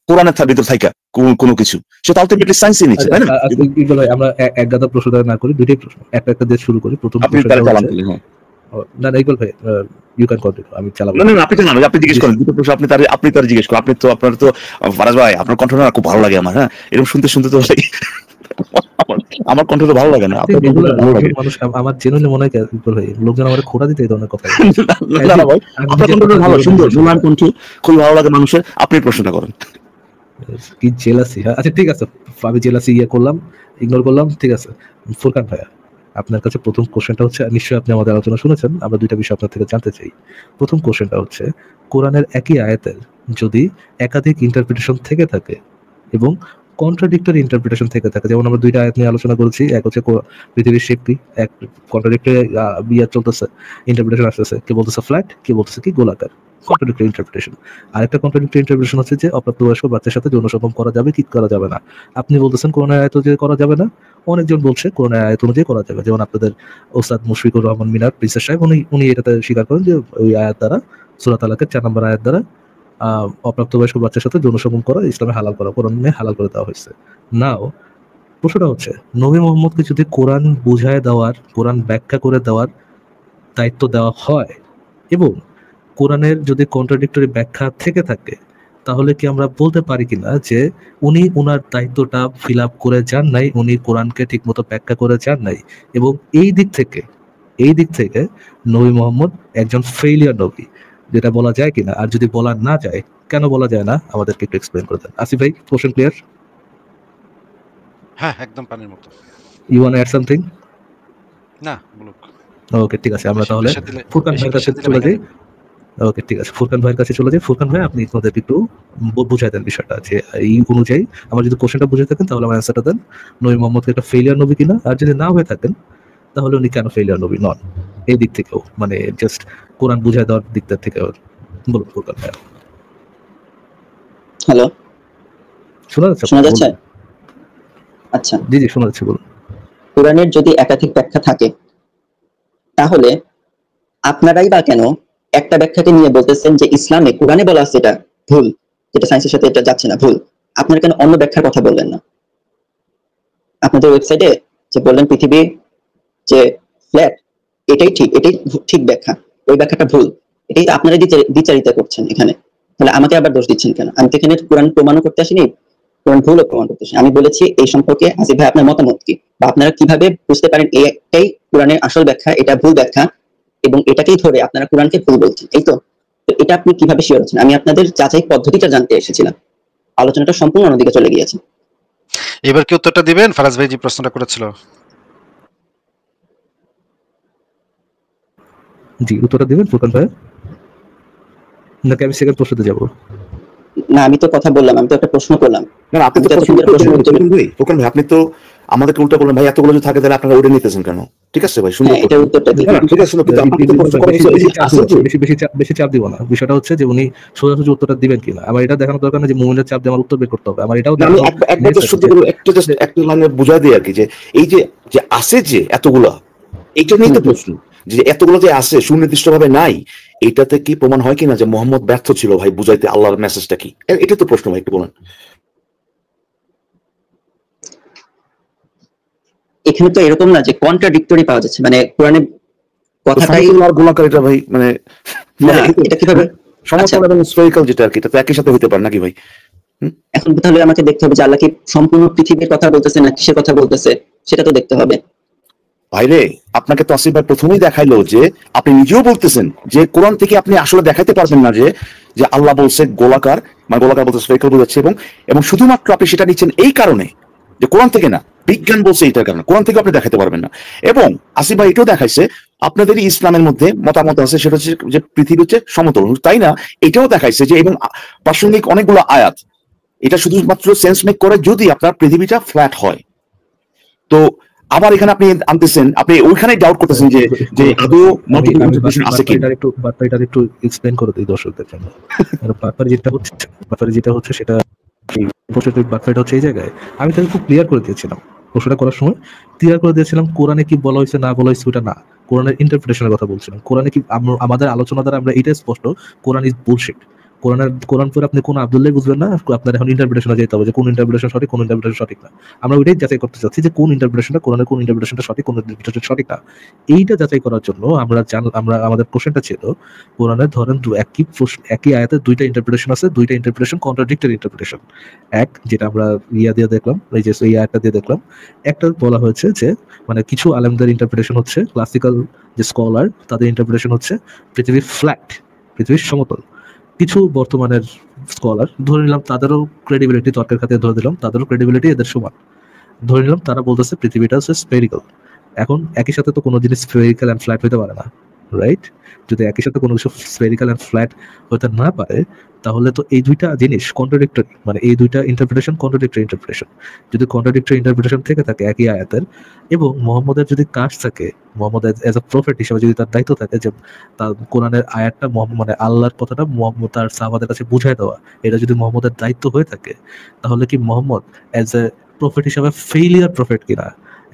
কোরআনের ভিতর থাকা কোনো কিছু, সে তো আলটিমেটলি সায়েন্সই নিচ্ছে, তাই না? ইকবাল ভাই আমরা এক গাদা প্রশ্ন না করি, দুইটাই প্রশ্ন একটা দিয়ে শুরু করি। প্রথম আপনি তার চালান দিলেন। না ইকবাল ভাই ইউ ক্যান কন্টিনিউ, আমি চালাবো। না আপনি জানান, আপনি জিজ্ঞেস করেন দুটো প্রশ্ন, আপনি তার জিজ্ঞেস করেন। আপনার তো ফারাজ ভাই আপনার কণ্ঠটা খুব ভালো লাগে আমার, হ্যাঁ এরকম শুনতে তো আমার কণ্ঠ তো ভালো লাগে না, আপনার কণ্ঠটা ভালো লাগে। মানুষ আমার জেনুইনলি মনে হয় ইকবাল ভাই লোকজন আমারে খোঁড়া দিতে এই ধরনের কথা। না ভাই আপনার কণ্ঠটা ভালো, সুন্দর মূল্যায়ন কণ্ঠ, খুবই ভালো লাগে মানুষের। আপনি প্রশ্নটা করেন। কি জেলাসি? হ্যাঁ আচ্ছা ঠিক আছে, আমি জেলাসি করলাম, ইগনোর করলাম, ঠিক আছে। ফুরকান ভাইয়া আপনার কাছে প্রথম কোশ্চেনটা হচ্ছে, নিশ্চয়ই আপনি আমাদের আলোচনা শুনেছেন, আমরা দুইটা বিষয় আপনার থেকে জানতে চাই। প্রথম কোশ্চেনটা হচ্ছে কোরআনের একই আয়াতের যদি একাধিক ইন্টারপ্রিটেশন থেকে থাকে এবং কন্ট্রাডিক্টরি ইন্টারপ্রিটেশন থেকে থাকে, যেমন আমরা দুইটা আয়াত নিয়ে আলোচনা করেছি, এক হচ্ছে পৃথিবীর শেপটি, এক কন্ট্রাডিক্টরি চলতেছে, ইন্টারপ্রিটেশন আসতেছে, কে বলতেছে ফ্ল্যাট, কে বলতেছে কি গোলাকার, কন্ট্রাডিক্টরি ইন্টারপ্রিটেশন। আরেকটা কন্ট্রাডিক্টরি ইন্টারপ্রিটেশন হচ্ছে যে অপ্রাপ্তবয়স্ক বাচ্চার সাথে যৌন সঙ্গম করা যাবে কি করা যাবে না। আপনি বলতেছেন কোরআনের আয়াত অনুযায়ী করা যাবে না, অনেকজন বলছে কোরআনের আয়াত অনুযায়ী করা যাবে, যেমন আপনাদের ওস্তাদ মুশফিকুর রহমান মিনার প্রিন্সেস সাহেব উনি এটাতে স্বীকার করেন যে ওই আয়াত দ্বারা, সূরা তালাকের 4 নম্বর আয়াত দ্বারা অপ্রাপ্তবয়স্ক বাচ্চার সাথে যৌন সঙ্গম করা ইসলামে হালাল করা, কোরআনে হালাল করে দেওয়া হয়েছে। নাও প্রশ্নটা হচ্ছে নবী মুহাম্মদকে যদি কোরআন বুঝায় দেওয়ার, কোরআন ব্যাখ্যা করে দেওয়ার দায়িত্ব দেওয়া হয় এবং কোরআনের যদি কন্ট্রাডিক্টরি ব্যাখ্যা থেকে থাকে, তাহলে কি আমরা বলতে পারি কিনা যে উনি ওনার দায়িত্বটা ফিল আপ করে যান নাই, উনি কোরআনকে ঠিকমতো ব্যাখ্যা করে যান নাই, এবং এই দিক থেকে নবী মুহাম্মদ একজন ফেইলিয়ার নবী, যেটা বলা যায় কিনা? আর যদি বলা না যায়, কেন বলা যায় না, আমাদেরকে একটু এক্সপ্লেইন করে দেন। আসিফ ভাই কোশ্চেন ক্লিয়ার? হ্যাঁ একদম পানির মতো। You want add something? না বলুক। ওকে ঠিক আছে, আমরা তাহলে ফুরকান ভাইয়ের কাছে চলে যাই। ওকে ঠিক আছে, ফুরকান ভাইয়ের কাছে চলে যাই। ফুরকান ভাই আপনি আমাদেরকে একটু বুঝাই দেন বিষয়টা, যে এই অনুযায়ী আমার যদি কোশ্চেনটা বুঝে থাকেন তাহলে আমার অ্যান্সারটা দেন, নবী মুহাম্মদকে একটা ফেলিয়ার নবী কিনা, আর যদি না হয়ে থাকেন তাহলে উনি কেন ফেলিয়ার নবী নন, এই দিক থেকেও, মানে জাস্ট কোরআন বুঝাই দেওয়ার দিকটা থেকে বলুন ফুরকান ভাই। হ্যালো, শোনা যাচ্ছে? শোনা যাচ্ছে? আচ্ছা জি শোনা যাচ্ছে, বলুন। কোরআনের যদি একাধিক ব্যাখ্যা থাকে, তাহলে আপনারাই বা কেন একটা ব্যাখ্যাকে নিয়ে বলতেছেন যে ইসলামে কোরআনে বলা আছে এটা ভুল, যেটা সায়েন্সের সাথে এটা যাচ্ছে না, ভুল? আপনারা কেন অন্য ব্যাখ্যার কথা বললেন না? আপনাদের ওয়েবসাইটে যে বললেন পৃথিবী যে ফ্ল্যাট, এটাই ঠিক ব্যাখ্যা, ওই ব্যাখ্যাটা ভুল, এটাই আপনারা বিচারিতা করছেন এখানে। তাহলে আমাকে আবার দোষ দিচ্ছেন কেন? আমি তো এখানে কোরআন প্রমাণও করতে আসিনি, কোরআন ভুলও প্রমাণ করতে আসিনি। আমি বলেছি এই সম্পর্কে আসিফ ভাই আপনার মতামত কি, বা আপনারা কিভাবে বুঝতে পারেন এইটাই কোরআনের আসল ব্যাখ্যা, এটা ভুল ব্যাখ্যা, এবং এটাকেই ধরে আপনারা কোরআনকে ভুল বলছেন, এই তো? এটা আপনি কিভাবে শিওর হচ্ছেন? আমি আপনাদের যাচাই পদ্ধতিটা জানতে এসেছিলাম, আলোচনাটা সম্পূর্ণ অন্যদিকে চলে গিয়েছে। এবার কি উত্তরটা দিবেন? ফারাজ ভাই যে প্রশ্নটা করেছিল। জি উত্তরটা দিবেন ফুরকান ভাই, নাকি আমি সেকেন্ড প্রশ্নতে যাব? না আমি তো কথা বললাম, আমি তো একটা প্রশ্ন করলাম। না আপনি তো প্রশ্ন ভাই, আপনি তো আমাদেরকে উল্টা বললেন ভাই, এতগুলো যদি থাকে তাহলে আপনারা ওটা নিতেছেন কেন? ঠিক আছে ভাই, সুন্দর, এটা উত্তরটা দিন। ঠিক আছে, কিন্তু আপনি তো প্রশ্ন করেন বেশি চাপ দিব না। বিষয়টা হচ্ছে যে উনি সোজাসুজি উত্তরটা দিবেন কিনা, আমার এটা দেখানোর দরকার না যে মুমিনের চাপ দিয়ে আমার উত্তর বের করতে হবে, আমার এটাও একবার তো শুদ্ধ করে একটা মানে বুঝাই দিই আর কি, যে এই যে আছে যে এতগুলা, এইটা নিয়ে তো প্রশ্ন, যে এতগুলো যে আছে সুনির্দিষ্ট ভাবে নাই, এটাতে কি প্রমাণ হয় কিনা যে মোহাম্মদ ব্যর্থ ছিল ভাই বুঝাইতে আল্লাহর মেসেজটা কি? এটা তো প্রশ্ন ভাই, একটু বলেন। এখানে তো এরকম না যে কন্ট্রাডিক্টরি পাওয়া যাচ্ছে, মানে কোরআনে কথাটাই আর গোলাকার, এটা ভাই মানে এটা কিভাবে সমতল এবং স্ফেরিক্যাল যেটা আর কি, এটা তো একই সাথে হতে পারে নাকি ভাই? এখন তাহলে আমাকে দেখতে হবে যে আল্লাহ কি সম্পূর্ণ পৃথিবীর কথা বলতেছে না কিসের কথা বলতেছে, সেটা তো দেখতে হবে। ভাইরে আপনাকে তো আসিফ ভাই প্রথমেই দেখাইলো যে আপনি নিজেও বলতেছেন যে কোরআন থেকে আপনি আসলে দেখাইতে পারবেন না যে আল্লাহ বলছে গোলাকার, মানে গোলাকার বলতে স্ফেরিক্যাল বোঝাচ্ছে, এবং শুধুমাত্র আপনি সেটা নিচ্ছেন এই কারণে যে কোরআন থেকে না, বিজ্ঞান বলছে এটার কারণে, কোরআন থেকে আপনি দেখাতে পারবেন না। এবং আসিফ ভাই এটাও দেখাইছে আপনাদেরই ইসলামের মধ্যে মতামত আছে, সেটা হচ্ছে যে পৃথিবী হচ্ছে সমতল, তাই না? এটাও দেখাইছে যে, এবং প্রাসঙ্গিক অনেকগুলো আয়াত এটা শুধুমাত্র সেন্স মেক করে যদি আপনার পৃথিবীটা ফ্ল্যাট হয়। তো আবার এখানে আপনি আনতেছেন, আপনি ওইখানে ডাউট করতেছেন যে যে আদৌ মাল্টিপল ইন্টারপ্রিটেশন আছে কি। এটা একটু এক্সপ্লেইন করে দিই দর্শকদের জন্য। ব্যাপারে যেটা হচ্ছে সেটা বাটপাড়িটা হচ্ছে এই জায়গায় আমি তাকে খুব ক্লিয়ার করে দিয়েছিলাম, প্রশ্নটা করার সময় ক্লিয়ার করে দিয়েছিলাম কোরআনে কি বলা হয়েছে না বলা হয়েছে ওটা না, কোরআনের ইন্টারপ্রিটেশনের কথা বলছিলাম। কোরআনে কি আমাদের আলোচনা দ্বারা আমরা এটা স্পষ্ট, কোরআন ইজ বুলশিট। কোরআন পরে আপনি কোন আব্দুল্লাহ বুঝবেন না, আপনার এখন ইন্টারপ্রিটেশনে যেতে হবে যে কোন ইন্টারপ্রিটেশন সঠিক কোন ইন্টারপ্রিটেশন সঠিক না। আমরা ওইটাই যাচাই করতে চাচ্ছি যে কোন ইন্টারপ্রিটেশনটা কোরআনের কোন ইন্টারপ্রিটেশনটা সঠিক কোন ইন্টারপ্রিটেশন সঠিক না। এইটা যাচাই করার জন্য আমরা আমাদের কোশ্চেনটা ছিল কোরআনের ধরেন একই আয়াতে দুইটা ইন্টারপ্রিটেশন আছে, দুইটা ইন্টারপ্রিটেশন কন্ট্রাডিক্টরি ইন্টারপ্রিটেশন। এক যেটা আমরা দিয়ে দেখলাম, এই যে এই আয়াতটা দিয়ে দেখলাম, একটা বলা হয়েছে যে মানে কিছু আলেমদের ইন্টারপ্রিটেশন হচ্ছে, ক্লাসিক্যাল যে স্কলার তাদের ইন্টারপ্রিটেশন হচ্ছে পৃথিবী ফ্ল্যাট, পৃথিবীর সমতল। কিছু বর্তমানের স্কলার ধরে নিলাম তাদেরও ক্রেডিবিলিটি তর্কের খাতে ধরে দিলাম, তাদেরও ক্রেডিবিলিটি এদের সমান, ধরে নিলাম তারা বলতেছে পৃথিবীটা হচ্ছে স্ফেরিক্যাল। এখন একই সাথে তো কোনো জিনিস স্ফেরিক্যাল অ্যান্ড ফ্ল্যাট হতে পারে না, রাইট? যদি একই সাথে কোনো কিছু স্ফেরিক্যাল অ্যান্ড ফ্ল্যাট হতে না পারে তাহলে তো এই দুইটা জিনিস কন্ট্রাডিক্টরি, মানে এই দুইটা ইন্টারপ্রিটেশন কন্ট্রাডিক্টরি ইন্টারপ্রিটেশন। যদি কন্ট্রাডিক্টরি ইন্টারপ্রিটেশন থেকে থাকে একই আয়াতের, এবং মোহাম্মদের যদি কাজ থাকে, মোহাম্মদ এজ এ প্রফেট হিসেবে যদি তার দায়িত্ব থাকে যে তার কোরআনের আয়াতটা মানে আল্লাহর কথাটা মোহাম্মদ তার সাহাবাদের কাছে বুঝাই দেওয়া, এটা যদি মোহাম্মদের দায়িত্ব হয়ে থাকে, তাহলে কি মোহাম্মদ এজ এ প্রফেট হিসেবে ফেইলিয়ার প্রফেট কিনা,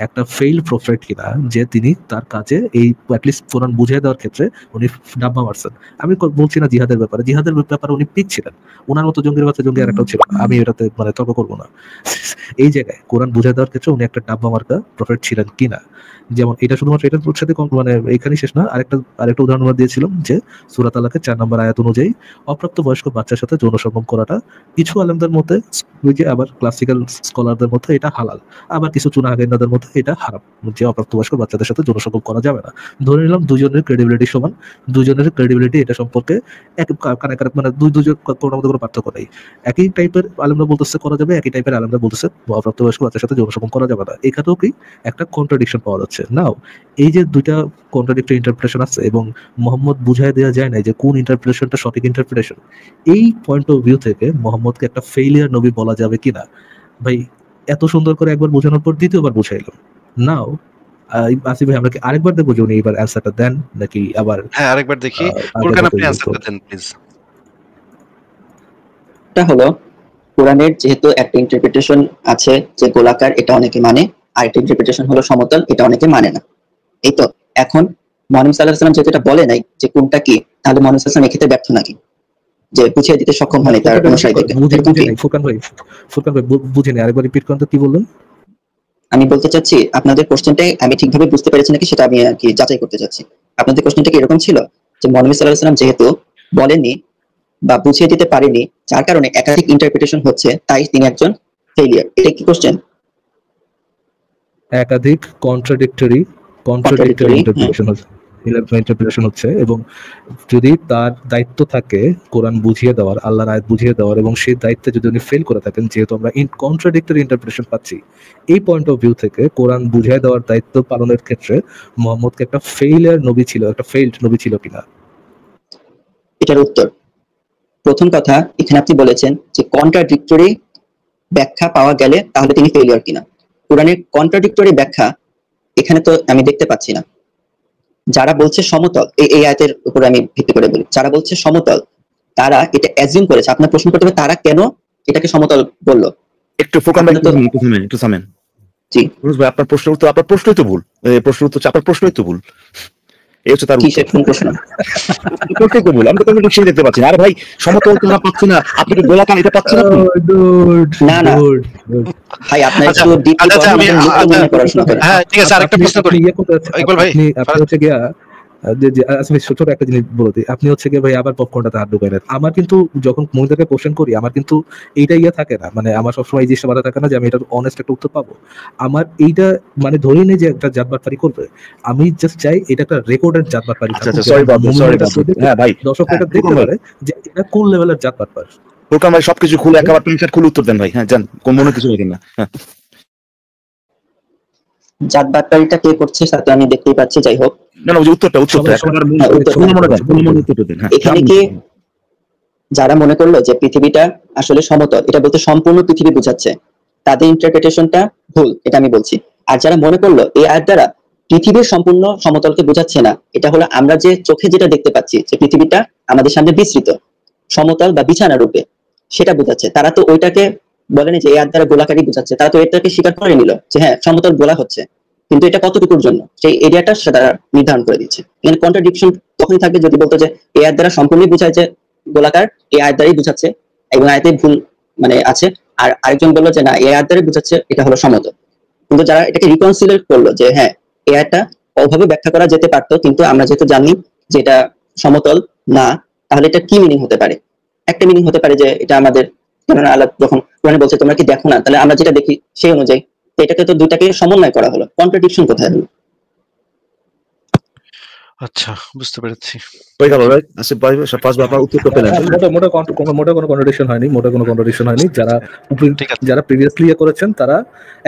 একটা ফেইল প্রফেট কিনা, যে তিনি তার কাজে এই অ্যাটলিস্ট কোরআন বুঝিয়ে দেওয়ার ক্ষেত্রে উনি ডাব্বা মারছেন। আমি বলছি না জিহাদের ব্যাপারে উনি পিক ছিলেন, ওনার মতো জঙ্গির বাচ্চা জঙ্গি আর একটাও ছিল, আমি এটাতে মানে তর্ক করবো না। এই জায়গায় কোরআন বুঝিয়ে দেওয়ার ক্ষেত্রে উনি একটা ডাব্বা মার্কা প্রফেট ছিলেন কিনা। যেমন এটা শুধুমাত্র এটার সাথে মানে এখানেই শেষ না, আরেকটা উদাহরণ আমরা দিয়েছিলাম যে সূরা তালাকের 4 নম্বর আয়াত অনুযায়ী অপ্রাপ্ত বয়স্ক বাচ্চার সাথে যৌন সঙ্গম করাটা কিছু আলেমদের মতে, আবার ক্লাসিক্যাল স্কলারদের মতে এটা হালাল, আবার কিছু চুনাহাগেন্দাদের মতে এটা হারাম, যে অপ্রাপ্তবয়স্ক বাচ্চাদের সাথে যৌন সঙ্গম করা যাবে না। ধরে নিলাম দুজনের ক্রেডিবিলিটি সমান, দুজনের ক্রেডিবিলিটি এটা সম্পর্কে মানে দুজন কোনো মধ্যে কোনো পার্থক্য নেই। একই টাইপের আলেমরা বলতেছে করা যাবে, একই টাইপের আলেমরা বলতেছে অপ্রাপ্তবয়স্ক বাচ্চার সাথে যৌন সঙ্গম করা যাবে না। এখানেও কি একটা কন্ট্রাডিকশন পাওয়া যাচ্ছে। নাও এই যে দুইটা কন্ট্রাডিক্টরি ইন্টারপ্রিটেশন আছে এবং মোহাম্মদ বুঝাই দেওয়া যায় না যে কোন ইন্টারপ্রিটেশনটা সঠিক ইন্টারপ্রিটেশন, এই পয়েন্ট অফ ভিউ থেকে মোহাম্মদকে একটা ফেইলিয়ার নবী বলা যাবে কিনা? ভাই এত সুন্দর করে একবার বোঝানোর পর দ্বিতীয়বার বুঝাইলাম। নাও আসিফ ভাই আমরা কি আরেকবার দেখবো যে উনি এবার অ্যান্সারটা দেন নাকি আবার? হ্যাঁ আরেকবার দেখি, ফুরকান আপনি অ্যান্সারটা দেন প্লিজ। এটা হলো কোরআনের যেহেতু একটা ইন্টারপ্রিটেশন আছে যে গোলাকার, এটা অনেকে মানে, আর একটা ইন্টারপ্রিটেশন হলো সমতল, এটা অনেকে মানে না। এই তো এখন মুহাম্মদ সাল্লাল্লাহু আলাইহি ওয়াসাল্লাম যেটা বলে নাই যে কোনটা কি, তাহলে মুহাম্মদ সাল্লাল্লাহু আলাইহি ওয়াসাল্লাম এক্ষেত্রে ব্যর্থ নাকি, যে বুঝিয়ে দিতে সক্ষম হয়নি তার অনুসারীদেরকে? ফুরকান ভাই বুঝে নেই, আরেকবার রিপিট করেন তো কি বললেন? আমি বলতে চাচ্ছি আপনাদের কোশ্চেনটাই আমি ঠিকভাবে বুঝতে পেরেছি নাকি সেটা আমি আর কি যাচাই করতে চাচ্ছি। আপনাদের কোশ্চেনটা কি এরকম ছিল যে মুহাম্মদ সাল্লাল্লাহু আলাইহি ওয়াসাল্লাম যেহেতু বলেননি বা বুঝিয়ে দিতে পারেনি, যার কারণে একাধিক ইন্টারপ্রিটেশন হচ্ছে, তাই তিনি একজন ফেলিয়ার, এটা কি কোশ্চেন? একাধিক কন্ট্রাডিক্টরি ইন্টারপ্রিটেশন হচ্ছে, এবং যদি তার দায়িত্ব থাকে কোরআন বুঝিয়ে দেওয়ার, আল্লাহর আয়াত বুঝিয়ে দেওয়ার, এবং সেই দায়িত্বে যদি উনি ফেল করে থাকেন, যেহেতু আমরা কন্ট্রাডিক্টরি ইন্টারপ্রিটেশন পাচ্ছি, এই পয়েন্ট অফ ভিউ থেকে কোরআন বুঝিয়ে দেওয়ার দায়িত্ব পালনের ক্ষেত্রে মুহাম্মদকে একটা ফেইলিয়ার নবী ছিল, একটা ফেইলড নবী ছিল কিনা? এটার উত্তর, প্রথম কথা এখানে আপনি বলেছেন যে কন্ট্রাডিক্টরি ব্যাখ্যা পাওয়া গেলে তাহলে তিনি ফেলিয়ার কিনা। কোরআনের কন্ট্রাডিক্টরি ব্যাখ্যা এখানে তো আমি দেখতে পাচ্ছি না। যারা বলছে সমতল, এই আয়াতের উপরে আমি ভিত্তি করে বলি, যারা বলছে সমতল তারা এটা অ্যাজিউম করেছে। আপনার প্রশ্ন করতে হবে তারা কেন এটাকে সমতল বললো। একটু ফোকাস একটু থামেন। জি ভাই, আপনার প্রশ্নই তো ভুল, প্রশ্নের উত্তর আপনার প্রশ্নই তো ভুল। এই হচ্ছে তার প্রশ্ন। আমি তো কোনো বিষয় দেখতে পাচ্ছি না। আরে ভাই সমতল তোমরা পাচ্ছি না, আপনি কি গোলাকার এটা পাচ্ছেন না? না ভাই আপনার একটু পড়াশোনা করেন। হ্যাঁ ঠিক আছে, আরেকটা প্রশ্ন করি ইকবাল ভাই। আপনি হচ্ছে গিয়া ছোট একটা জিনিস বলে দিই, আপনি হচ্ছে গিয়ে ভাই আবার পপকর্নটাতে হাত ঢুকাই নেন। আমার কিন্তু যখন মহিলাকে কোশ্চেন করি আমার কিন্তু এইটা থাকে না, মানে আমার সবসময় এই জিনিসটা বাধা থাকে না যে আমি এটার অনেস্ট একটা উত্তর পাবো। আমার এইটা মানে ধরে নেই যে একটা জাতবাটপারি করবে, আমি জাস্ট চাই এটা একটা রেকর্ডেড জাতবাটপারি। হ্যাঁ ভাই, দর্শক এটা দেখতে পারে যে এটা কোন লেভেলের জাতবাটপার। ফোরকান ভাই সবকিছু খুলে একেবারে প্রিন্ট খুলে উত্তর দেন ভাই। হ্যাঁ জান, কোন মনে কিছু রাখেন না। হ্যাঁ জাতবাটপাড়িটা কে করছে তা তো আমি দেখতেই পাচ্ছি, যাই হোক। না না, ওই যে উত্তরটা সবাই একবার হ্যাঁ, উত্তর দেন। হ্যাঁ, এখানে কি যারা মনে করলো যে পৃথিবীটা আসলে সমতল, এটা বলতে সম্পূর্ণ পৃথিবী বোঝাচ্ছে, তাদের ইন্টারপ্রিটেশনটা ভুল, এটা আমি বলছি। আর যারা মনে করলো এই আয়াত দ্বারা পৃথিবীর সম্পূর্ণ সমতলকে বোঝাচ্ছে না, এটা হলো আমরা যে চোখে যেটা দেখতে পাচ্ছি যে পৃথিবীটা আমাদের সামনে বিস্তৃত সমতল বা বিছানা রূপে, সেটা বোঝাচ্ছে, তারা তো ওইটাকে বলেনি যে এই আয়াত দ্বারা গোলাকারই বোঝাচ্ছে, তারা তো এটাকে স্বীকার করে নিল যে হ্যাঁ সমতল গোলা হচ্ছে, কিন্তু এটা কতটুকুর জন্য সেই এরিয়াটা সেটা নির্ধারণ করে দিচ্ছে। এখানে কন্ট্রাডিকশন তখনই থাকবে যদি বলতো যে এই আয়াত দ্বারা সম্পূর্ণই বোঝায় যে গোলাকার, এই আয়াত দ্বারাই বোঝাচ্ছে এবং আয়াতে ভুল মানে আছে। আর আরেকজন বললো যে না এই আয়াত দ্বারাই বোঝাচ্ছে এটা হলো সমতল। কিন্তু যারা এটাকে রিকনসিডার করলো যে হ্যাঁ এই আয়াতটা ওভাবে ব্যাখ্যা করা যেতে পারতো, কিন্তু আমরা যেহেতু জানি যে এটা সমতল না, তাহলে এটা কি মিনিং হতে পারে? একটা মিনিং হতে পারে যে এটা আমাদের, কেননা আল্লাহ যখন কোরআনে বলছে তোমরা কি দেখো না, তাহলে আমরা যেটা দেখি সেই অনুযায়ী, তো এটাকে তো দুইটাকে সমন্বয় করা হলো, কন্ট্রাডিকশন কোথায় হলো? আচ্ছা, বুঝতে পেরেছি। হয়ে গেল, রাইট? আসিফ ভাই, শাহবাজ ভাই, আপনার উত্তরটা পেলেন। মোটা কোনো কন্ট্রাডিকশন হয়নি। ঠিক আছে। যারা প্রিভিয়াসলি করেছেন তারা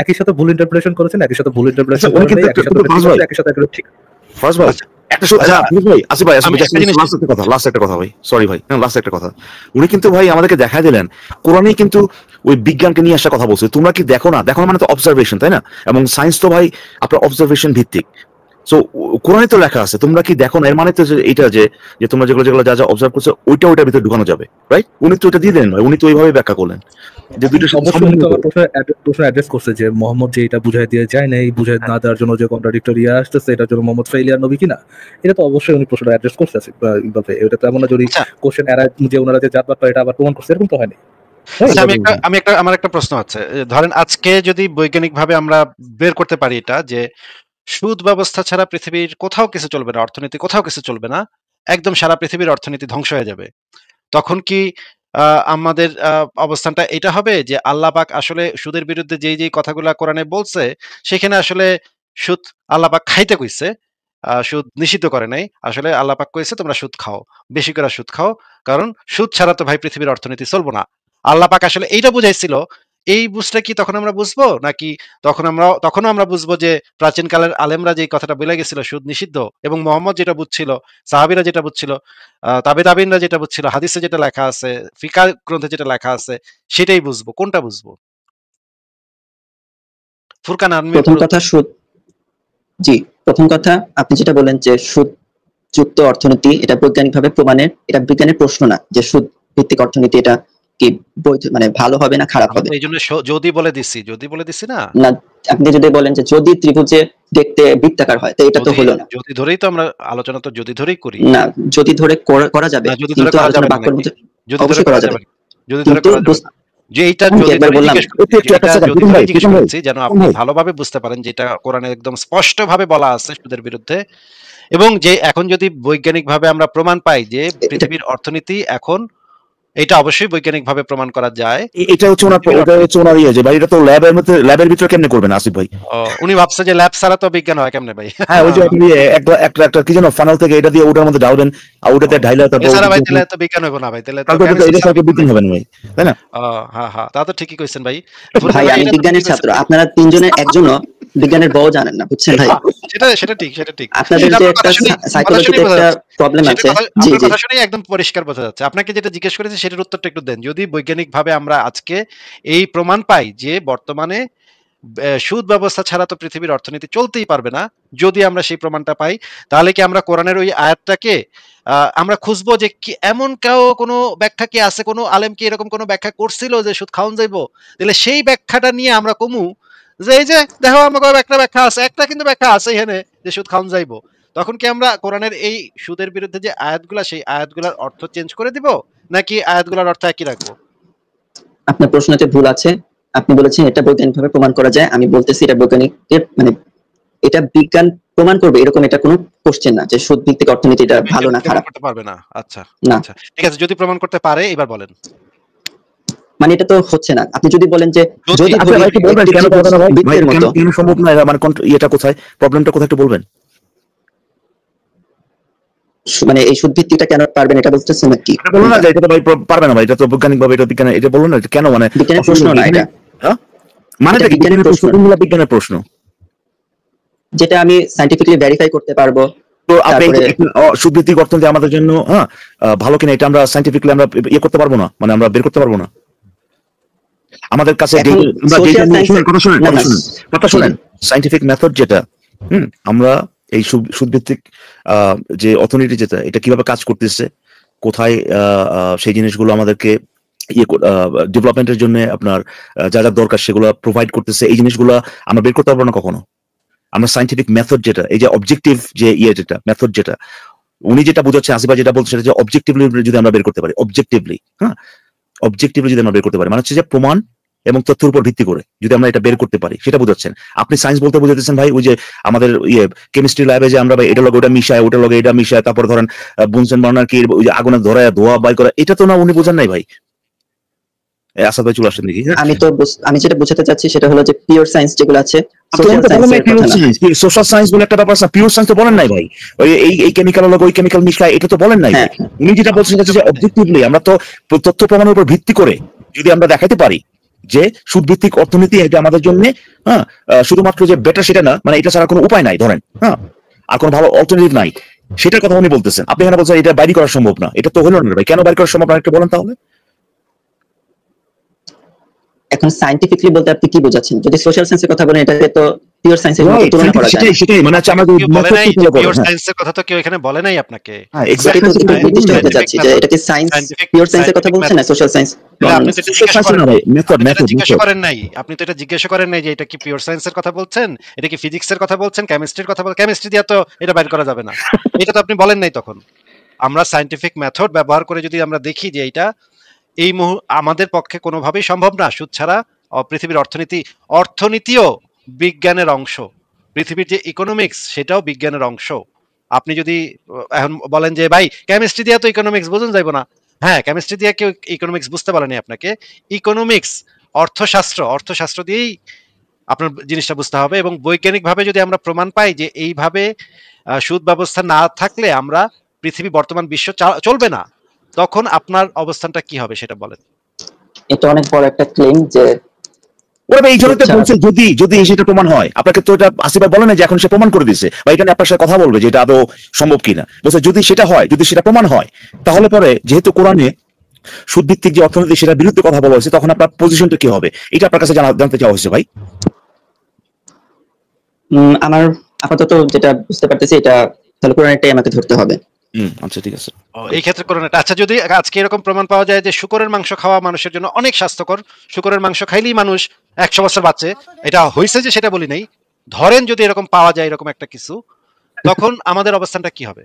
একই সাথে ভুল ইন্টারপ্রিটেশন করেছেন, একই সাথে ভুল ইন্টারপ্রিটেশন আচ্ছা, উনি করেন, কিন্তু একই সাথে একই সাথে ঠিক। ফার্স্ট ভাই আচ্ছা, একটা আসিফ ভাই, আসিফ ভাই, আমি একটা জিনিস- লাস্ট একটা কথা ভাই, সরি ভাই, লাস্ট একটা কথা। উনি কিন্তু ভাই আমাদেরকে দেখা দিলেন কোরআনে কিন্তু ওই বিজ্ঞানকে নিয়ে আসা কথা বলছে, তোমরা কি দেখো না? দেখো না মানে তো অবজারভেশন, তাই না? এবং সায়েন্স তো ভাই আপনার অবজারভেশন ভিত্তিক। সো কোরআনে তো লেখা আছে তোমরা কি দেখো না, এর মানে তো যে এটা যে যে তোমরা যেগুলো যা যা অবজার্ভ করছো ওইটার ভিতরে ঢুকানো যাবে, রাইট? উনি তো এটা দিয়ে দেন ভাই, উনি তো এইভাবে ব্যাখ্যা করলেন যে দুইটা অবশ্যই উনি তো আমার প্রশ্ন অ্যাড্রেস করছে যে মোহাম্মদ যে এটা বুঝাই দিয়ে যায় না, এই বুঝাই না দেওয়ার জন্য যে কন্ট্রাডিক্টরি আসতেছে এটার জন্য মোহাম্মদ ফেলিয়ার নবী কিনা, এটা তো অবশ্যই উনি প্রশ্নটা অ্যাড্রেস করছে। ইকবাল ভাই, এটা তো এমন না যদি আচ্ছা। কোশ্চেন এরা যে ওনারা যে জাতবাদ এটা আবার প্রমাণ করছে, এরকম তো হয়নি। আচ্ছা, আমার একটা প্রশ্ন আছে। ধরেন আজকে যদি বৈজ্ঞানিকভাবে আমরা বের করতে পারি এটা যে সুদ ব্যবস্থা ছাড়া পৃথিবীর কোথাও কিছু চলবে না, অর্থনীতি কোথাও কিছু চলবে না, একদম সারা পৃথিবীর অর্থনীতি ধ্বংস হয়ে যাবে, তখন কি আমাদের অবস্থানটা এটা হবে যে আল্লাহ পাক আসলে সুদের বিরুদ্ধে যেই কথাগুলা কোরআনে বলছে সেখানে আসলে সুদ আল্লাহ পাক খাইতে কইছে, সুদ নিষিদ্ধ করে নাই, আসলে আল্লাহ পাক কইছে তোমরা সুদ খাও, বেশি করে সুদ খাও, কারণ সুদ ছাড়া তো ভাই পৃথিবীর অর্থনীতি চলবো না। আল্লাহ পাক আসলে এইটা বুঝাইছিল। এই বুঝটা কি তখন আমরা বুঝবো, নাকি তখনও আমরা বুঝবো যে প্রাচীন কালের আলেমরা যে কথাটা বলে গেছিল সুদ নিষিদ্ধ, এবং মোহাম্মদ যেটা বুঝছিল, সাহাবীরা যেটা বুঝছিল, তাবিনরা যেটা বুঝছিল, হাদিসে যেটা লেখা আছে, ফিকা গ্রন্থে যেটা লেখা আছে, সেটাই বুঝবো? কোনটা বুঝবো? ফুরকান আনমির প্রথম কথা সুদ, জি প্রথম কথা আপনি যেটা বলেন যে সুদ যুক্ত অর্থনীতি, এটা বৈজ্ঞানিকভাবে প্রমাণের, এটা বিজ্ঞানের প্রশ্ন না যে সুদ ভিত্তিক অর্থনীতি এটা কি বৈধ মানে ভালো হবে না খারাপ হবে। এই জন্য যদি বলে দিছি না, না আপনি যদি বলেন যে যদি ত্রিভুজে দেখতে বৃত্তাকার হয়, তো এটা তো হলো না। যদি ধরেই তো আমরা আলোচনা তো যদি ধরেই করি না, যদি ধরে করা যাবে, না, যদি ধরে কিন্তু করা আলোচনা যাবে না বাক্যের নাকি? মধ্যে যদি ধরে অবশ্যই করা করা যাবে যাবে, না। যদি ধরে কিন্তু করা যাবে না। যে এইটা আমি যদি একবার ধরে বললাম জিজ্ঞেস করছি, একটু একটা second, যদি ধরে ভাই, জিজ্ঞেস ভাই, করছি যেন আপনি ভাই। ভালোভাবে বুঝতে পারেন যে এটা কোরআনে একদম স্পষ্টভাবে বলা আছে সুদের বিরুদ্ধে, এবং যে এখন যদি বৈজ্ঞানিকভাবে আমরা প্রমাণ পাই যে পৃথিবীর অর্থনীতি এখন, এটা অবশ্যই বৈজ্ঞানিকভাবে প্রমাণ করা যায়। এটা হচ্ছে ওনার ইয়ে যে ভাই, এটা তো ল্যাবের ভিতরে কেমনে করবেন আসিফ ভাই? উনি ভাবছে যে ল্যাব ছাড়া তো বিজ্ঞান হয় কেমনে ভাই? হ্যাঁ, ওই যে আপনি একটা কি যেন ফানেল থেকে এটা দিয়ে ওটার মধ্যে ঢালবেন, আর ওটাতে ঢাইলে তারপর এছাড়া ভাই তাহলে তো বিজ্ঞান হবে না ভাই, তাহলে তো তারপর এটা chemistry সাথে বিজ্ঞান হবে না ভাই, তাই না? হ্যাঁ হ্যাঁ, তা তো ঠিকই কইছেন ভাই। ভাই আমি এটা তো বিজ্ঞানের ঠিকই ছাত্র, কইছেন। আপনারা তিনজনের একজনও বিজ্ঞানের বউ জানেন না, বুঝছেন ভাই? সেটা ঠিক। আপনাদের সেটা যে আপনার একটা কথা শুনেই সাইকোলজিতে বোঝা একটা যাচ্ছে। প্রবলেম সেটা আছে। কথা- জি আপনার জি কথা শুনেই একদম পরিষ্কার বোঝা যাচ্ছে। আপনাকে যেটা জিজ্ঞেস করেছি সেটার উত্তরটা একটু দেন। যদি বৈজ্ঞানিকভাবে আমরা আজকে এই প্রমাণ পাই যে বর্তমানে সুদ ব্যবস্থা ছাড়া তো পৃথিবীর অর্থনীতি চলতেই পারবে না, যদি আমরা সেই প্রমাণটা পাই, তাহলে কি আমরা কোরআনের ওই আয়াতটাকে আমরা খুঁজবো যে কি এমন কোনো ব্যাখ্যা কি আছে, কোনো আলেম কি এরকম কোনো ব্যাখ্যা করছিল যে সুদ খাওয়ান যাইবো, তাহলে সেই ব্যাখ্যাটা নিয়ে আমরা কমু যে এই যে দেখো আমাকে একটা ব্যাখ্যা আছে, একটা কিন্তু ব্যাখ্যা আছে এখানে যে সুদ খাওয়ান যাইবো, তখন কি আমরা কোরআনের এই সুদের বিরুদ্ধে যে আয়াতগুলা সেই আয়াতগুলার অর্থ চেঞ্জ করে দিব, নাকি আয়াতগুলার অর্থ একই রাখবো? আপনার প্রশ্নতে ভুল আছে। আপনি বলেছেন এটা বৈজ্ঞানিকভাবে প্রমাণ করা যায়, আমি বলতেছি এটা বৈজ্ঞানিকের মানে এটা বিজ্ঞান প্রমাণ করবে এরকম এটা কোনো কোশ্চেন না যে সুদ ভিত্তিক অর্থনীতি এটা ভালো না প্রমাণ খারাপ করতে পারবে না। আচ্ছা না। আচ্ছা, ঠিক আছে, যদি প্রমাণ করতে পারে এবার বলেন। মানে এটা তো হচ্ছে না। আপনি যদি বলেন যে যদি আচ্ছা ধরি ভাই, একটু বলবেন একটি কেন ত্রিভুজ পারবে না ভাই? ভাই, বৃত্তের মতো, কেন সম্ভব না? মানে ইয়েটা কোথায়, প্রবলেমটা কোথায় একটু বলবেন? মানে এই সুদ ভিত্তিকটা কেন পারবেন এটা বলতেছেন নাকি? এটা বলুন না যে এটা তো ভাই পারবে না ভাই, এটা তো বৈজ্ঞানিকভাবে এটা বিজ্ঞান, এটা বলুন না কেন, মানে বিজ্ঞানের প্রশ্ন না এটা। হ্যাঁ, মানে এটা বিজ্ঞানের প্রশ্ন। বিজ্ঞানের প্রশ্ন। যেটা আমি সায়েন্টিফিক্যালি ভেরিফাই করতে পারবো। তো আপনি তারপরে সুদভিত্তিক অর্থনীতি আমাদের জন্য ভালো কিনা এটা আমরা সায়েন্টিফিক্যালি আমরা ইয়ে করতে পারবো না, মানে আমরা বের করতে পারবো না। আমাদের কাছে এখন সোশ্যাল সায়েন্স কথা শুনেন, সায়েন্টিফিক মেথড যেটা আমরা এই সুদভিত্তিক যে অর্থনীতি যেটা, এটা কিভাবে কাজ করতেছে, কোথায় সেই জিনিসগুলো আমাদেরকে ডেভেলপমেন্টের জন্য আপনার যা যা দরকার সেগুলো প্রোভাইড করতেছে, এই জিনিসগুলো আমরা বের করতে পারবো না কখনো। আমরা সায়েন্টিফিক মেথড যেটা, এই যে অবজেক্টিভ যে যেটা মেথড যেটা উনি যেটা বোঝাচ্ছে, আসিফা যেটা বলছে, সেটা যে অবজেক্টিভলি যদি আমরা বের করতে পারি, অবজেক্টিভলি যদি আমরা বের করতে পারি, মানে হচ্ছে যে প্রমাণ এবং তথ্যের উপর ভিত্তি করে যদি আমরা এটা বের করতে পারি, সেটা বোঝাচ্ছেন আপনি। সায়েন্স বলতে বোঝাতেছেন ভাই ওই যে আমাদের কেমিস্ট্রি ল্যাবে যে আমরা এটা লগে ওটা মিশায়, ওটা লগে এটা মিশায়, তারপরে ধরেন বুনসেন বার্নার কি ওই যে আগুনে ধরায় ধোয়া বাই করা, এটা তো না উনি বোঝেন নাই ভাই। আসাদ ভাই চলে আসেন দেখি। আমি যেটা বোঝাতে চাচ্ছি সেটা হলো যে পিওর সায়েন্স যেগুলো আছে, সোশ্যাল সায়েন্স বলে একটা ব্যাপার আছে, পিওর সায়েন্স তো বলেন নাই ভাই। ওই এই কেমিক্যাল লগে ওই কেমিক্যাল মিশায়, এটা তো বলেন নাই ভাই। উনি যেটা বলছেন যে অবজেক্টিভলি আমরা তো তথ্য প্রমাণের উপর ভিত্তি করে যদি আমরা দেখাতে পারি যে সুদভিত্তিক অর্থনীতি এটা আমাদের জন্য শুধুমাত্র যে বেটার সেটা না, মানে এটা ছাড়া কোনো উপায় নাই ধরেন, আর কোনো ভালো অল্টারনেটিভ নাই, সেটার কথা উনি বলতেছেন। আপনি এখানে বলছেন এটা বাইরে করা সম্ভব না, এটা তো হলো না ভাই। কেন বাইরে করা সম্ভব না একটু বলেন তাহলে। এখন সায়েন্টিফিকলি বলতে আপনি কি বোঝাচ্ছেন? যদি সোশ্যাল সায়েন্সের কথা বলেন, এটাকে তো পিওর সায়েন্সের সাথে তুলনা করা যায় না। সেটাই মানে আমরা বলে নাই পিওর সায়েন্সের কথা তো কেউ এখানে বলে নাই আপনাকে। হ্যাঁ এক্স্যাক্টলি, তো নির্দিষ্ট হতে যাচ্ছে যে এটা কি সায়েন্স, পিওর সায়েন্সের কথা বলছেন না সোশ্যাল সায়েন্স? আপনি তো জিজ্ঞাসা করেন নাই, আপনি তো এটা জিজ্ঞাসা করেন নাই যে এটা কি পিওর সায়েন্সের কথা বলছেন, এটা কি ফিজিক্সের কথা বলছেন, কেমিস্ট্রির কথা বলছেন। কেমিস্ট্রি দিয়ে তো এটা বাইর করা যাবে না, এটা তো আপনি বলেন নাই তখন। আমরা সায়েন্টিফিক মেথড ব্যবহার করে যদি আমরা দেখি যে এটা এই আমাদের পক্ষে কোনোভাবেই সম্ভব না সুদ ছাড়া, পৃথিবীর অর্থনীতিও বিজ্ঞানের অংশ, পৃথিবীর যে ইকোনমিক্স সেটাও বিজ্ঞানের অংশ। আপনি যদি এখন বলেন যে ভাই কেমিস্ট্রি দিয়ে তো ইকোনমিক্স বোঝানো যাবে না, হ্যাঁ কেমিস্ট্রি দিয়ে কেউ ইকোনমিক্স বুঝতে পারেনি আপনাকে। ইকোনমিক্স অর্থশাস্ত্র দিয়েই আপনার জিনিসটা বুঝতে হবে, এবং বৈজ্ঞানিকভাবে যদি আমরা প্রমাণ পাই যে এইভাবে সুদ ব্যবস্থা না থাকলে আমরা পৃথিবী বর্তমান বিশ্ব চলবে না, তখন আপনার অবস্থানটা কি হবে সেটা বলেন। এটা অনেক বড় একটা ক্লেম যে ওরা এই জন্য তো বলছে যদি সেটা প্রমাণ হয়। আপনাকে তো এটা আসিফ ভাই বলে না যে এখন সে প্রমাণ করে দিয়েছে বা এখানে আপনার সাথে কথা বলবে যে এটা আদৌ সম্ভব কিনা। বলছে যদি সেটা হয়, যদি সেটা প্রমাণ হয়, তাহলে পরে যেহেতু কোরআনে সুদভিত্তিক যে অর্থনীতি সেটার বিরুদ্ধে কথা বলা হয়েছে, তখন আপনার পজিশনটা কি হবে, এটা আপনার কাছে জানতে চাওয়া হয়েছে ভাই। আমার আপাতত যেটা বুঝতে পারতেছি, এটা তাহলে কোরআনটাই আমাকে ধরতে হবে। আচ্ছা ঠিক আছে, এই ক্ষেত্রে কোরআনটা। আচ্ছা, যদি আজকে এরকম প্রমাণ পাওয়া যায় যে শুকরের মাংস খাওয়া মানুষের জন্য অনেক স্বাস্থ্যকর, শুকরের মাংস খাইলেই মানুষ 100 বছর বাঁচে, এটা হয়েছে যে সেটা বলি নাই, ধরেন যদি এরকম পাওয়া যায় এরকম একটা কিছু, তখন আমাদের অবস্থানটা কি হবে?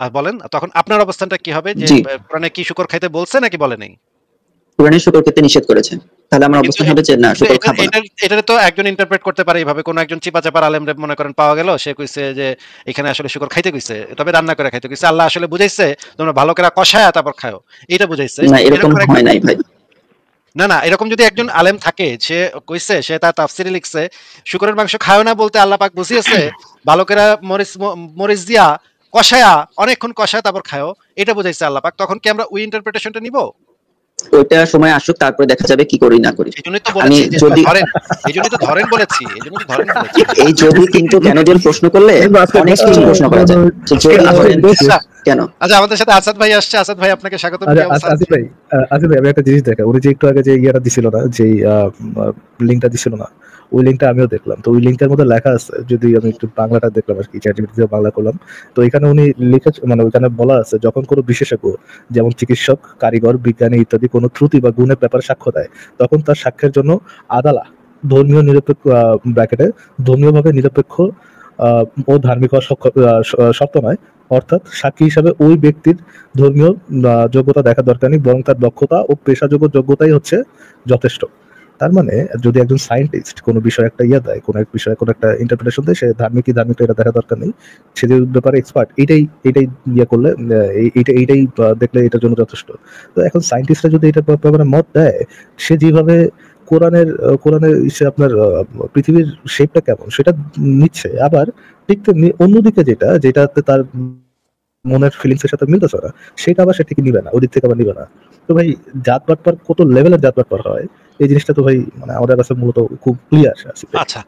আর বলেন তখন আপনার অবস্থানটা কি হবে, যে কোরআনে কি শুকর খাইতে বলছে নাকি বলে নাই? কোরআনে শুকর খেতে নিষেধ করেছে, তাহলে আমার অবস্থা হবে যে না শুকর খাবো না। এটা তো একজন ইন্টারপ্রেট করতে পারে এইভাবে, কোন একজন চিপাচাপার আলেম রে মনে করেন পাওয়া গেল, সে কইছে যে এখানে আসলে শুকর খাইতে কইছে, তবে রান্না করে খাইতে কইছে, আল্লাহ আসলে বুঝাইছে তোমরা ভালো করে কষায়া তারপর খাও, এটা বুঝাইছে। না এরকম হয় নাই ভাই। না এরকম যদি একজন আলেম থাকে, সে কইছে, সে তার তাফসিরে লিখছে শুকরের মাংস খায় না বলতে আল্লাহ পাক বুঝিয়েছে ভালো করে মরিচ দিয়া কষায়া, অনেকক্ষণ কষায়া তারপর খাও, এটা বুঝাইছে আল্লাহ পাক। তখন কি আমরা ওই ইন্টারপ্রিটেশনটা নিব? ওইটা সময় আসুক, তারপরে দেখা যাবে কি করি না করি। এইজন্যই তো বলেছি যে ধরেন, এইজন্যই তো ধরেন বলেছি, এইজন্যই তো ধরেন বলেছি। এই যদি কিন্তু কেন দিয়ে প্রশ্ন করলে অনেক কিছু প্রশ্ন করা যায়, যদি ধরেন কেন। আচ্ছা, আমাদের সাথে আসাদ ভাই আসছে। আসাদ ভাই আপনাকে স্বাগত। আসিফ ভাই আমি একটা জিনিস দেখা, উনি যে একটু আগে যে ইয়েটা দিছিল না, যে লিংকটা দিছিল না, ওই লিঙ্কটা আমিও দেখলাম। তো ওই লিঙ্কটার মধ্যে লেখা আছে, যদি আমি একটু বাংলাটা দেখলাম আর কি, চ্যাটজিপিটিতে বাংলা করলাম, তো এখানে উনি লিখে, মানে ওইখানে বলা আছে যখন কোনো বিশেষজ্ঞ যেমন চিকিৎসক, কারিগর, বিজ্ঞানী ইত্যাদি কোনো ত্রুটি বা গুণের ব্যাপারে সাক্ষ্য দেয়, তখন তার সাক্ষ্যের জন্য আদালত ধর্মীয় নিরপেক্ষ ব্র্যাকেটে ধর্মীয়ভাবে নিরপেক্ষ ও ধার্মিক শর্ত নয়, অর্থাৎ সাক্ষী হিসাবে ওই ব্যক্তির ধর্মীয় যোগ্যতা দেখা দরকার নেই, বরং তার দক্ষতা ও পেশাযোগ্য যোগ্যতাই হচ্ছে যথেষ্ট। তার মানে যদি একজন সায়েন্টিস্ট কোনো বিষয়ে একটা দেয়, কোনো এক বিষয়ে কোনো একটা ইন্টারপ্রিটেশন দেয়, সে ধার্মিক কি ধার্মিক এটা দেখা দরকার নেই, সে যে ব্যাপারে এক্সপার্ট, এইটাই করলে এইটাই দেখলে এটার জন্য যথেষ্ট। তো এখন সায়েন্টিস্টরা যদি এটার ব্যাপারে মত দেয়, সে যেভাবে কোরআনের আপনার পৃথিবীর শেপটা কেমন সেটা নিচ্ছে, আবার ঠিক তেমনি অন্যদিকে যেটাতে তার মনের ফিলিংস এর সাথে মিলতেছে না, সেটা আবার সে ঠিক নিবে না, ওদিক থেকে আবার নিবে না। তো ভাই জাত বাটপার কত লেভেলের জাত বাটপার হয় এই জিনিসটা তো ভাই মানে আমাদের কাছে মূলত খুব ক্লিয়ার আছে। আচ্ছা